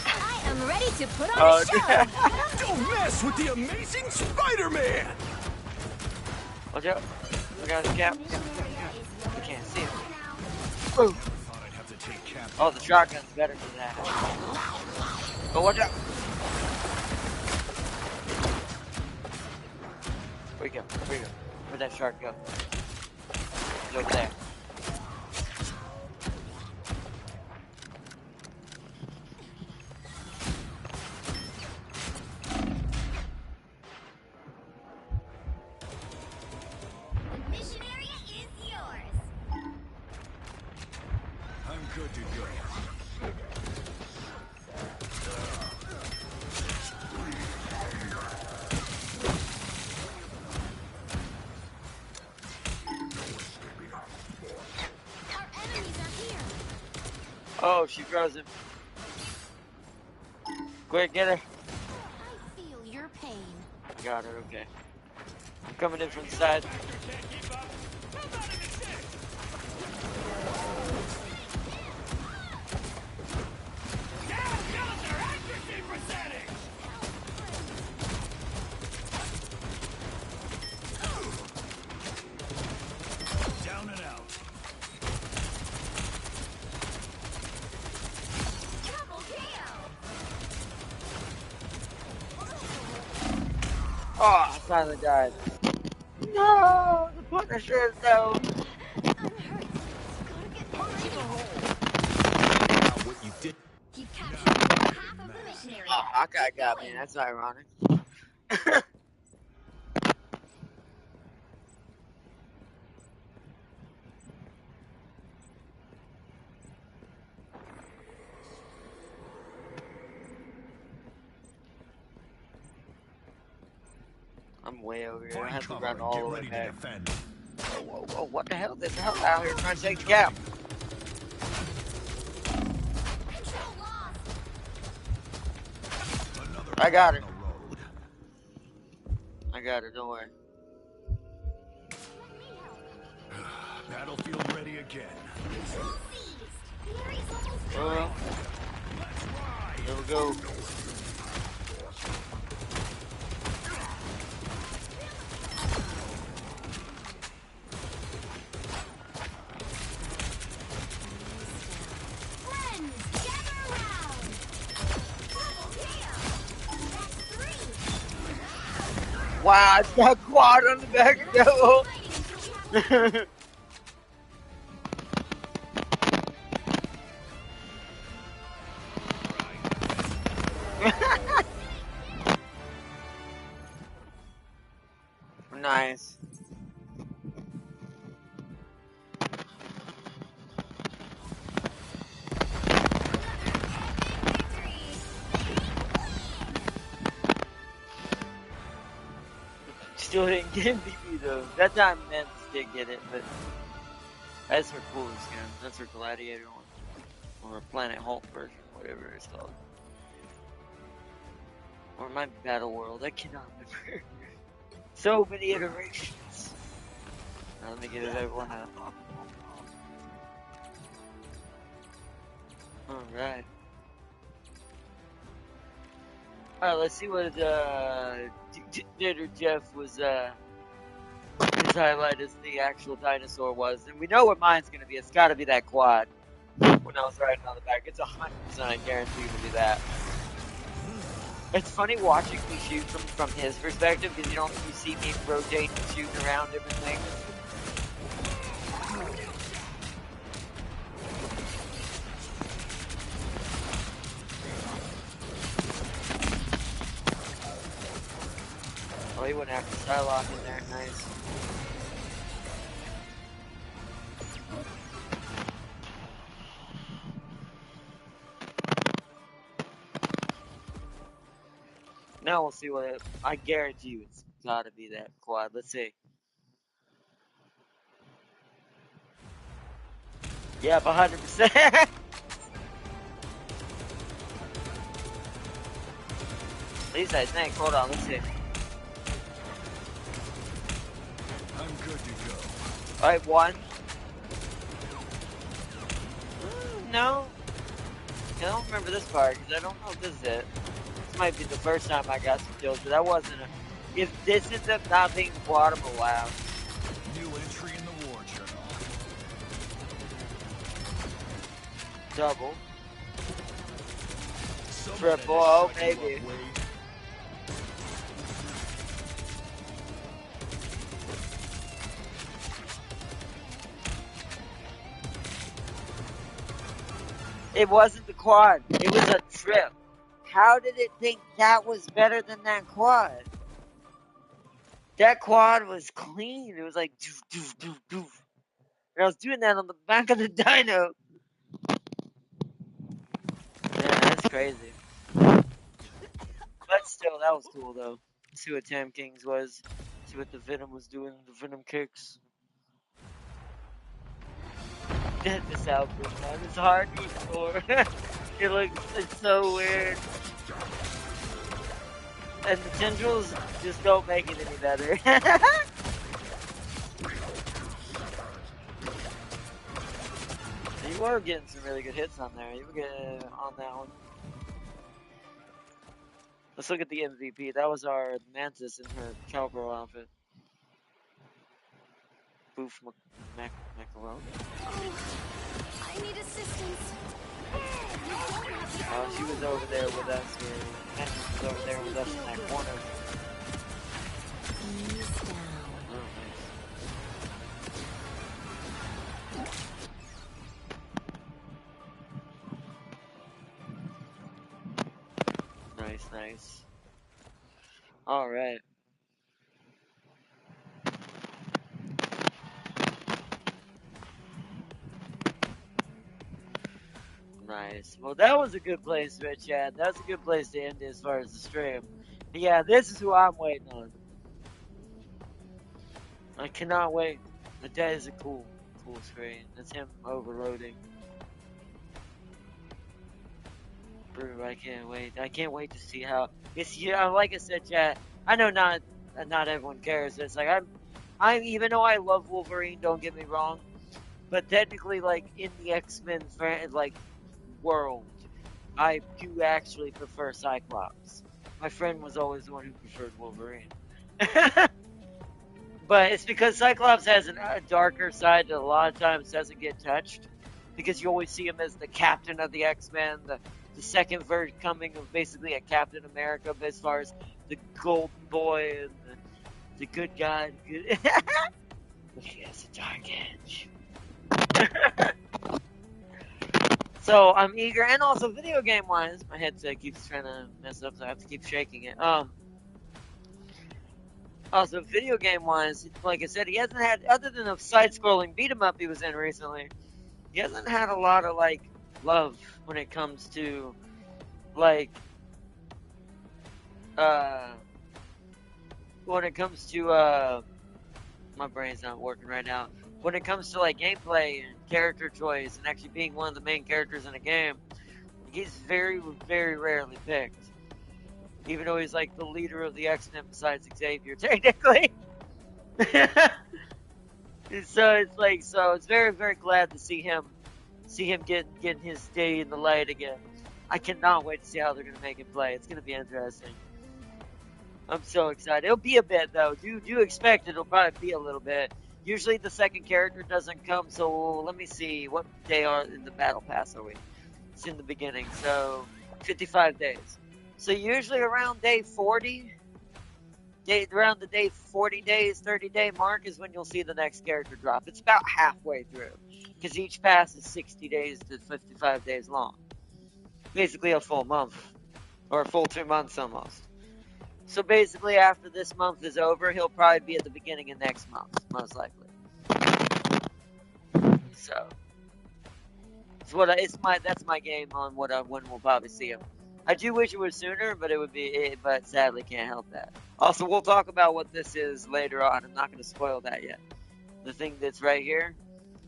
I am ready to put on Oh, a show. Don't mess with the amazing Spider-Man! Watch out. Look out, Cap. Mission area is You can't see him. now. Ooh. Thought I'd have to take Cap. Oh, the shotgun's better for that. Oh, watch out. Where you go? Where you go? Where'd that shark go? He's over there. The mission area is yours. I'm good to go. Our enemies are here. Oh, she throws him. Quick, get her. I feel your pain. Got her, okay. I'm coming in from the side. Down and out. Double kill. Oh, I finally died. No, the Punisher though. I'm hurt. Gotta get behind What you did. you. Captured half of the mission area. Oh, Hawkeye got me. That's ironic. I'm way over here. I Find have to cover run and all get the way ready to back. defend. Whoa, whoa, whoa, what the hell? There's hell out here trying to take the cap. I got her. On a load. I got her. Don't worry. Battlefield ready again. Control seized. The area's almost Oh, done. Let's ride. there we go. Friends, gather around. Double kill. That's 3. Wow, it's got quad on the back of Devil. Fighting until we have Nice. Still didn't get MVP though. That time Memphis did get it, but that's her coolest skin. That's her Gladiator one. Or Planet Hulk version, whatever it's called. Or my Battle World, I cannot remember. So many iterations. Now let me get everyone out. Alright. Alright, let's see what Dinner Jeff was his highlight as the actual dinosaur was. And we know what mine's gonna be. It's gotta be that quad. When I was riding on the back. It's 100% I guarantee you to be that. It's funny watching me shoot from his perspective because you see me rotating and shooting around different things. Oh, he went after Psylocke in there. Nice. Now we'll see what I guarantee you it's gotta be that quad. Let's see. Yep, 100%. At least I think. Hold on, let's see. I'm good to go. Alright, one. No. I don't remember this part because I don't know if this is it. This might be the first time I got some kills, but that wasn't a. If this ends up not being the quad, I'm gonna laugh. New entry in the war journal. Double. Someone Triple, had to oh, shut you up, maybe. Wade. It wasn't the quad. It was a trip. How did it think that was better than that quad? That quad was clean. It was like doof, doof, doof, doof. And I was doing that on the back of the Dino. Yeah, that's crazy. But still, that was cool though. See what Tam King's was. See what the Venom was doing. The Venom kicks. This outfit, man. It's hard to ignore. It's so weird. And the tendrils just don't make it any better. You were getting some really good hits on there. You were getting on that one. Let's look at the MVP. That was our Mantis in her cowgirl outfit. Boof Macaroni. I need assistance. Oh, she was over there with us. Mantis was over there with us in that corner. Ease down. Oh, nice. Nice. Alright. Nice. Well, that was a good place, Chad. That was a good place to end it as far as the stream. Yeah, this is who I'm waiting on. I cannot wait. But that is a cool screen. That's him overloading. Brew, I can't wait. I can't wait to see how It's, yeah, like I said, chat. I know not everyone cares. It's like I'm even though I love Wolverine, don't get me wrong, but technically, like in the X-Men like world, I do actually prefer Cyclops. My friend was always the one who preferred Wolverine. But it's because Cyclops has a darker side that a lot of times doesn't get touched. Because you always see him as the captain of the X-Men, the second version coming of basically a Captain America, but as far as the golden boy and the good guy. But he has a dark edge. So I'm eager, and also video game wise, my headset keeps trying to mess up, so I have to keep shaking it. Also video game wise, like I said, he hasn't had, other than a side-scrolling beat 'em up he was in recently, he hasn't had a lot of like love when it comes to like when it comes to my brain's not working right now. When it comes to like gameplay and character choice and actually being one of the main characters in a game, he's very, very rarely picked. Even though he's like the leader of the X-Men besides Xavier, technically. So it's like, so it's very, very glad to see him getting his day in the light again. I cannot wait to see how they're gonna make him play. It's gonna be interesting. I'm so excited. It'll be a bit though. Do expect it'll probably be a little bit. Usually the second character doesn't come, so let me see what day are in the battle pass are we? It's in the beginning, so 55 days. So usually around day 40, around the day 40 days, 30-day mark is when you'll see the next character drop. It's about halfway through, because each pass is 60 days to 55 days long. Basically a full month, or a full 2 months almost. So basically, after this month is over, he'll probably be at the beginning of next month, most likely. So, that's my game on when we'll probably see him. I do wish it was sooner, but but sadly can't help that. Also, we'll talk about what this is later on. I'm not going to spoil that yet. The thing that's right here,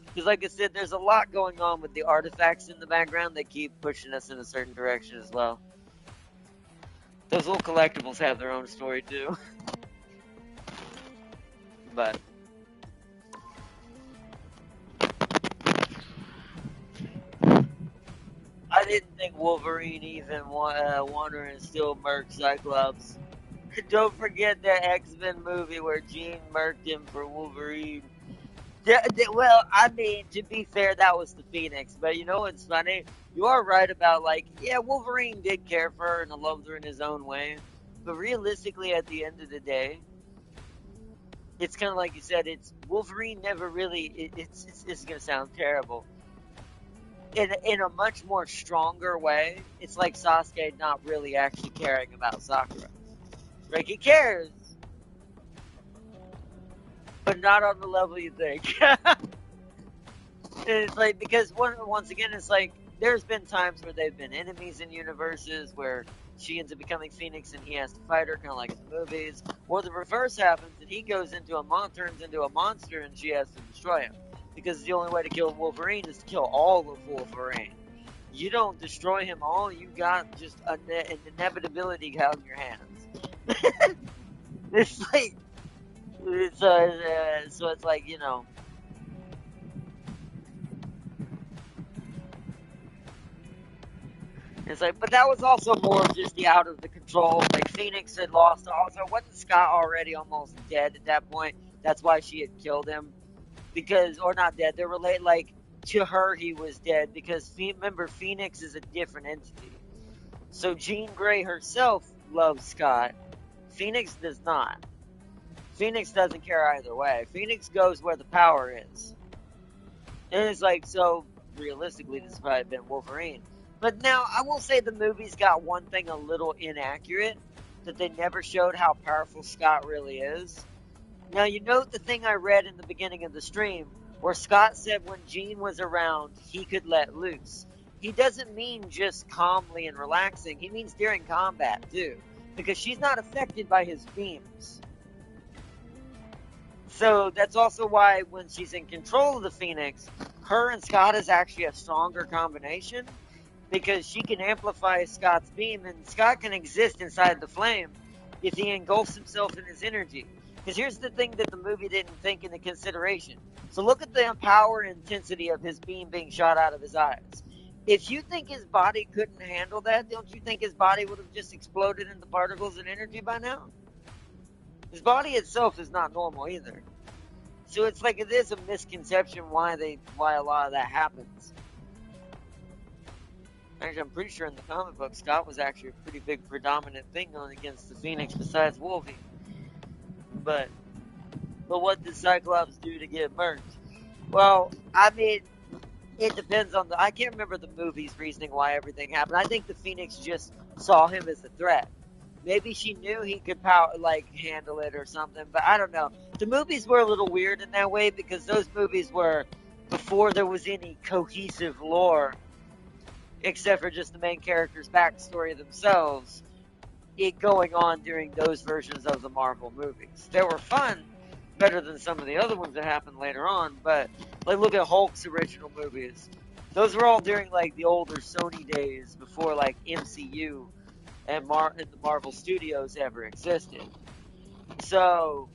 because like I said, there's a lot going on with the artifacts in the background that keep pushing us in a certain direction as well. Those little collectibles have their own story too. But I didn't think Wolverine even wanted to still murk Cyclops. Don't forget that X-Men movie where Jean murked him for Wolverine. Well, I mean, to be fair, that was the Phoenix. But you know what's funny? You are right about, like, yeah, Wolverine did care for her and loved her in his own way. But realistically, at the end of the day, it's kind of like you said, it's Wolverine never really, it's going to sound terrible. In a much more stronger way, it's like Sasuke not really actually caring about Sakura. Like, he cares, but not on the level you think. It's like, because once again, it's like, there's been times where they've been enemies in universes where she ends up becoming Phoenix and he has to fight her, kind of like in the movies. Or the reverse happens and he turns into a monster and she has to destroy him. Because the only way to kill Wolverine is to kill all of Wolverine. You don't destroy him all, you got just an inevitability out in your hands. It's like, so it's like, you know. It's like, but that was also more just the out of the control. Like, Phoenix had lost. Also, wasn't Scott already almost dead at that point? That's why she had killed him. Because, or not dead, they're related, like, to her he was dead. Because, remember, Phoenix is a different entity. So, Jean Grey herself loves Scott. Phoenix does not. Phoenix doesn't care either way. Phoenix goes where the power is. And it's like, so, realistically, this has probably been Wolverine. But now, I will say the movie's got one thing a little inaccurate, that they never showed how powerful Scott really is. Now, you note the thing I read in the beginning of the stream, where Scott said when Jean was around, he could let loose. He doesn't mean just calmly and relaxing, he means during combat, too. Because she's not affected by his beams. So, that's also why when she's in control of the Phoenix, her and Scott is actually a stronger combination. because she can amplify Scott's beam, and Scott can exist inside the flame if he engulfs himself in his energy. Because here's the thing that the movie didn't take into consideration. So look at the power and intensity of his beam being shot out of his eyes. If you think his body couldn't handle that, don't you think his body would have just exploded into particles and energy by now? His body itself is not normal either. So it's like it is a misconception why a lot of that happens. Actually, I'm pretty sure in the comic book, Scott was actually a pretty big predominant thing going against the Phoenix besides Wolverine. But what did Cyclops do to get burnt? Well, I mean, it depends on I can't remember the movie's reasoning why everything happened. I think the Phoenix just saw him as a threat. Maybe she knew he could handle it or something, but I don't know. The movies were a little weird in that way because those movies were before there was any cohesive lore, except for just the main character's backstory themselves, it going on during those versions of the Marvel movies. They were fun, better than some of the other ones that happened later on, but like look at Hulk's original movies. Those were all during like the older Sony days before like MCU and the Marvel Studios ever existed. So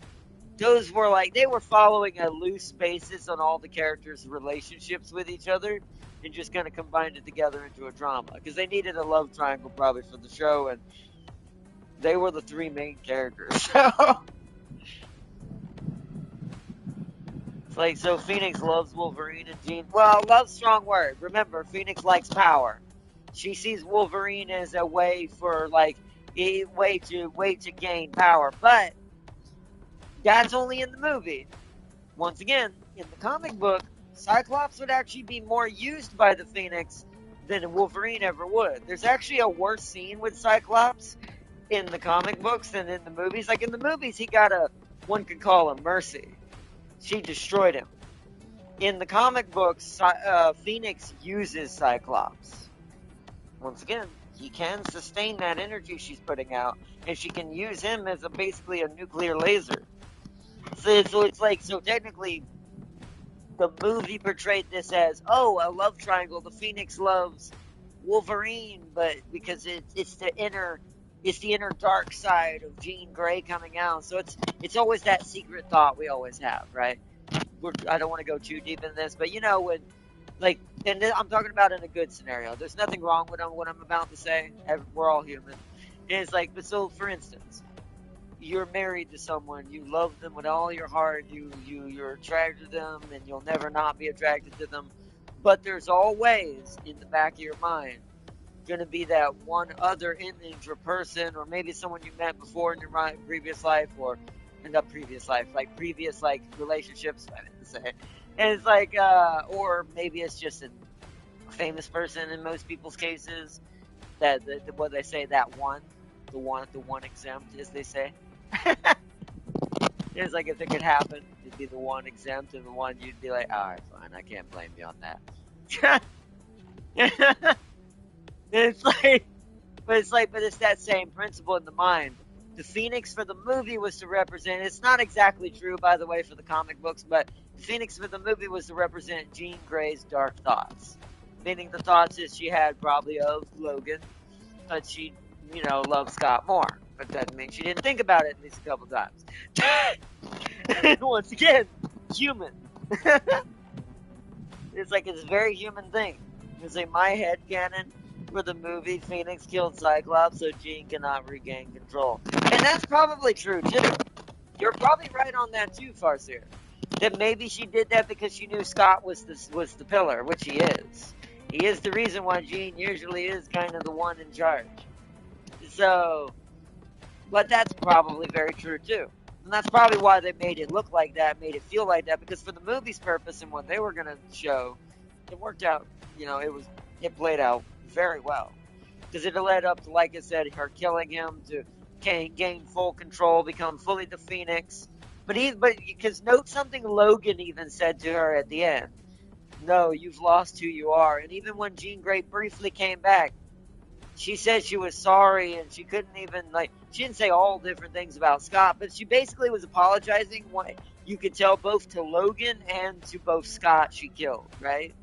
those were like, they were following a loose basis on all the characters' relationships with each other and just kind of combined it together into a drama because they needed a love triangle probably for the show, and they were the three main characters. So it's like, so Phoenix loves Wolverine and Jean. Well, love's a strong word. Remember, Phoenix likes power. She sees Wolverine as a way for like a way to gain power, but that's only in the movie. Once again, in the comic book, Cyclops would actually be more used by the Phoenix than Wolverine ever would. There's actually a worse scene with Cyclops in the comic books than in the movies. Like in the movies, he got one could call a mercy. She destroyed him. In the comic books, Phoenix uses Cyclops. Once again, he can sustain that energy she's putting out, and she can use him as basically a nuclear laser. So it's like, so technically, the movie portrayed this as, oh, a love triangle. The Phoenix loves Wolverine, but because it's the inner dark side of Jean Grey coming out. So it's always that secret thought we always have, right? I don't want to go too deep in this, but you know, when like, and I'm talking about in a good scenario. There's nothing wrong with what I'm about to say. We're all human. And it's like, but so for instance, you're married to someone, you love them with all your heart, you're attracted to them, and you'll never not be attracted to them. But there's always in the back of your mind going to be that one other image or person, or maybe someone you met before in your previous life, or not previous life, like previous like relationships. I meant to say, and it's like, or maybe it's just a famous person in most people's cases. That what they say, that one, the one exempt, as they say. It's like if it could happen, it'd be the one exempt, and the one you'd be like, all right, fine, I can't blame you on that. But it's that same principle in the mind. The Phoenix for the movie was to represent, it's not exactly true, by the way, for the comic books, but the Phoenix for the movie was to represent Jean Grey's dark thoughts. Meaning the thoughts that she had probably of Logan, but she, loved Scott more. But that doesn't mean she didn't think about it at least a couple times. Once again, human. It's like, it's a very human thing. It's like my headcanon for the movie, Phoenix killed Cyclops so Jean cannot regain control. And that's probably true, too. You're probably right on that, too, Farseer. That maybe she did that because she knew Scott was the pillar, which he is. He is the reason why Jean usually is kind of the one in charge. So, but that's probably very true, too. And that's probably why they made it look like that, made it feel like that, because for the movie's purpose and what they were going to show, it worked out, it played out very well. Because it led up to, like I said, her killing him to gain full control, become fully the Phoenix. But because note something Logan even said to her at the end. No, you've lost who you are. And even when Jean Grey briefly came back, she said she was sorry, and she couldn't even, she didn't say all different things about Scott, but she basically was apologizing, you could tell, both to Logan and to both Scott she killed, right?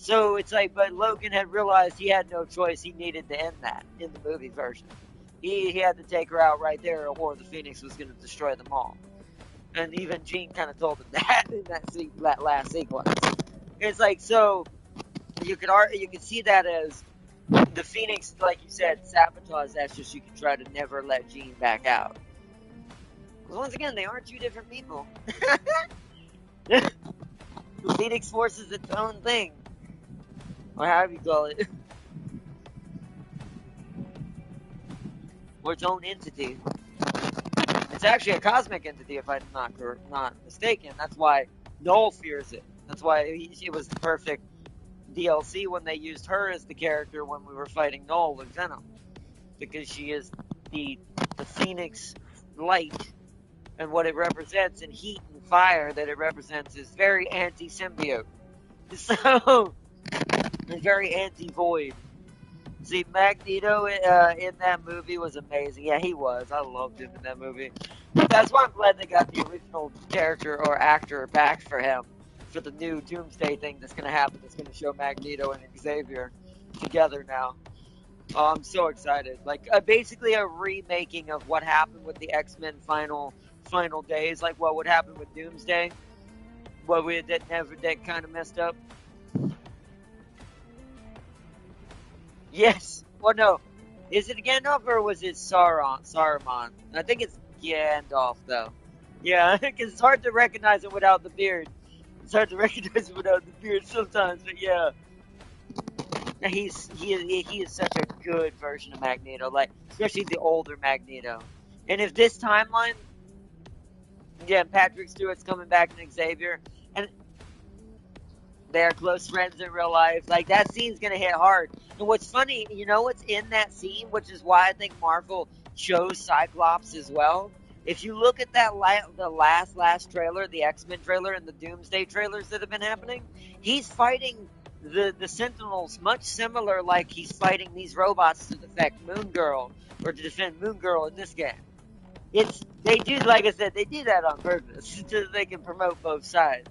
So it's like, but Logan had realized he had no choice. He needed to end that in the movie version. He had to take her out right there, or the Phoenix was going to destroy them all. And even Jean kind of told him that in that last sequence. It's like, so you could see that as the Phoenix, like you said, sabotage that just so you can try to never let Jean back out. Because once again, they are two different people. The Phoenix Force is its own thing. Or however you call it. Or its own entity. It's actually a cosmic entity, if I'm not mistaken. That's why Noel fears it. That's why it was the perfect DLC when they used her as the character when we were fighting Noel with Venom. Because she is the Phoenix light, and what it represents in heat and fire that it represents is very anti-symbiote. So, it's very anti-void. See, Magneto in that movie was amazing. Yeah, he was. I loved him in that movie. That's why I'm glad they got the original character or actor back for him for the new Doomsday thing that's going to happen. That's going to show Magneto and Xavier together now. Oh, I'm so excited. Like, basically a remaking of what happened with the X-Men final days. Like what would happen with Doomsday. That kind of messed up. Yes. Well, no. Is it Gandalf or was it Saruman? I think it's Gandalf, though. Yeah, because it's hard to recognize him without the beard. It's hard to recognize him without the beard sometimes, but yeah. He is such a good version of Magneto, like, especially the older Magneto. And if this timeline, yeah, Patrick Stewart's coming back in Xavier, and they're close friends in real life. Like, that scene's gonna hit hard. And what's funny, you know what's in that scene, which is why I think Marvel chose Cyclops as well? If you look at that the last trailer, the X-Men trailer and the Doomsday trailers that have been happening, he's fighting the Sentinels much similar like he's fighting these robots to defend Moon Girl, or to defend Moon Girl in this game. They do, like I said, they do that on purpose, so they can promote both sides.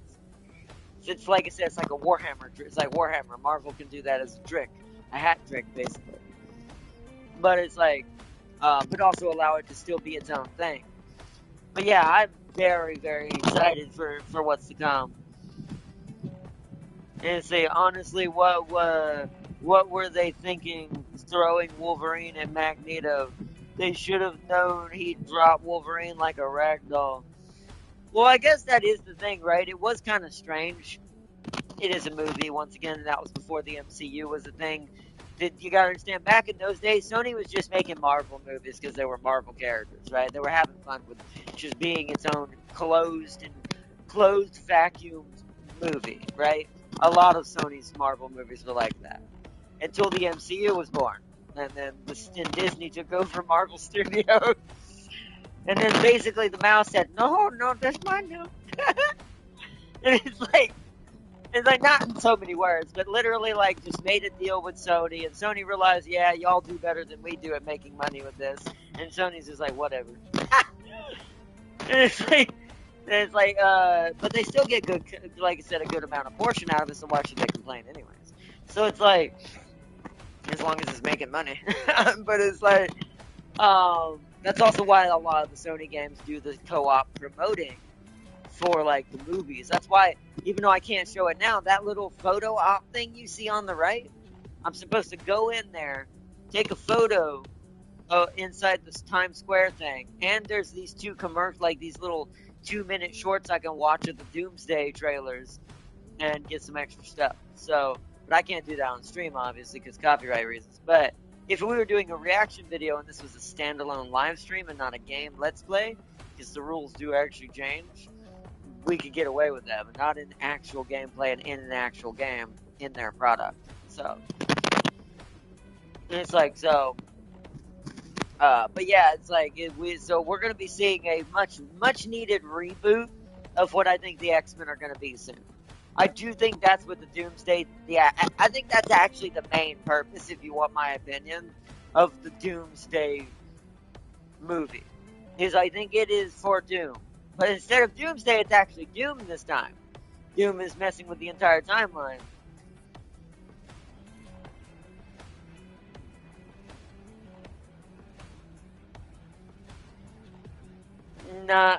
It's like I said, it's like a Warhammer. It's like Warhammer. Marvel can do that as a trick, a hat trick, basically. But it's like, but also allow it to still be its own thing. But yeah, I'm very, very excited for what's to come. And say honestly, what were they thinking throwing Wolverine and Magneto? They should have known he'd drop Wolverine like a rag doll. Well, I guess that is the thing, right? It was kind of strange. It is a movie, once again, and that was before the MCU was a thing. You gotta understand, back in those days, Sony was just making Marvel movies because they were Marvel characters, right? They were having fun with just being its own closed vacuum movie, right? A lot of Sony's Marvel movies were like that. Until the MCU was born. And then Disney took over Marvel Studios. And then basically the mouse said, no, that's mine now. And it's like, not in so many words, but literally like just made a deal with Sony, and Sony realized, yeah, y'all do better than we do at making money with this. And Sony's just like, whatever. And it's like, but they still get good, like I said, a good amount of portion out of it, so why should they complain anyways? So it's like, as long as it's making money. But it's like, that's also why a lot of the Sony games do the co-op promoting for like the movies. That's why, even though I can't show it now, that little photo op thing you see on the right, I'm supposed to go in there, take a photo inside this Times Square thing, and there's these two like these little 2-minute shorts I can watch of the Doomsday trailers and get some extra stuff. So, but I can't do that on stream, obviously, because copyright reasons. But if we were doing a reaction video and this was a standalone live stream and not a game let's play, because the rules do actually change, we could get away with that, but not in actual gameplay and in an actual game in their product. So, it's like, so, but yeah, it's like, so we're going to be seeing a much needed reboot of what I think the X-Men are going to be soon. I do think that's what the Doomsday, yeah, I think that's actually the main purpose, if you want my opinion, of the Doomsday movie. Is I think it is for Doom. But instead of Doomsday, it's actually Doom this time. Doom is messing with the entire timeline. Nah,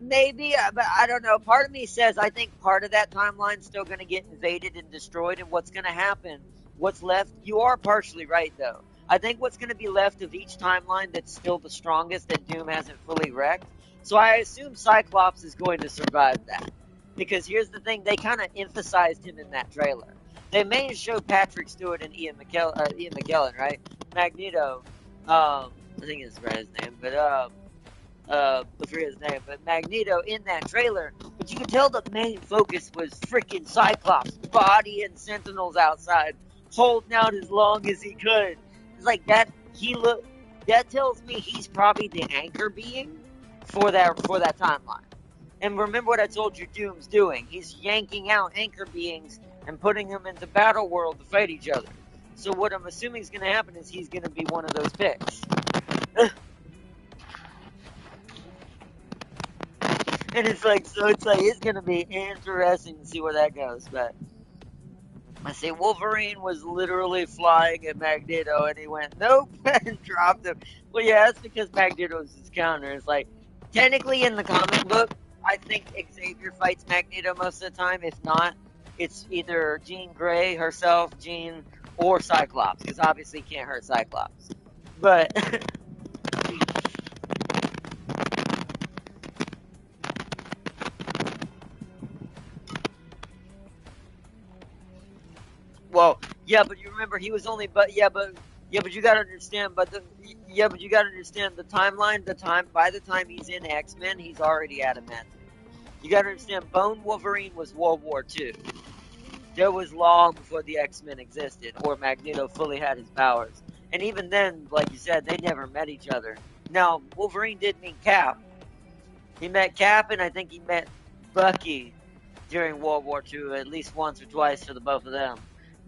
maybe, but I don't know. Part of me says I think part of that timeline's still going to get invaded and destroyed, and what's going to happen, what's left, you are partially right, though. I think what's going to be left of each timeline that's still the strongest that Doom hasn't fully wrecked. So I assume Cyclops is going to survive that. Because here's the thing, they kind of emphasized him in that trailer. They may have showed Patrick Stewart and Ian McKellen, right? Magneto, I think it's right his name, but I forget his name, but Magneto in that trailer. But you could tell the main focus was freaking Cyclops' body and Sentinels outside, holding out as long as he could. It's like that. That tells me he's probably the anchor being for that timeline. And remember what I told you Doom's doing. He's yanking out anchor beings and putting them into battle world to fight each other. So what I'm assuming is going to happen is he's going to be one of those picks. And it's like it's gonna be interesting to see where that goes. But I say Wolverine was literally flying at Magneto, and he went nope and dropped him. Well, yeah, that's because Magneto's his counter. It's like technically in the comic book, I think Xavier fights Magneto most of the time. If not, it's either Jean Grey herself, Jean, or Cyclops, because obviously he can't hurt Cyclops. But well, yeah, but you remember he was only, but you gotta understand, but you gotta understand the timeline. By the time he's in X-Men, he's already adamantium. You gotta understand, Bone Wolverine was World War II. That was long before the X-Men existed, or Magneto fully had his powers. And even then, like you said, they never met each other. Now, Wolverine did meet Cap. He met Cap, and I think he met Bucky during World War II, at least once or twice for the both of them.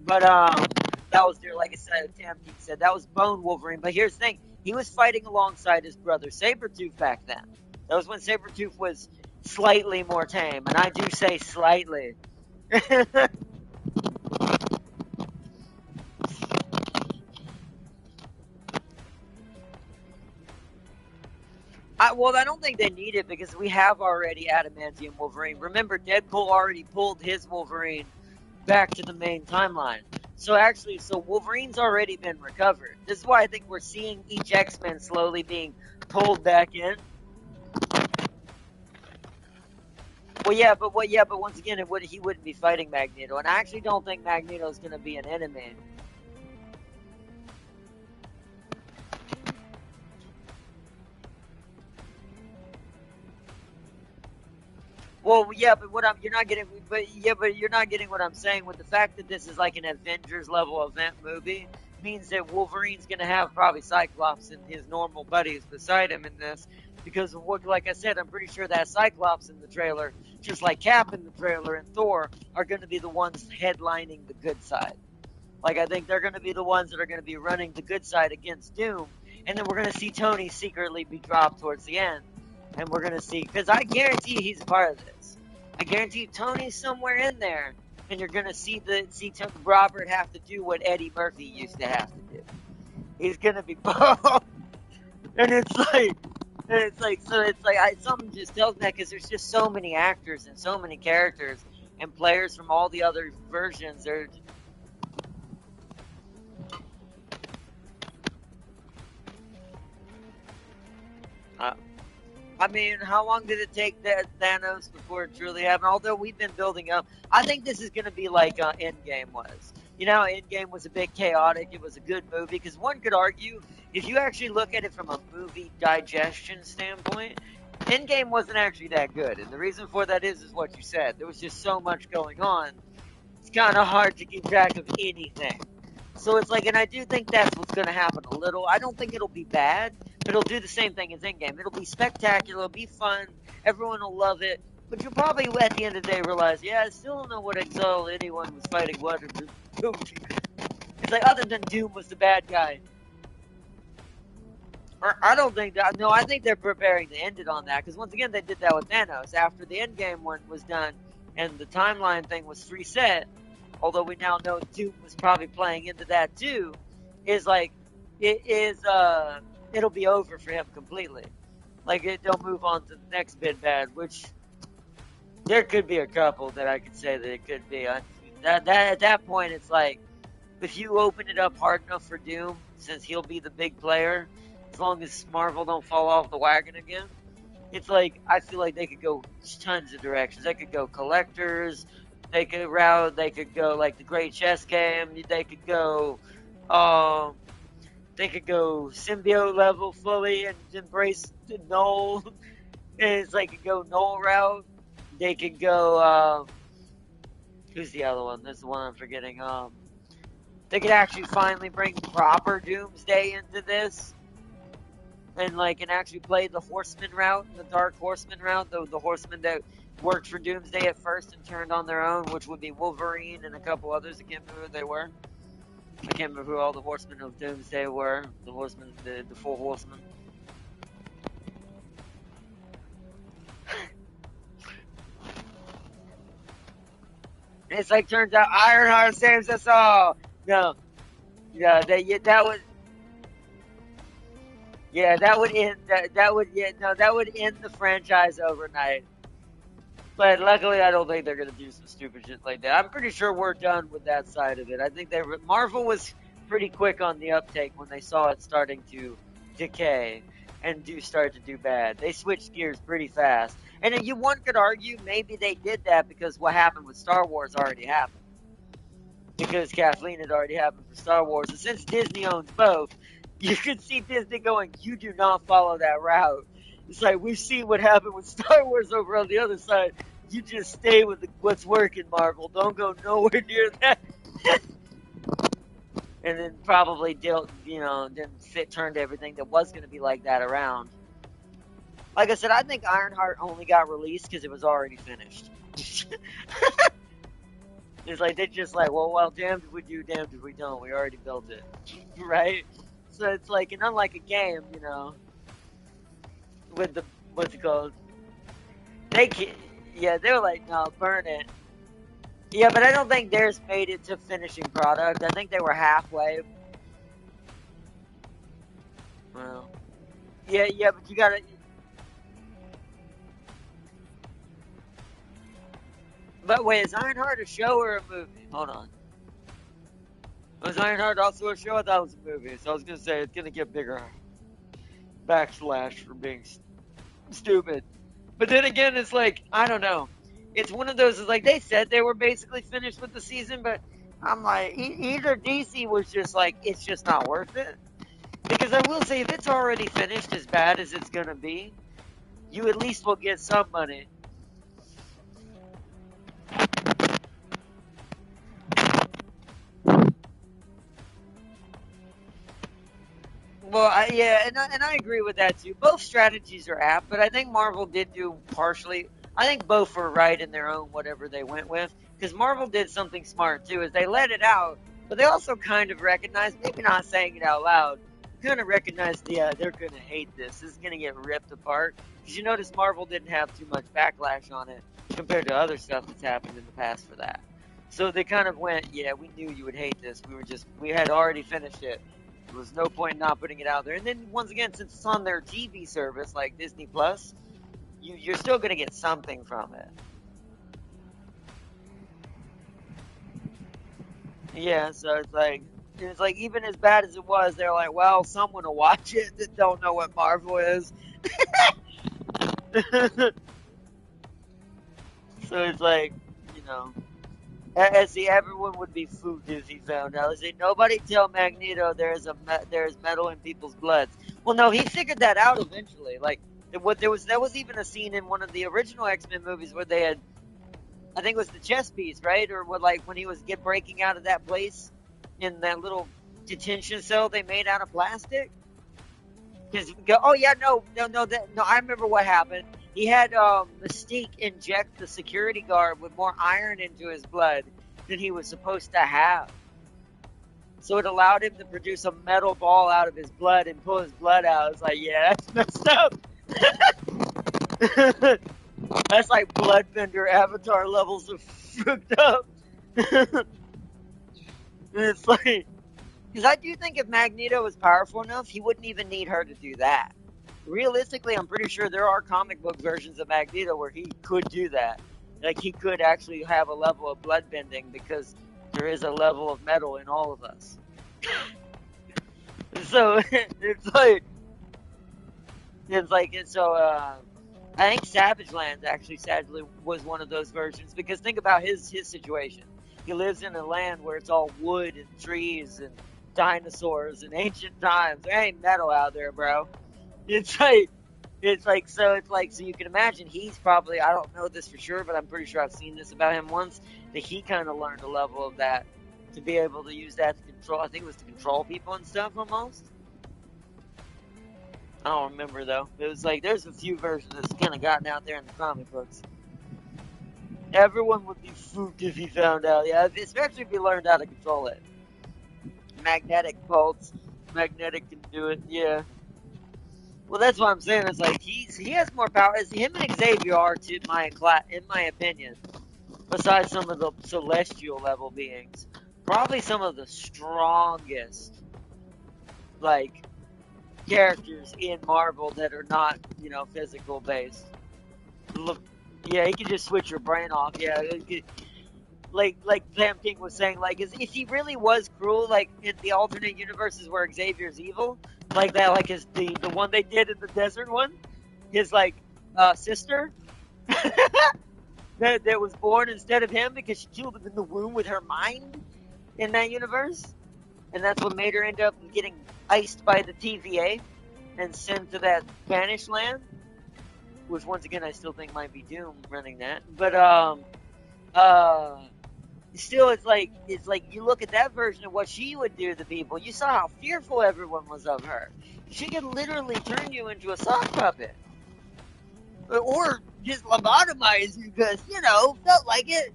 But that was their, like I said, attempt. He said that was Bone Wolverine. But here's the thing: he was fighting alongside his brother Sabretooth back then. That was when Sabretooth was slightly more tame, and I do say slightly. I don't think they need it because we have already adamantium Wolverine. Remember, Deadpool already pulled his Wolverine back to the main timeline. So Wolverine's already been recovered. This is why I think we're seeing each X-Men slowly being pulled back in. But once again, he wouldn't be fighting Magneto, and I actually don't think Magneto's going to be an enemy. Well, yeah, but you're not getting, but you're not getting what I'm saying with the fact that this is like an Avengers level event movie means that Wolverine's gonna have probably Cyclops and his normal buddies beside him in this because of what, like I said, I'm pretty sure that Cyclops in the trailer, just like Cap in the trailer and Thor, are gonna be the ones headlining the good side. Like I think they're gonna be the ones that are gonna be running the good side against Doom, and then we're gonna see Tony secretly be dropped towards the end. And we're gonna see, because I guarantee he's a part of this. I guarantee Tony's somewhere in there, and you're gonna see Robert have to do what Eddie Murphy used to have to do. He's gonna be and something just tells me that because there's just so many actors and so many characters and players from all the other versions. I mean, how long did it take Thanos before it truly happened? Although we've been building up, I think this is going to be like Endgame was. You know, Endgame was a bit chaotic. It was a good movie because one could argue, if you actually look at it from a movie digestion standpoint, Endgame wasn't actually that good. And the reason for that is what you said. There was just so much going on. It's kind of hard to keep track of anything. So it's like, and I do think that's what's going to happen a little. I don't think it'll be bad, but it'll do the same thing as Endgame. It'll be spectacular, it'll be fun, everyone will love it, but you'll probably at the end of the day realize, yeah, I still don't know what Excel anyone was fighting what. It's like, other than Doom was the bad guy. Or I don't think that, no, I think they're preparing to end it on that, because once again, they did that with Thanos. After the Endgame one was done, and the timeline thing was reset, although we now know Doom was probably playing into that too, is like, it is, it'll be over for him completely. Like, they'll move on to the next big bad, which there could be a couple that I could say that it could be. At that point, it's like, if you open it up hard enough for Doom, since he'll be the big player, as long as Marvel don't fall off the wagon again, it's like, I feel like they could go tons of directions. They could go collectors, they could go like the Great Chess Game, um, they could go symbiote level fully and embrace the null. And it's like, could go null route. They could go, who's the other one? There's the one I'm forgetting. They could actually finally bring proper Doomsday into this. And like, and actually play the Horseman route, the Dark Horseman route, the Horseman that worked for Doomsday at first and turned on their own, which would be Wolverine and a couple others. I can't remember who they were. I can't remember who all the Horsemen of Doomsday were. The Horsemen, the full Horsemen. It's like, turns out Ironheart saves us all. No, yeah, that would. Yeah, that would end. That would end the franchise overnight. But luckily, I don't think they're gonna do some stupid shit like that. I'm pretty sure we're done with that side of it. I think Marvel was pretty quick on the uptake when they saw it starting to decay and start to do bad. They switched gears pretty fast. And then one could argue maybe they did that because what happened with Star Wars already happened. Because Kathleen had already happened for Star Wars. And since Disney owns both, you could see Disney going, you do not follow that route. It's like, we've seen what happened with Star Wars over on the other side. You just stay with what's working, Marvel. Don't go nowhere near that. And then probably turned everything that was going to be like that around. Like I said, I think Ironheart only got released because it was already finished. It's like, they're just like, well, damned if we do, damned if we don't. We already built it. Right? So it's like, and unlike a game, with the, what's it called? They were like, no, burn it. Yeah, but I don't think theirs made it to finishing product. I think they were halfway. Well, yeah, but you gotta. But wait, is Ironheart a show or a movie? Hold on. Was Ironheart also a show? I thought it was a movie. So I was gonna say it's gonna get bigger backslash for being stupid. But then again, it's like, I don't know. It's one of those, it's like, they said they were basically finished with the season, but I'm like, either DC was just like, it's just not worth it. Because I will say, if it's already finished as bad as it's gonna be, you at least will get some money. Well, and I agree with that too. Both strategies are apt, but I think Marvel did do partially. I think both were right in their own whatever they went with, because Marvel did something smart too, is they let it out, but they also kind of recognized, maybe not saying it out loud, kind of recognized, yeah, they're gonna hate this. This is gonna get ripped apart. Because you notice Marvel didn't have too much backlash on it compared to other stuff that's happened in the past for that. So they kind of went, yeah, we knew you would hate this. We had already finished it. There was no point in not putting it out there. And then once again, since it's on their TV service like Disney Plus, you're still gonna get something from it. Yeah, so it's like even as bad as it was, they're like, well, someone will watch it that don't know what Marvel is. So it's like, see, everyone would be fooled if he found out. Say, nobody tell Magneto there's metal in people's bloods. Well, no, he figured that out eventually. Like, there was even a scene in one of the original X-Men movies where they had, I think it was the chess piece, right? Or what, like when he was breaking out of that place in that little detention cell they made out of plastic. Oh yeah, no, I remember what happened. He had Mystique inject the security guard with more iron into his blood than he was supposed to have. So it allowed him to produce a metal ball out of his blood and pull his blood out. It's like, yeah, that's messed up. That's like Bloodbender Avatar levels of fucked up. It's like, Because I do think if Magneto was powerful enough, he wouldn't even need her to do that. Realistically, I'm pretty sure there are comic book versions of Magneto where he could do that. Like, he could actually have a level of blood bending because there is a level of metal in all of us. So, I think Savage Lands actually sadly was one of those versions because think about his situation. He lives in a land where it's all wood and trees and dinosaurs and ancient times. There ain't metal out there, bro. It's so you can imagine he's probably, I don't know this for sure, but I'm pretty sure I've seen this about him once, that he kind of learned a level of that to be able to use that to control, I think it was to control people and stuff almost. I don't remember though. It was like, there's a few versions that's kind of gotten out there in the comic books. Everyone would be spooked if he found out. Yeah, especially if he learned how to control it. Magnetic pulse. Magnetic can do it, yeah. Well, that's what I'm saying. It's like he has more power. As him and Xavier are, in my opinion, besides some of the celestial level beings, probably some of the strongest, like, characters in Marvel that are not, physical based. Look, yeah, he can just switch your brain off. Yeah, like Sam King was saying, like, if he really was cruel, like in the alternate universes where Xavier's evil, like that, like the one they did in the desert one, his sister that was born instead of him because she killed him in the womb with her mind in that universe, and that's what made her end up getting iced by the TVA and sent to that vanished land, which once again I still think might be Doom running that, but still, it's like you look at that version of what she would do to people. You saw how fearful everyone was of her. She could literally turn you into a sock puppet, or just lobotomize you because felt like it.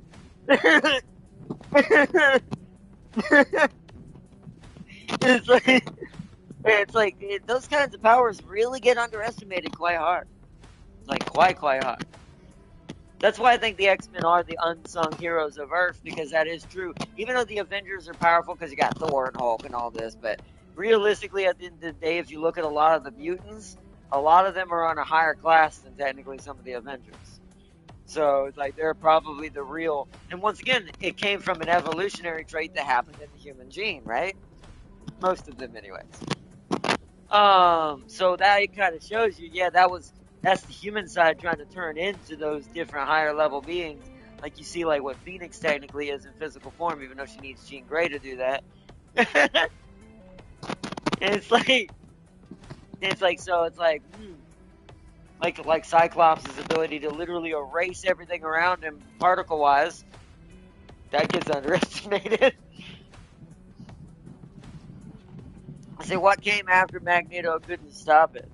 Those kinds of powers really get underestimated quite hard, like quite hard. That's why I think the X-Men are the unsung heroes of Earth, because that is true. Even though the Avengers are powerful because you got Thor and Hulk and all this, but realistically, at the end of the day, if you look at a lot of the mutants, a lot of them are on a higher class than technically some of the Avengers. So, it's like, they're probably the real... And once again, it came from an evolutionary trait that happened in the human gene, right? Most of them, anyways. So that kind of shows you, yeah, that's the human side trying to turn into those different higher level beings. Like you see, like what Phoenix technically is in physical form, even though she needs Jean Grey to do that. And like Cyclops' ability to literally erase everything around him particle wise. That gets underestimated. So what came after Magneto couldn't stop it?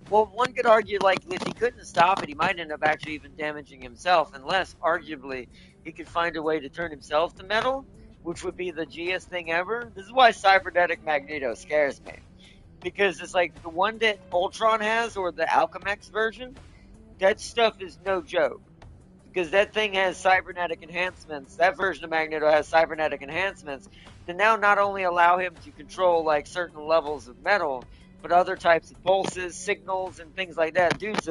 Well, one could argue, like, if he couldn't stop it, he might end up actually even damaging himself, unless, arguably, he could find a way to turn himself to metal, which would be the G'est thing ever. This is why cybernetic Magneto scares me. Because it's like, the one that Ultron has, or the Alchemax version, that stuff is no joke. Because that thing has cybernetic enhancements. That version of Magneto has cybernetic enhancements that now not only allow him to control, like, certain levels of metal, but other types of pulses, signals, and things like that. Dude's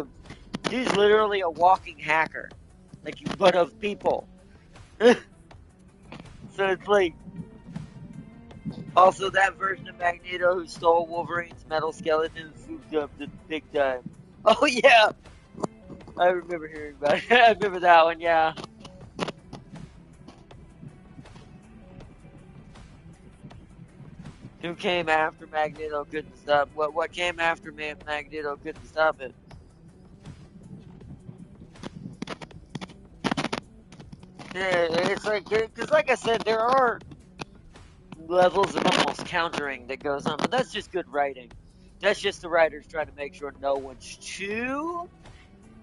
literally a walking hacker, like, but of people. So it's like, also that version of Magneto who stole Wolverine's metal skeleton swooped up the big time. Oh yeah, I remember hearing about it. I remember that one, yeah. Who came after Magneto couldn't stop? What came after Magneto couldn't stop it? Yeah, it's like, because like I said, there are levels of almost countering that goes on, but that's just good writing. That's just the writers trying to make sure no one's too,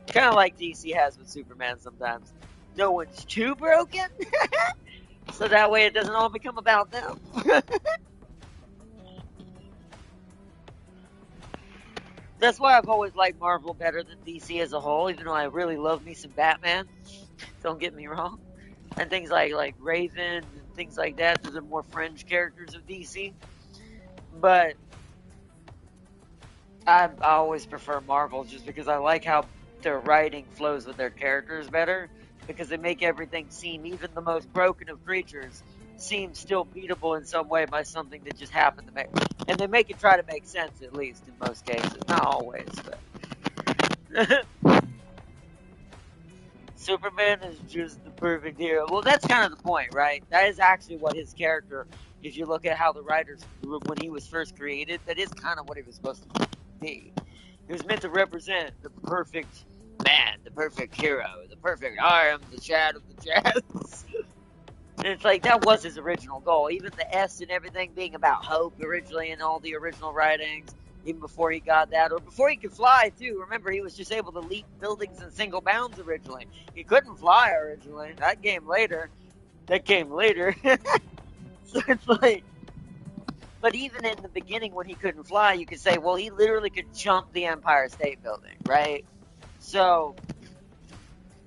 kind of like DC has with Superman sometimes. No one's too broken, so that way it doesn't all become about them. That's why I've always liked Marvel better than DC as a whole, even though I really love me some Batman. Don't get me wrong. And things like Raven and things like that, those are more fringe characters of DC. But I always prefer Marvel just because I like how their writing flows with their characters better, because they make everything seem, even the most broken of creatures, seem still beatable in some way by something that just happened to make, and they make it try to make sense, at least in most cases, not always, but Superman is just the perfect hero. Well, that's kind of the point, right? That is actually what his character, if you look at how the writers, when he was first created, that is kind of what he was supposed to be. He was meant to represent the perfect man, the perfect hero, the perfect I am the Chad of the Chads. And it's like, that was his original goal. Even the S and everything being about hope originally in all the original writings, even before he got that, or before he could fly too. Remember, he was just able to leap buildings in single bounds originally. He couldn't fly originally. That came later. So it's like, but even in the beginning when he couldn't fly, you could say, well, he literally could jump the Empire State Building, right? So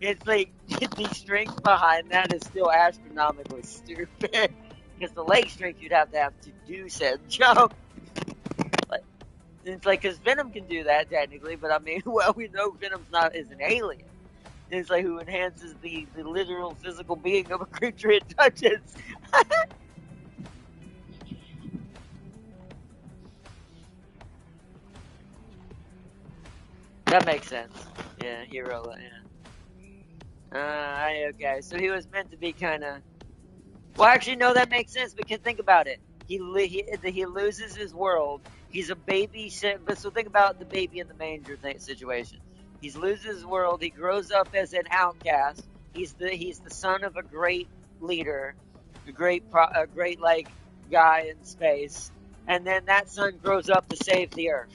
it's like, the strength behind that is still astronomically stupid. Because the leg strength you'd have to do said jump. Like, it's like, because Venom can do that technically, but I mean, well, we know Venom's is an alien. It's like, who enhances the literal physical being of a creature it touches. That makes sense. Yeah, hero, yeah. Okay, so he was meant to be kind of. Well, actually, no, that makes sense, because think about it. He loses his world. He's a baby, but so think about the baby in the manger situation. He loses his world. He grows up as an outcast. He's the son of a great leader, a great like guy in space, and then that son grows up to save the Earth.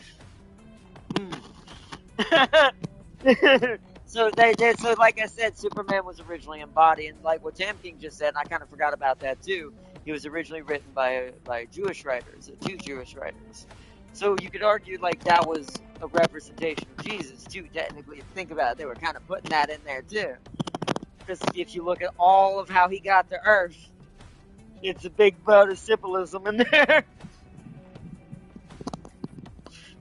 So so like I said, Superman was originally embodied, and like what Tam King just said, and I kind of forgot about that too. He was originally written by Jewish writers, two Jewish writers. So you could argue like that was a representation of Jesus too. Technically, if you think about it, they were kind of putting that in there too. Because if you look at all of how he got to Earth, it's a big bout of symbolism in there.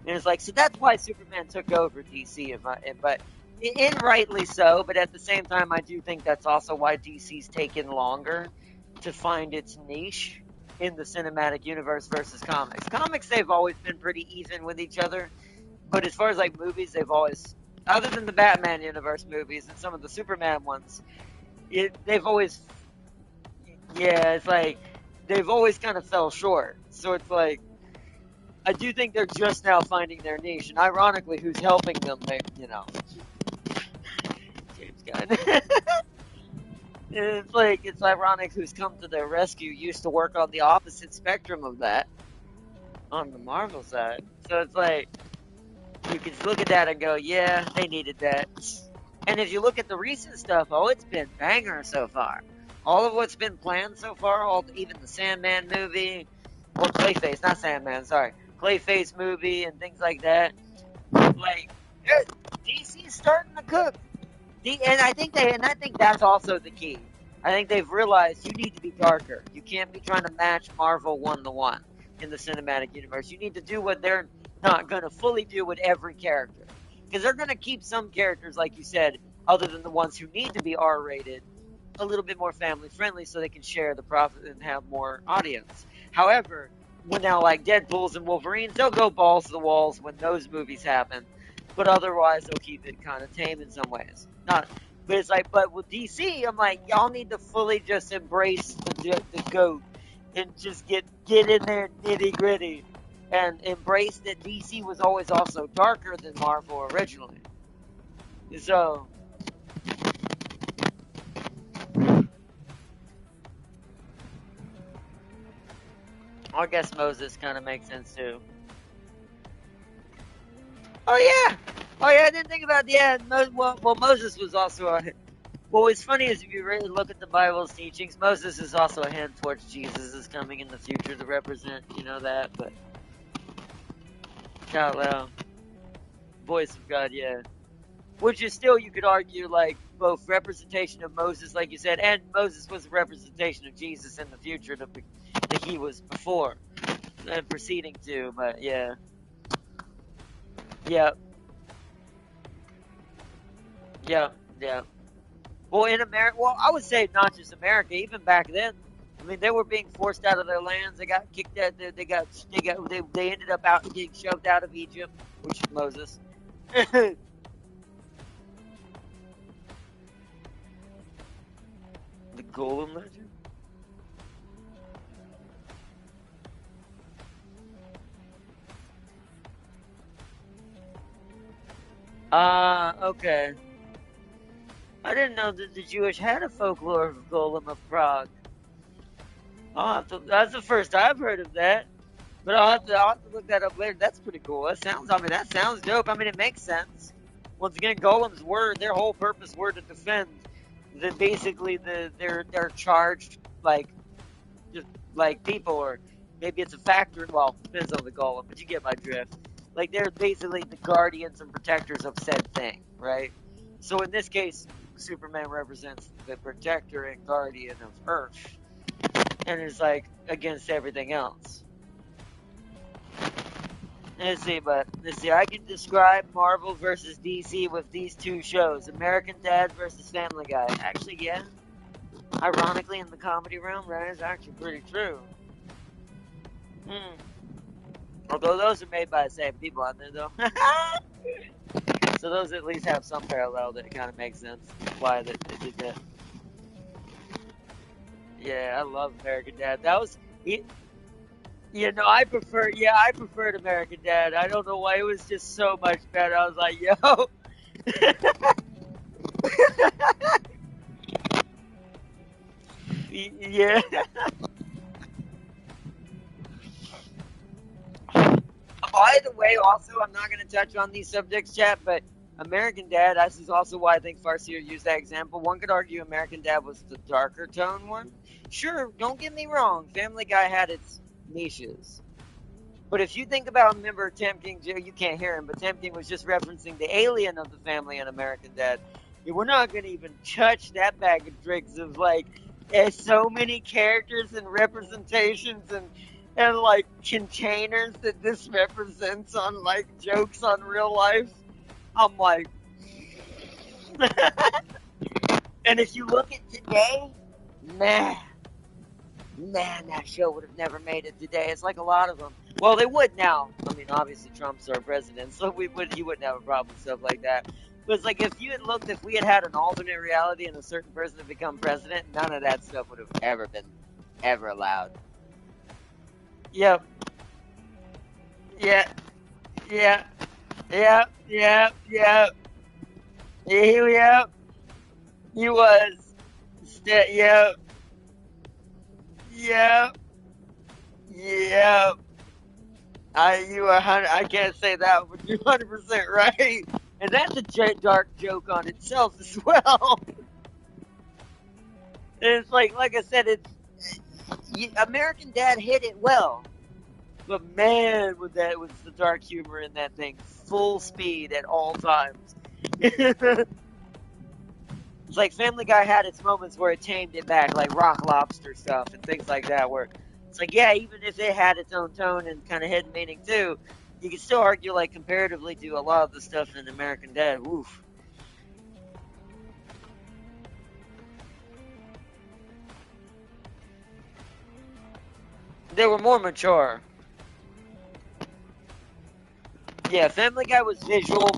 And it's like, so that's why Superman took over DC, but rightly so. But at the same time, I do think that's also why DC's taken longer to find its niche in the cinematic universe versus comics. Comics, they've always been pretty even with each other, but as far as like movies, they've always, other than the Batman universe movies and some of the Superman ones, they've always, yeah, it's like they've always kind of fell short. So it's like, I do think they're just now finding their niche, and ironically, who's helping them? James Gunn. It's like, it's ironic who's come to their rescue used to work on the opposite spectrum of that, on the Marvel side. So it's like, you can look at that and go, yeah, they needed that. And if you look at the recent stuff, oh, it's been banger so far. All of what's been planned so far, even the Sandman movie, or Clayface, not Sandman, sorry. Clayface movie and things like that. Like, DC's starting to cook. And I think that's also the key. I think they've realized you need to be darker. You can't be trying to match Marvel 1-to-1 in the cinematic universe. You need to do what they're not going to fully do with every character. Because they're going to keep some characters, like you said, other than the ones who need to be R-rated, a little bit more family friendly so they can share the profit and have more audience. However, when now like Deadpool's and Wolverines, they'll go balls to the walls when those movies happen, but otherwise they'll keep it kind of tame in some ways. But it's like, but with DC, I'm like, y'all need to fully just embrace the goat and just get in there nitty gritty and embrace that DC was always also darker than Marvel originally. So I guess Moses kind of makes sense too. Oh yeah, I didn't think about well, Moses was also a. Well, what's funny is if you really look at the Bible's teachings, Moses is also a hint towards Jesus is coming in the future to represent, that. But out loud, voice of God, yeah. Which is still, you could argue, like both representation of Moses, like you said, and Moses was a representation of Jesus in the future that he was before. proceeding to, but yeah. Yep. Yep. Yep. Well, in America, well, I would say not just America, even back then. I mean, they were being forced out of their lands. They got kicked out. They ended up out getting shoved out of Egypt, which is Moses. The Golem Legend. Okay. I didn't know that the Jewish had a folklore of Golem of Prague. That's the first I've heard of that. But I'll have to look that up later. That's pretty cool. That sounds dope. I mean, it makes sense. Once again, Golems their whole purpose were to defend. Basically they're charged like just like people, or maybe it's a factory. Well, depends on the Golem, but you get my drift. Like they're basically the guardians and protectors of said thing, right? So in this case, Superman represents the protector and guardian of Earth, and is like against everything else. Let's see. I can describe Marvel versus DC with these two shows: American Dad versus Family Guy. Actually, yeah. Ironically, in the comedy realm, that is actually pretty true. Although those are made by the same people, aren't they, though? So those at least have some parallel that kind of makes sense why they did that. Yeah, I love American Dad. I preferred American Dad. I don't know why, it was just so much better. I was like, yo. Yeah. By the way, also, I'm not going to touch on these subjects, chat, but American Dad, this is also why I think Farseer used that example. One could argue American Dad was the darker tone one. Sure, don't get me wrong, Family Guy had its niches. But if you think about, remember King, you can't hear him, but King was just referencing the alien of the family in American Dad. Yeah, we're not going to even touch that bag of tricks of like, there's so many characters and representations and like containers that this represents on like jokes on real life. I'm like, and if you look at today, man, that show would have never made it today. It's like a lot of them. Well, they would now. I mean, obviously Trump's our president, so he wouldn't have a problem with stuff like that. But it's like if we had had an alternate reality and a certain person had become president, none of that stuff would have ever allowed. Yep. Yeah. Yeah. Yeah. Yeah. Yeah. Yeah. He was. Yep. Yep. Yep. I can't say that, but you're 100% right. And that's a dark joke on itself as well. And it's like I said, American Dad hit it well. But man, was the dark humor in that thing full speed at all times. It's like Family Guy had its moments where it tamed it back, like Rock Lobster stuff and things like that, where it's like, yeah, even if it had its own tone and kind of hidden meaning too, you can still argue, like, comparatively to a lot of the stuff in American Dad, woof. They were more mature. Yeah, Family Guy was visual,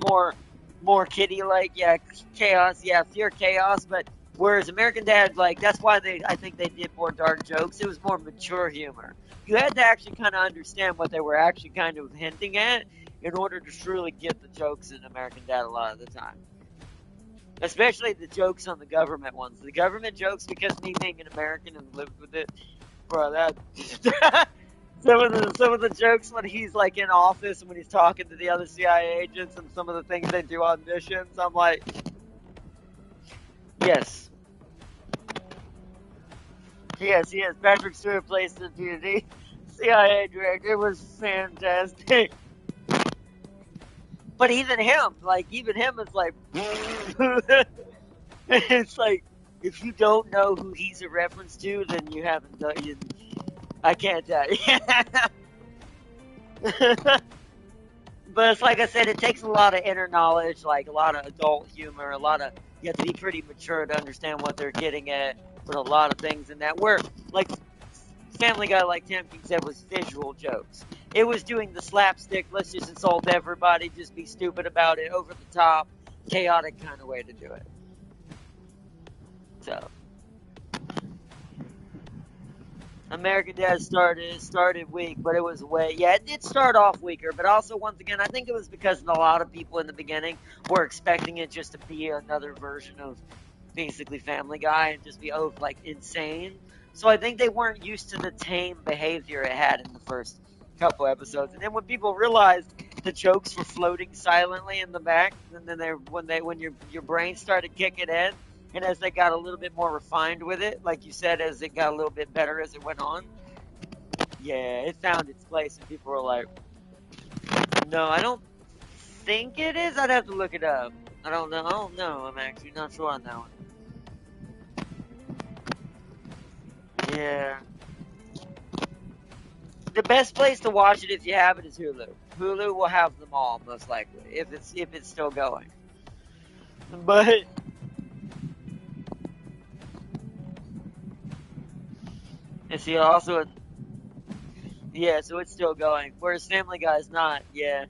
more kiddie-like, yeah, chaos, yeah, pure chaos, but whereas American Dad, like, that's why I think they did more dark jokes. It was more mature humor. You had to actually kind of understand what they were actually kind of hinting at in order to truly get the jokes in American Dad a lot of the time. Especially the jokes on the government ones. The government jokes, because me being an American and lived with it, bro, that... Some of the jokes when he's like in office and when he's talking to the other CIA agents and some of the things they do on missions, I'm like, yes. Yes. Patrick Stewart plays the CIA director. It was fantastic. But even him is like, it's like, if you don't know who he's a reference to, then you haven't done. I can't tell you. But it's like I said, it takes a lot of inner knowledge, like a lot of adult humor, you have to be pretty mature to understand what they're getting at, but a lot of things in that were, like, Family Guy, like Tam King said, was visual jokes. It was doing the slapstick, let's just insult everybody, just be stupid about it, over the top, chaotic kind of way to do it. So, American Dad started weak, but it was it did start off weaker, but also, once again, I think it was because a lot of people in the beginning were expecting it just to be another version of basically Family Guy and just be like insane. So I think they weren't used to the tame behavior it had in the first couple episodes. And then when people realized the jokes were floating silently in the back, and then when your brain started kicking in, and as they got a little bit more refined with it, like you said, as it got a little bit better as it went on, yeah, it found its place, and people were like, "No, I don't think it is. I'd have to look it up. I don't know. I don't know. I'm actually not sure on that one." Yeah. The best place to watch it if you have it is Hulu. Hulu will have them all, most likely, if it's still going. But and see, also, yeah, so it's still going. Whereas Family Guy's not. Yeah.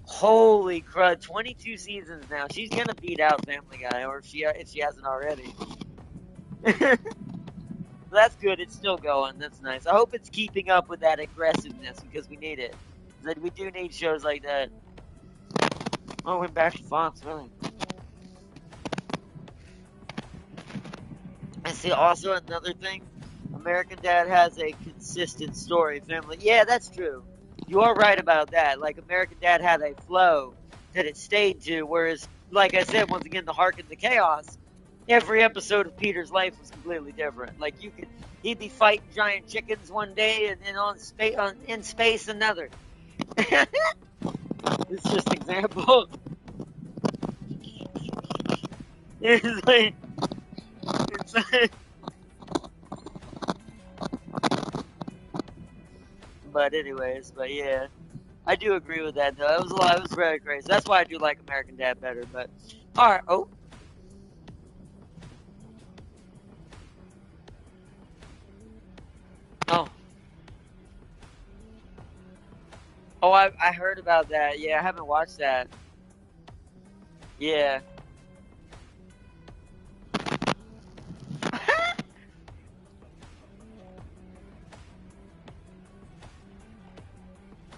Holy crud! 22 seasons now. She's gonna beat out Family Guy, or if she hasn't already. That's good. It's still going. That's nice. I hope it's keeping up with that aggressiveness because we need it. That we do need shows like that. Oh, we're back to Fox, really. And see, also another thing, American Dad has a consistent story. Family, yeah, that's true. You are right about that. Like American Dad had a flow that it stayed to, whereas, like I said, once again, the Harken to Chaos. Every episode of Peter's life was completely different. Like he'd be fighting giant chickens one day, and then in space another. It's just an example. It's like, it's like, but yeah, I do agree with that though. It was a lot. It was very crazy. That's why I do like American Dad better. But all right. Oh, oh, I heard about that. Yeah, I haven't watched that. Yeah.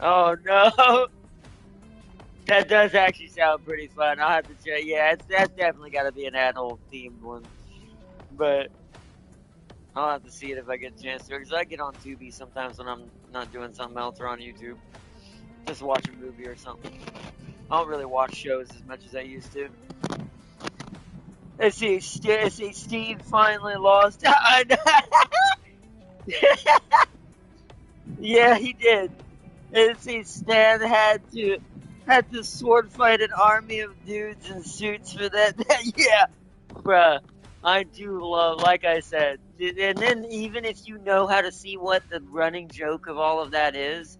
Oh no, that does actually sound pretty fun. I'll have to check. Yeah, that's definitely got to be an adult themed one. But I'll have to see it if I get a chance to. Because I get on Tubi sometimes when I'm not doing something else, or on YouTube, just watch a movie or something. I don't really watch shows as much as I used to. Let's see, Steve finally lost. Yeah, he did. Let's see, Stan had to sword fight an army of dudes in suits for that. Yeah, bruh. I do love, like I said, and then even if you know how to see what the running joke of all of that is,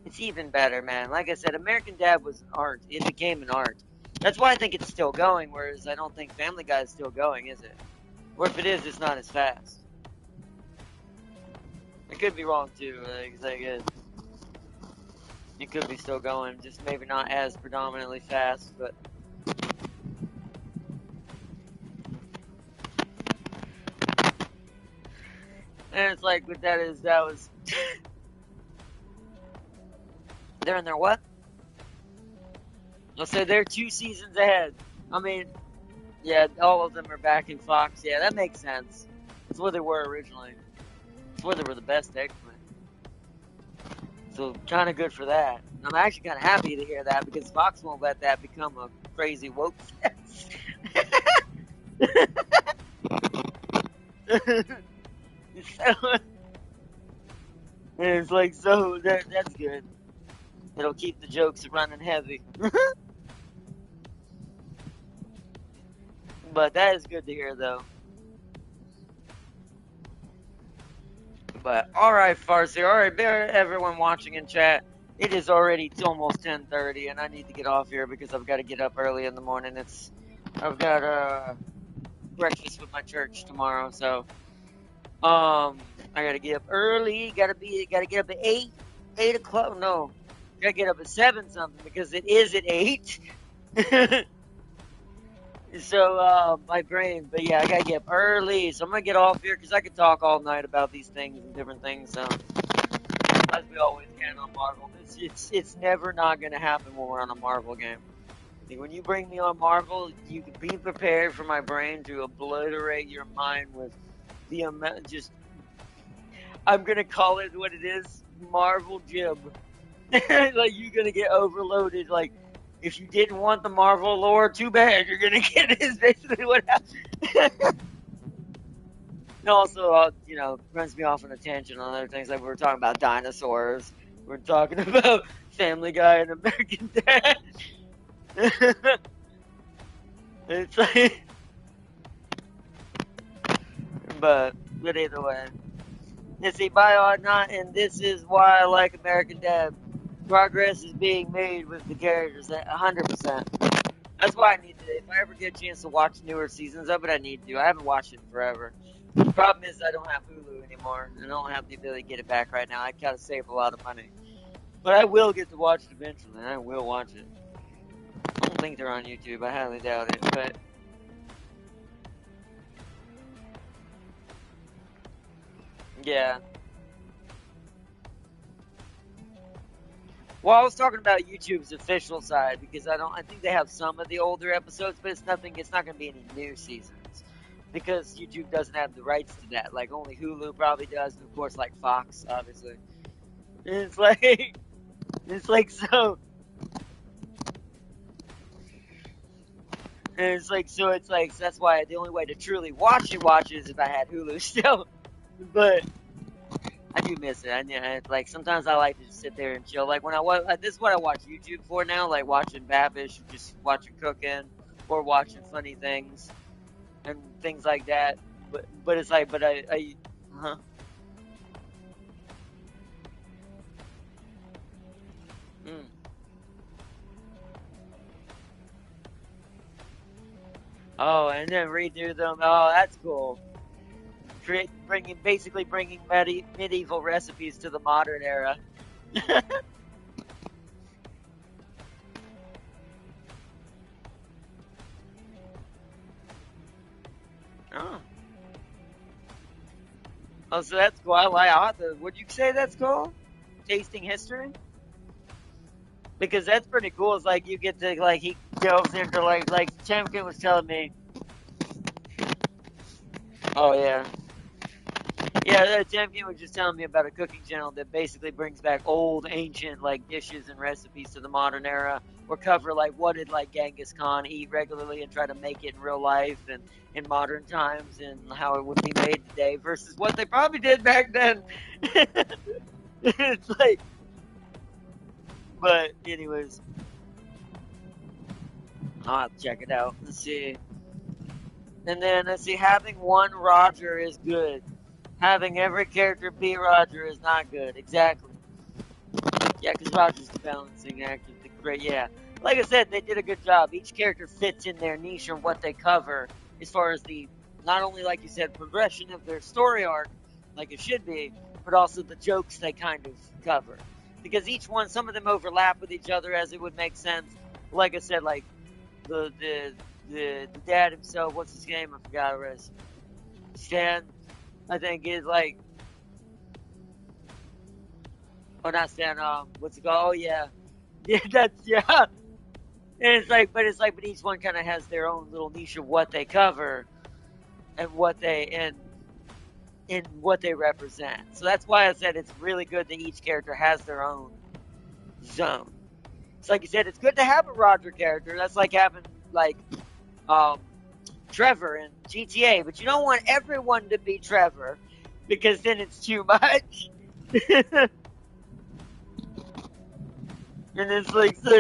it's even better, man. Like I said, American Dad was art. It became an art. That's why I think it's still going, whereas I don't think Family Guy is still going, is it? Or if it is, it's not as fast. I could be wrong too. It could be still going, just maybe not as predominantly fast, but. And it's like, what that was. They're in their what? Let's say they're 2 seasons ahead. I mean, yeah, all of them are back in Fox. Yeah, that makes sense. That's where they were originally. That's where they were the best, actually. So, kind of good for that. I'm actually kind of happy to hear that because Fox won't let that become a crazy woke fest. So, it's like, so that's good. It'll keep the jokes running heavy. But that is good to hear, though. But alright, Farsi. Alright, everyone watching in chat. It's almost 10:30, and I need to get off here because I've got to get up early in the morning. I've got breakfast with my church tomorrow, so I gotta get up early. Gotta get up at 8 o'clock. No, gotta get up at 7 something because it is at 8. So my brain, but yeah, I gotta get up early. So I'm gonna get off here because I could talk all night about these things and different things. So as we always can on Marvel, it's never not gonna happen when we're on a Marvel game. When you bring me on Marvel, you can be prepared for my brain to obliterate your mind with the amount. Just, I'm gonna call it what it is, Marvel Jib. Like, you're gonna get overloaded. Like, if you didn't want the Marvel lore, too bad. You're gonna get it. Is basically what happened. And also, runs me off on a tangent on other things. Like, we were talking about dinosaurs. We're talking about Family Guy and American Dad. It's like, but either way. It's a bio or not, and this is why I like American Dad. Progress is being made with the characters, 100%. That's why I need to. If I ever get a chance to watch newer seasons of it, I need to. I haven't watched it in forever. The problem is I don't have Hulu anymore. I don't have the ability to get it back right now. I gotta save a lot of money. But I will get to watch it eventually, and I will watch it. I don't think they're on YouTube. I highly doubt it, but yeah. Well, I was talking about YouTube's official side because I think they have some of the older episodes, but it's not going to be any new seasons because YouTube doesn't have the rights to that. Like, only Hulu probably does, and of course, like Fox, obviously. And it's like so. And so that's why the only way to truly watch it is if I had Hulu still. But I do miss it. Like, sometimes I like to just sit there and chill. Like, this is what I watch YouTube for now, like watching Babish, just watching cooking, or watching funny things, and things like that. But it's like, huh? Mm. Oh, and then redo them. Oh, that's cool. Basically bringing medieval recipes to the modern era. Oh. Oh, so that's cool. Would you say that's cool? Tasting history? Because that's pretty cool. It's like you get to, like, he delves into, like Champion was telling me. Oh, yeah. Yeah, Champion was just telling me about a cooking channel that basically brings back old, ancient, like, dishes and recipes to the modern era, or cover, like, what did, like, Genghis Khan eat regularly and try to make it in real life and in modern times and how it would be made today versus what they probably did back then. It's like, but anyways, I'll have to check it out. Let's see. And then, let's see, having one Roger is good. Having every character be Roger is not good. Exactly. Yeah, because Roger's the balancing act of the great. Yeah. Like I said, they did a good job. Each character fits in their niche and what they cover as far as the, not only, like you said, progression of their story arc, like it should be, but also the jokes they kind of cover. Because each one, some of them overlap with each other as it would make sense. Like I said, like the dad himself, what's his name? I forgot already. Stan, I think, is like, oh, not Stan, what's it called? Oh, yeah. Yeah, yeah. And but each one kind of has their own little niche of what they cover and what they represent. So that's why I said it's really good that each character has their own zone. It's like you said, it's good to have a Roger character. That's like having, like, Trevor in GTA, but you don't want everyone to be Trevor because then it's too much. And it's like, so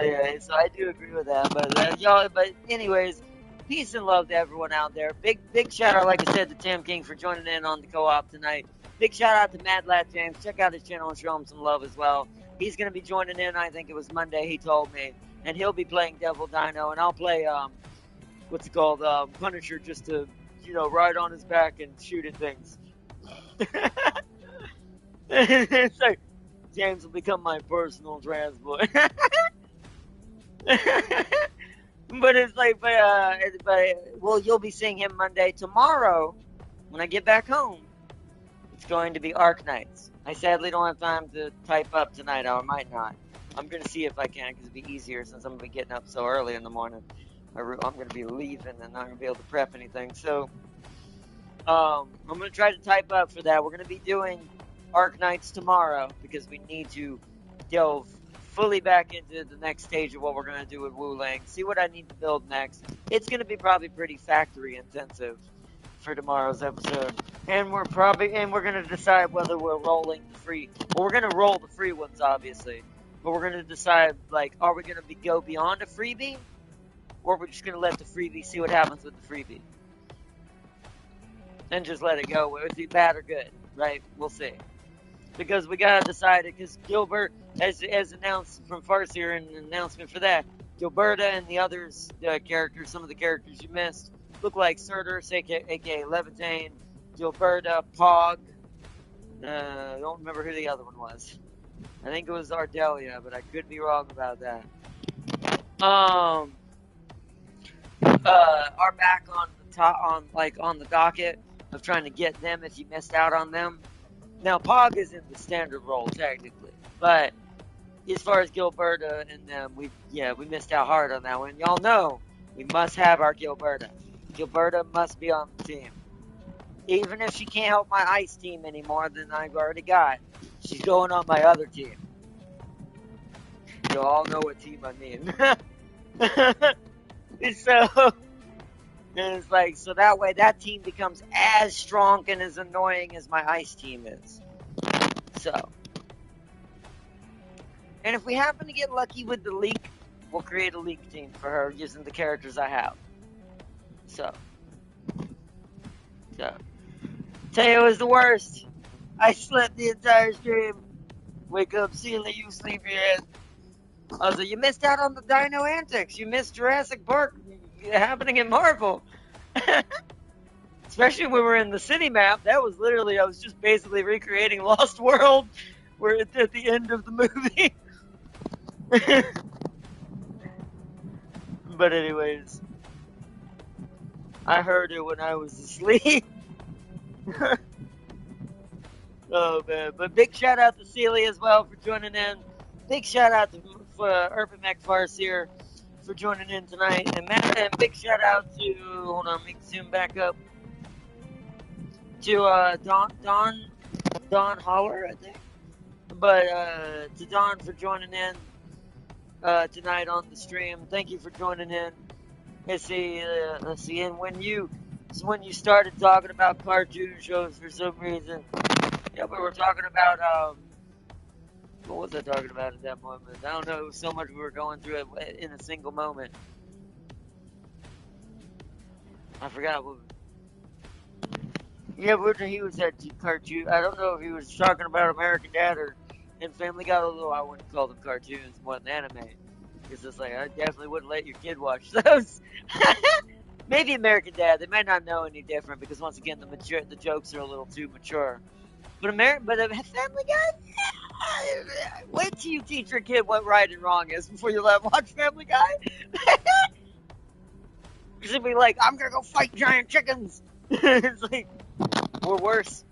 yeah, so I do agree with that, but anyways, peace and love to everyone out there. Big shout out, like I said, to Tim King for joining in on the co-op tonight. Big shout out to Mad Lad James. Check out his channel and show him some love as well. He's going to be joining in, I think it was Monday, he told me. And he'll be playing Devil Dino, and I'll play, what's it called, Punisher, just to, ride on his back and shoot at things. It's like, James will become my personal transport. But it's like, well, you'll be seeing him Monday. Tomorrow, when I get back home, it's going to be Arc Nights. I sadly don't have time to type up tonight, or I might not. I'm going to see if I can, because it'd be easier since I'm going to be getting up so early in the morning. I'm going to be leaving and not going to be able to prep anything. So, I'm going to try to type up for that. We're going to be doing Arc Nights tomorrow, because we need to delve fully back into the next stage of what we're going to do with Wu Lang. See what I need to build next. It's going to be probably pretty factory intensive for tomorrow's episode. And we're going to decide whether we're rolling the free. Well, we're going to roll the free ones, obviously. But we're going to decide, are we going to go beyond a freebie? Or we're just going to let the freebie see what happens with the freebie. And just let it go. Whether it's bad or good, right? We'll see. Because we gotta decide it, because Gilbert, as announced from Farseer, and an announcement for that, Gilberta and the others, characters, some of the characters you missed, look like Surtur, aka Levitane, Gilberta, Pog, I don't remember who the other one was. I think it was Ardelia, but I could be wrong about that. Are back on the top, on the docket of trying to get them if you missed out on them. Now, Pog is in the standard role, technically. But as far as Gilberta and them, we missed out hard on that one. Y'all know we must have our Gilberta. Gilberta must be on the team. Even if she can't help my ice team anymore than I've already got, she's going on my other team. You all know what team I mean. And it's like, so that way that team becomes as strong and as annoying as my ice team is. So. And if we happen to get lucky with the leak, we'll create a leak team for her using the characters I have. So. Teo is the worst. I slept the entire stream. Wake up, Celia, you sleep your ass. I was like, you missed out on the Dino antics. You missed Jurassic Park happening in Marvel. Especially when we were in the city map. That was literally, I was just basically recreating Lost World, where it's at the end of the movie. But anyways, I heard it when I was asleep. Oh man, but big shout out to Celia as well for joining in. Big shout out to Urban Mac Farseer for joining in tonight, and big shout out to, hold on, let me zoom back up, to Don Holler, I think, but to Don for joining in tonight on the stream. Thank you for joining in. Let's see, and when you started talking about cartoon shows for some reason, we were talking about what was I talking about at that moment? I don't know. It was so much we were going through it in a single moment. I forgot what. Yeah, but he was at cartoon. I don't know if he was talking about American Dad and Family Guy, although I wouldn't call them cartoons more than anime. Because it's like, I definitely wouldn't let your kid watch those. Maybe American Dad. They might not know any different because, once again, the jokes are a little too mature. But Family Guy? Wait till you teach your kid what right and wrong is before you let him watch Family Guy. She'll be like, I'm gonna go fight giant chickens. It's like, or worse.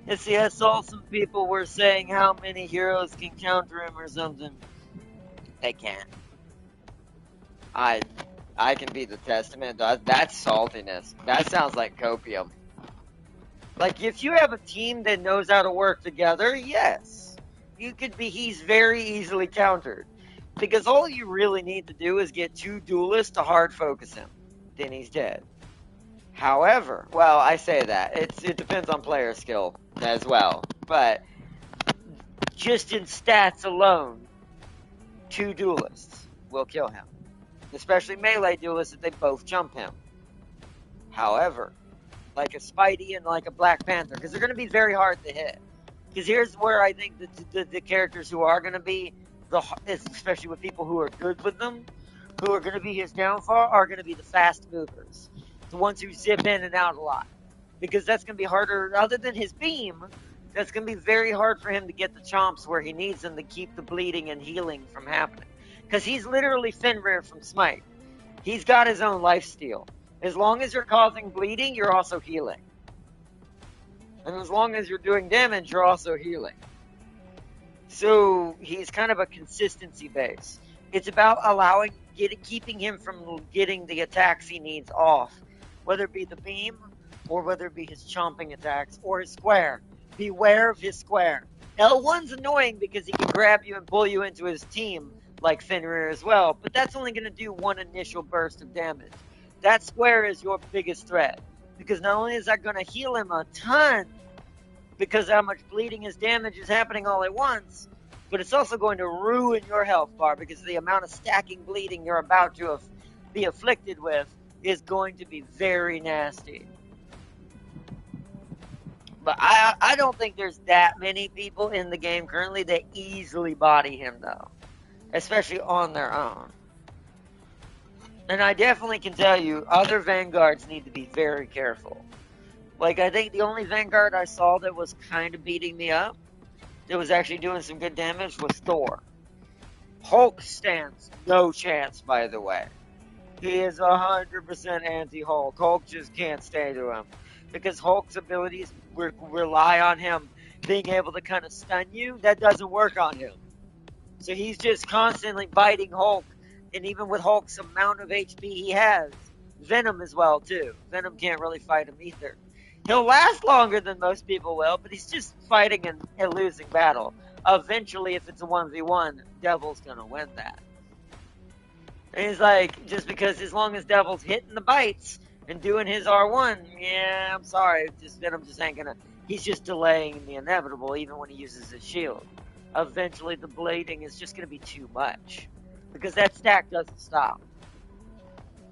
And see, I saw some people were saying how many heroes can counter him or something. They can't. I can be the testament. That's saltiness. That sounds like copium. Like, if you have a team that knows how to work together, yes. He's very easily countered. Because all you really need to do is get two duelists to hard focus him. Then he's dead. However, well, I say that. It depends on player skill as well. But just in stats alone, 2 duelists will kill him. Especially melee duelists if they both jump him. However, like a Spidey and like a Black Panther, because they're going to be very hard to hit. Because here's where I think the characters who are going to be, especially with people who are good with them, who are going to be his downfall, are going to be the fast movers. The ones who zip in and out a lot. Because that's going to be harder, other than his beam, that's going to be very hard for him to get the chomps where he needs them to keep the bleeding and healing from happening. Because he's literally Fenrir from Smite. He's got his own lifesteal. As long as you're causing bleeding, you're also healing. And as long as you're doing damage, you're also healing. So he's kind of a consistency base. It's about keeping him from getting the attacks he needs off. Whether it be the beam, or whether it be his chomping attacks, or his square. Beware of his square. L1's annoying because he can grab you and pull you into his team, like Fenrir as well, but that's only going to do one initial burst of damage. That square is your biggest threat, because not only is that going to heal him a ton, because how much bleeding his damage is happening all at once, but it's also going to ruin your health bar, because the amount of stacking bleeding you're about to be afflicted with is going to be very nasty. But I don't think there's that many people in the game currently that easily body him, though. Especially on their own. And I definitely can tell you, other Vanguards need to be very careful. Like, I think the only Vanguard I saw that was kind of beating me up, that was actually doing some good damage, was Thor. Hulk stands no chance, by the way. He is 100% anti-Hulk. Hulk just can't stay to him. Because Hulk's abilities rely on him being able to kind of stun you. That doesn't work on him. So he's just constantly biting Hulk. And even with Hulk's amount of HP he has, Venom as well too. Venom can't really fight him either. He'll last longer than most people will, but he's just fighting a losing battle. Eventually, if it's a 1v1, Devil's gonna win that. And he's like, just because as long as Devil's hitting the bites and doing his R1, yeah, I'm sorry, Venom just ain't gonna, he's just delaying the inevitable even when he uses his shield. Eventually the blading is just gonna be too much. Because that stack doesn't stop.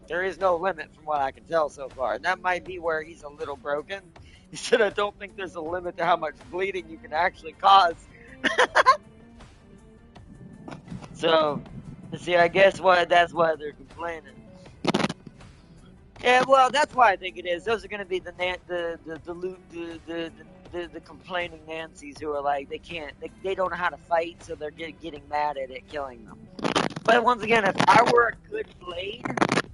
There is no limit from what I can tell so far. And that might be where he's a little broken. He said, I don't think there's a limit to how much bleeding you can actually cause. So, see, I guess that's why they're complaining. Yeah, well, that's why I think it is. Those are going to be the complaining Nancys who are like, they don't know how to fight, so they're getting mad at it killing them. But once again, if I were a good blade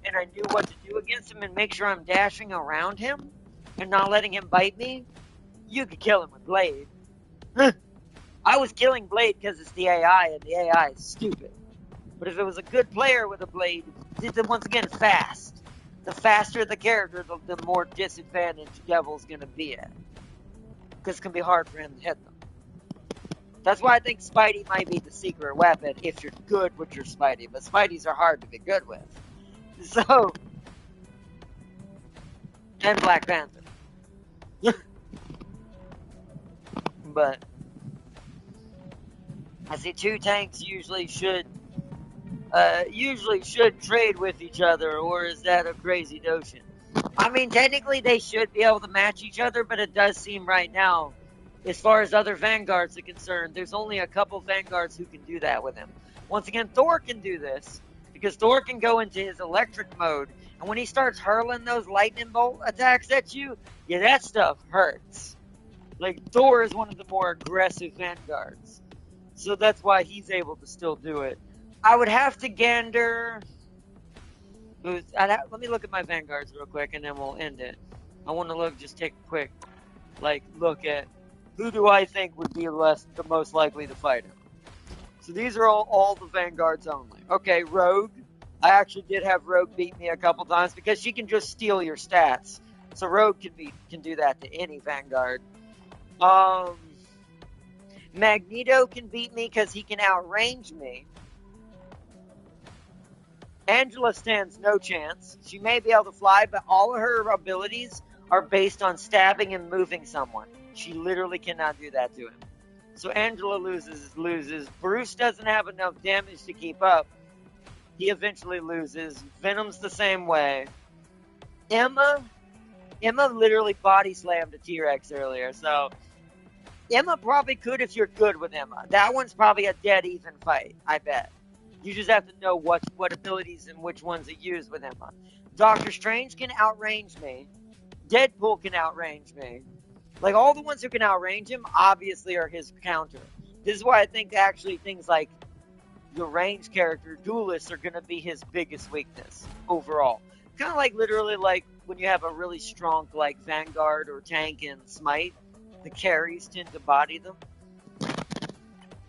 and I knew what to do against him and make sure I'm dashing around him and not letting him bite me, you could kill him with blade. I was killing blade because it's the AI, and the AI is stupid. But if it was a good player with a blade, it's once again fast. The faster the character, the more disadvantaged Devil's going to be at. Because it can be hard for him to hit them. That's why I think Spidey might be the secret weapon if you're good with your Spidey. But Spideys are hard to be good with. So, and Black Panther. But I see two tanks usually should trade with each other, or is that a crazy notion? I mean, technically they should be able to match each other, but it does seem right now, as far as other Vanguards are concerned, there's only a couple Vanguards who can do that with him. Once again, Thor can do this, because Thor can go into his electric mode, and when he starts hurling those lightning bolt attacks at you, yeah, that stuff hurts. Like, Thor is one of the more aggressive Vanguards. So that's why he's able to still do it. I would have to gander... let me look at my Vanguards real quick, and then we'll end it. I want to just take a quick, look at who do I think would be the most likely to fight him. So these are all the Vanguards only. Okay, Rogue. I actually did have Rogue beat me a couple times, because she can just steal your stats. So Rogue can do that to any Vanguard. Magneto can beat me because he can outrange me. Angela stands no chance. She may be able to fly, but all of her abilities are based on stabbing and moving someone. She literally cannot do that to him. So Angela loses. Bruce doesn't have enough damage to keep up. He eventually loses. Venom's the same way. Emma literally body slammed a T-Rex earlier, so Emma probably could if you're good with Emma. That one's probably a dead even fight, I bet. You just have to know what abilities and which ones to use with Emma. Doctor Strange can outrange me. Deadpool can outrange me. Like, all the ones who can outrange him, obviously, are his counter. This is why I think actually things like the range character, duelists, are going to be his biggest weakness overall. Kind of like, literally, like, when you have a really strong, like, Vanguard or tank in Smite, the carries tend to body them.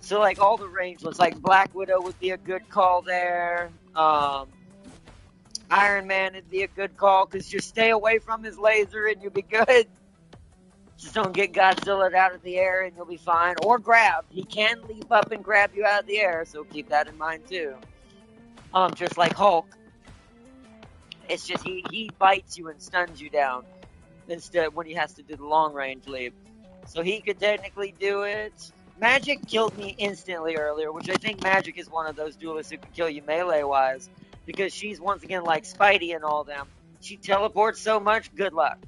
So, like, all the rangeless, like, Black Widow would be a good call there. Iron Man would be a good call, because just stay away from his laser and you'll be good. Just don't get Godzilla out of the air and you'll be fine. Or grab. He can leap up and grab you out of the air, so keep that in mind too. Just like Hulk. It's just he bites you and stuns you down instead when he has to do the long range leap. So he could technically do it. Magic killed me instantly earlier, which I think Magic is one of those duelists who can kill you melee-wise, because she's once again like Spidey and all them. She teleports so much, good luck.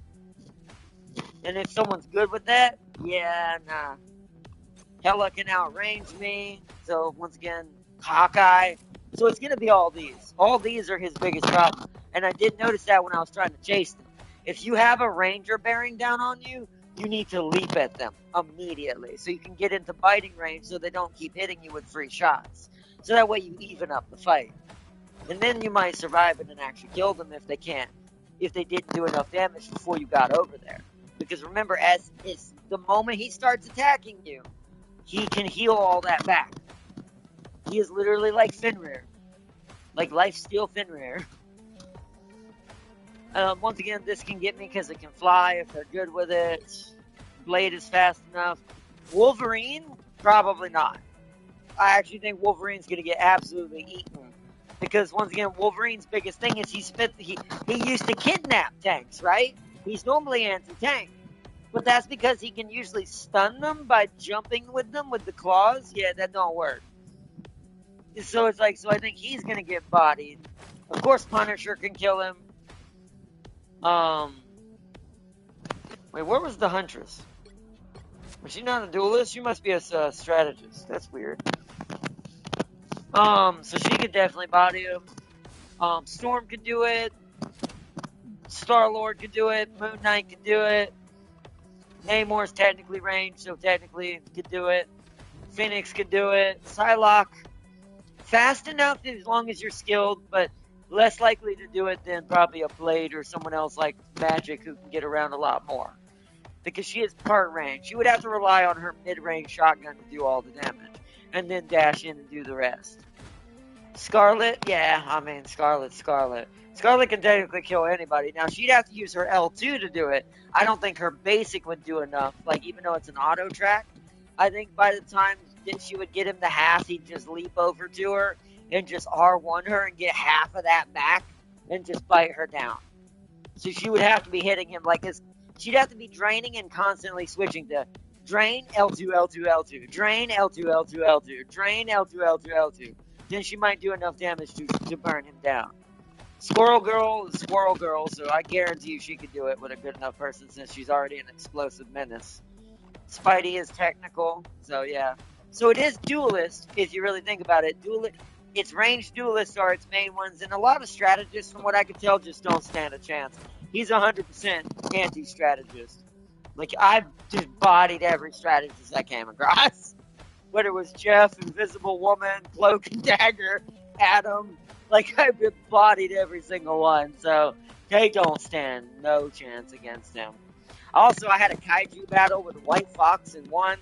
And if someone's good with that, yeah, nah. Hela can outrange me, so once again, Hawkeye. So it's going to be all these. All these are his biggest problem. And I did notice that when I was trying to chase them. If you have a ranger bearing down on you, you need to leap at them immediately, so you can get into biting range so they don't keep hitting you with free shots. So that way you even up the fight. And then you might survive it and actually kill them if they can't. If they didn't do enough damage before you got over there. Because remember, as is the moment he starts attacking you, he can heal all that back. He is literally like Fenrir. Like lifesteal Fenrir. Once again, this can get me because it can fly if they're good with it. Blade is fast enough. Wolverine? Probably not. I actually think Wolverine's going to get absolutely eaten. Because once again, Wolverine's biggest thing is he used to kidnap tanks, right? He's normally anti-tank. But that's because he can usually stun them by jumping with them with the claws. Yeah, that don't work. So it's like, so I think he's going to get bodied. Of course, Punisher can kill him. Wait, where was the Huntress? Was she not a duelist? She must be a strategist. That's weird. So she could definitely body him. Storm could do it. Star-Lord could do it. Moon Knight could do it. Namor's technically ranged, so technically could do it. Phoenix could do it. Psylocke, fast enough as long as you're skilled, but less likely to do it than probably a Blade or someone else like Magic who can get around a lot more. Because she is part range. She would have to rely on her mid-range shotgun to do all the damage. And then dash in and do the rest. Scarlet? Yeah, I mean, Scarlet. Scarlet can technically kill anybody. Now, she'd have to use her L2 to do it. I don't think her basic would do enough. Like, even though it's an auto track, I think by the time that she would get him to half, he'd just leap over to her and just R1 her and get half of that back and just bite her down. So she would have to be hitting him like this. She'd have to be draining and constantly switching to drain, L2, L2, L2, drain, L2, L2, L2, drain, L2, L2, L2. Then she might do enough damage to burn him down. Squirrel Girl is Squirrel Girl, so I guarantee you she could do it with a good enough person since she's already an explosive menace. Spidey is technical, so yeah. So it is duelist, if you really think about it. Its ranged duelists are its main ones, and a lot of strategists, from what I can tell, just don't stand a chance. He's 100% anti-strategist. Like, I've just bodied every strategist I came across. Whether it was Jeff, Invisible Woman, Cloak and Dagger, Adam. Like, I've been bodied every single one, so they don't stand no chance against him. Also, I had a kaiju battle with a White Fox and won.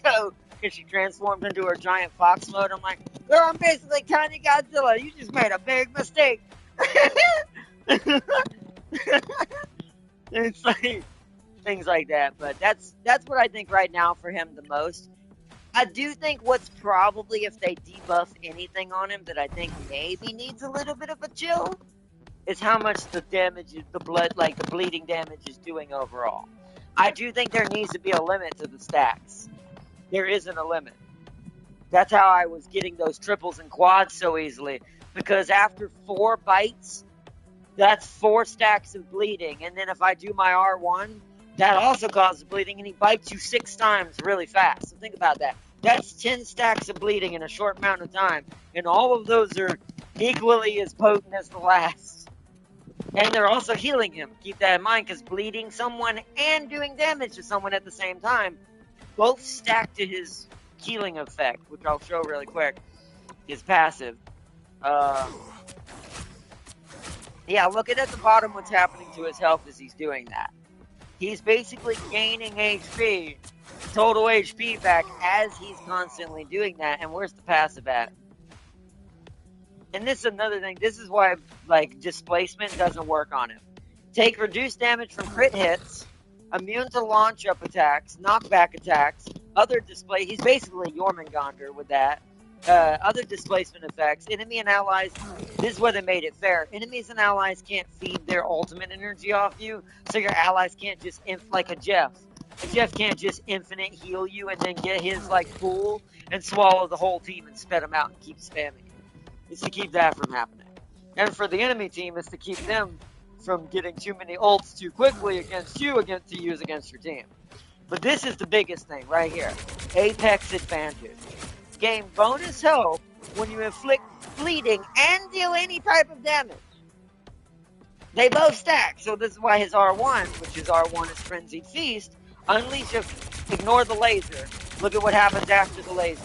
So, because she transformed into her giant fox mode, I'm like, girl, I'm basically Tiny Godzilla. You just made a big mistake. It's like things like that, but that's what I think right now for him the most. I do think what's probably, if they debuff anything on him that I think maybe needs a little bit of a chill, is how much the damage, the blood, like the bleeding damage is doing overall. I do think there needs to be a limit to the stacks. There isn't a limit. That's how I was getting those triples and quads so easily. Because after 4 bites, that's 4 stacks of bleeding. And then if I do my R1, that also causes bleeding, and he bites you 6 times really fast. So think about that. That's 10 stacks of bleeding in a short amount of time. And all of those are equally as potent as the last. And they're also healing him. Keep that in mind, because bleeding someone and doing damage to someone at the same time both stack to his healing effect, which I'll show really quick. His passive. Yeah, looking at the bottom, what's happening to his health as he's doing that. He's basically gaining HP, total HP back as he's constantly doing that. And where's the passive at? And this is another thing. This is why, like, displacement doesn't work on him. Take reduced damage from crit hits, immune to launch-up attacks, knockback attacks, other display. He's basically Jormungandr with that. Other displacement effects. Enemy and allies. This is where they made it fair. Enemies and allies can't feed their ultimate energy off you, so your allies can't just like a Jeff. A Jeff can't just infinite heal you and then get his like pool and swallow the whole team and spit them out and keep spamming. It's to keep that from happening. And for the enemy team, it's to keep them from getting too many ults too quickly against you, to use against your team. But this is the biggest thing right here. Apex advantage. Gain bonus health when you inflict bleeding and deal any type of damage. They both stack, so this is why his R1, which is R1 is Frenzied Feast, unleash ignore the laser. Look at what happens after the laser.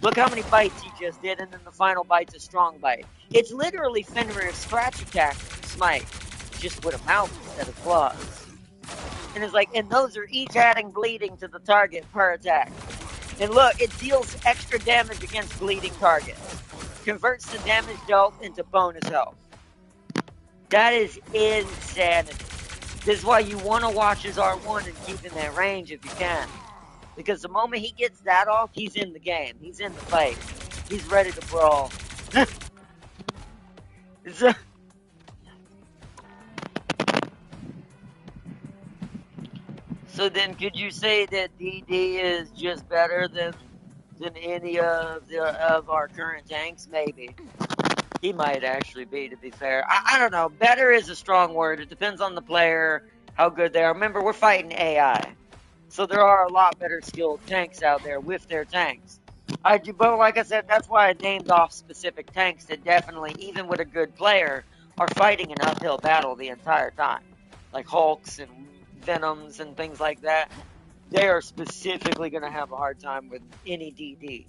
Look how many bites he just did, and then the final bite's a strong bite. It's literally Fenrir's scratch attack smite, just with a mouth instead of claws. And it's like, and those are each adding bleeding to the target per attack. And look, it deals extra damage against bleeding targets. Converts the damage dealt into bonus health. That is insanity. This is why you want to watch his R1 and keep in that range if you can. Because the moment he gets that off, he's in the game. He's in the fight. He's ready to brawl. So then, could you say that DD is just better than any of our current tanks? Maybe. He might actually be, to be fair. I don't know. Better is a strong word. It depends on the player, how good they are. Remember, we're fighting AI. So there are a lot better skilled tanks out there with their tanks. But like I said, that's why I named off specific tanks that definitely, even with a good player, are fighting an uphill battle the entire time. Like Hulks and Venoms and things like that. They are specifically going to have a hard time with any DD.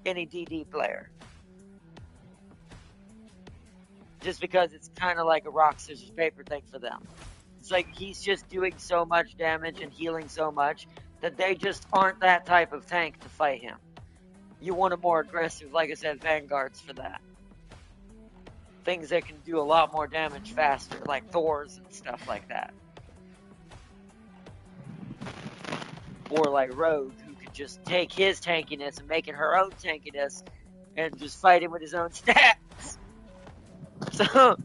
Any DD player. Just because it's kind of like a rock, scissors, paper thing for them. It's like he's just doing so much damage and healing so much that they just aren't that type of tank to fight him. You want a more aggressive, like I said, vanguards for that. Things that can do a lot more damage faster, like Thors and stuff like that. Or like Rogue, who could just take his tankiness and make it her own tankiness and just fight him with his own stats. So.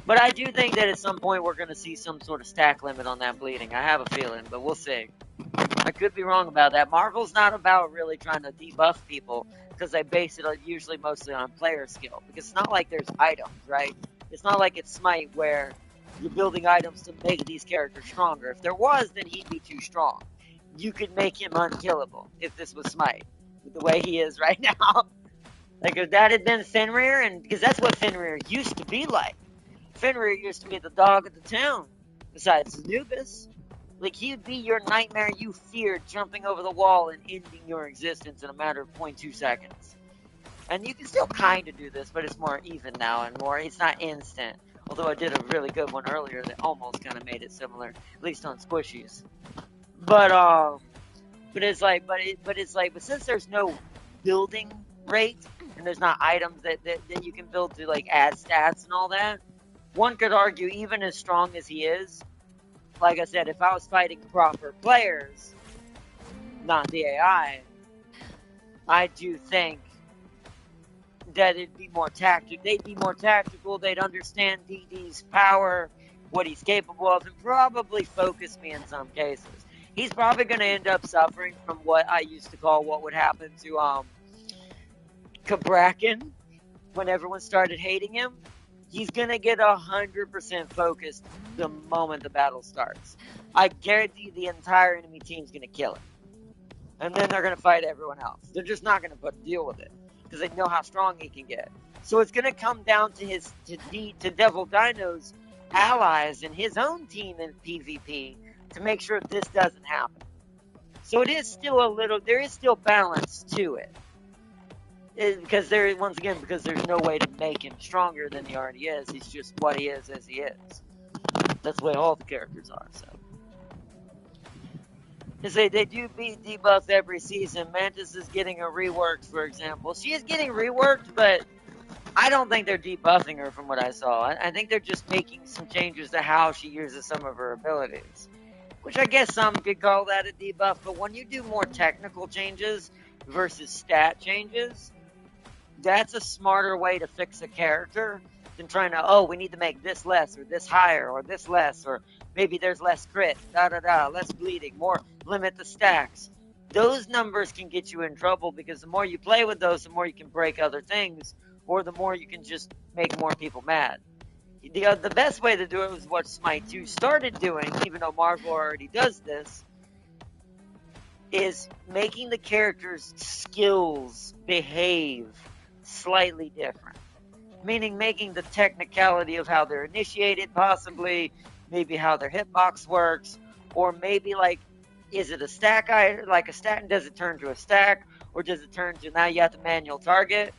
But I do think that at some point we're going to see some sort of stack limit on that bleeding. I have a feeling, but we'll see. I could be wrong about that. Marvel's not about really trying to debuff people because they base it usually mostly on player skill. Because it's not like there's items, right? It's not like it's Smite where you're building items to make these characters stronger. If there was, then he'd be too strong. You could make him unkillable if this was Smite, the way he is right now. Like if that had been Fenrir, and because that's what Fenrir used to be like. Fenrir used to be the dog of the town, besides Anubis. Like, he'd be your nightmare you feared, jumping over the wall and ending your existence in a matter of 0.2 seconds. And you can still kind of do this, but it's more even now and more, it's not instant. Although I did a really good one earlier that almost kind of made it similar, at least on squishies. But since there's no building rate, and there's not items that you can build to, like, add stats and all that, one could argue, even as strong as he is, like I said, if I was fighting proper players, not the AI, I do think that it'd be more tactical. They'd be more tactical. They'd understand DD's power, what he's capable of, and probably focus me in some cases. He's probably going to end up suffering from what I used to call what would happen to Kabrakin when everyone started hating him. He's going to get 100% focused the moment the battle starts. I guarantee the entire enemy team's going to kill him. And then they're going to fight everyone else. They're just not going to deal with it because they know how strong he can get. So it's going to come down to to Devil Dino's allies and his own team in PvP to make sure this doesn't happen. So it is still there is still balance to it. Because because there's no way to make him stronger than he already is. He's just what he is as he is. That's the way all the characters are, so. They do beat debuff every season. Mantis is getting a reworked, for example. She is getting reworked, but I don't think they're debuffing her from what I saw. I think they're just making some changes to how she uses some of her abilities. Which I guess some could call that a debuff, but when you do more technical changes versus stat changes, that's a smarter way to fix a character than trying to, we need to make this less, or this higher, or this less, or maybe there's less crit, less bleeding, more, limit the stacks. Those numbers can get you in trouble because the more you play with those, the more you can break other things, or the more you can just make more people mad. The best way to do it was what Smite 2 started doing, even though Marvel already does this, is making the characters' skills behave slightly different. Meaning making the technicality of how they're initiated, possibly, maybe how their hitbox works, or maybe is it a stack like a stack, does it turn to a stack, or does it turn to now you have to manual target,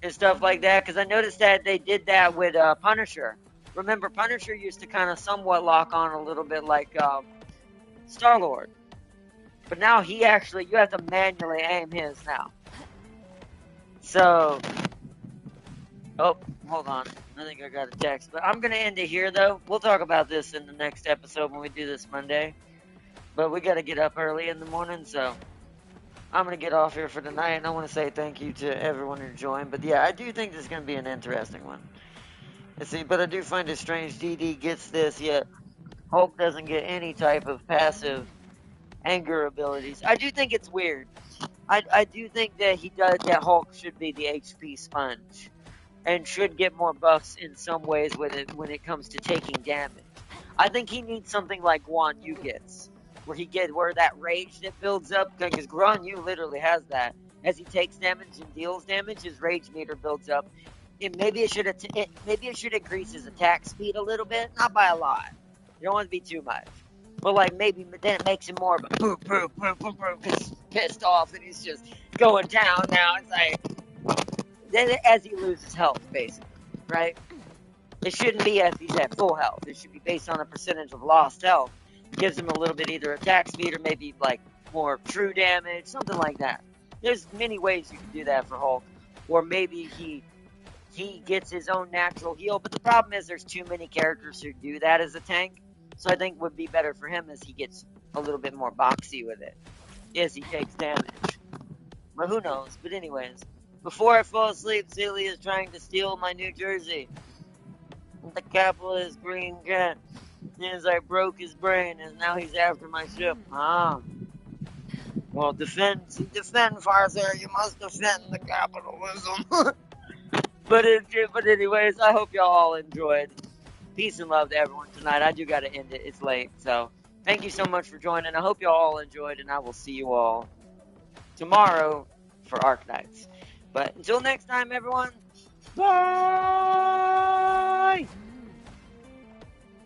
and stuff like that, because I noticed that they did that with Punisher. Remember, Punisher used to kind of somewhat lock on a little bit like Star-Lord. But now you have to manually aim his now. So, hold on. I think I got a text. But I'm going to end it here, though. We'll talk about this in the next episode when we do this Monday. But we got to get up early in the morning, so I'm going to get off here for tonight. And I want to say thank you to everyone who joined. But yeah, I do think this is going to be an interesting one. Let's see, but I do find it strange DD gets this, yet Hulk doesn't get any type of passive anger abilities. I do think it's weird. I do think that that Hulk should be the HP sponge and should get more buffs in some ways when it comes to taking damage. I think he needs something like Guan Yu gets, where that rage that builds up, because Guan Yu literally has that. As he takes damage and deals damage, his rage meter builds up. Maybe it should increase his attack speed a little bit, not by a lot. You don't want to be too much. But maybe then it makes him more of a boop, boop, boop, boop, boop, because he's pissed off and he's just going down now. It's then as he loses health, basically, right? It shouldn't be as he's at full health. It should be based on a percentage of lost health. It gives him a little bit either attack speed or maybe more true damage, something like that. There's many ways you can do that for Hulk. Or maybe he gets his own natural heal, but the problem is there's too many characters who do that as a tank. So I think would be better for him as he gets a little bit more boxy with it, as he takes damage. But who knows? But anyways, before I fall asleep, Celia is trying to steal my New Jersey. The capitalist green cat. As I broke his brain, and now he's after my ship. Well, defend, Farther. You must defend the capitalism. But anyways, I hope y'all all enjoyed. Peace and love to everyone tonight. I do got to end it. It's late. So thank you so much for joining. I hope y'all all enjoyed, and I will see you all tomorrow for Arc Nights. But until next time, everyone, bye!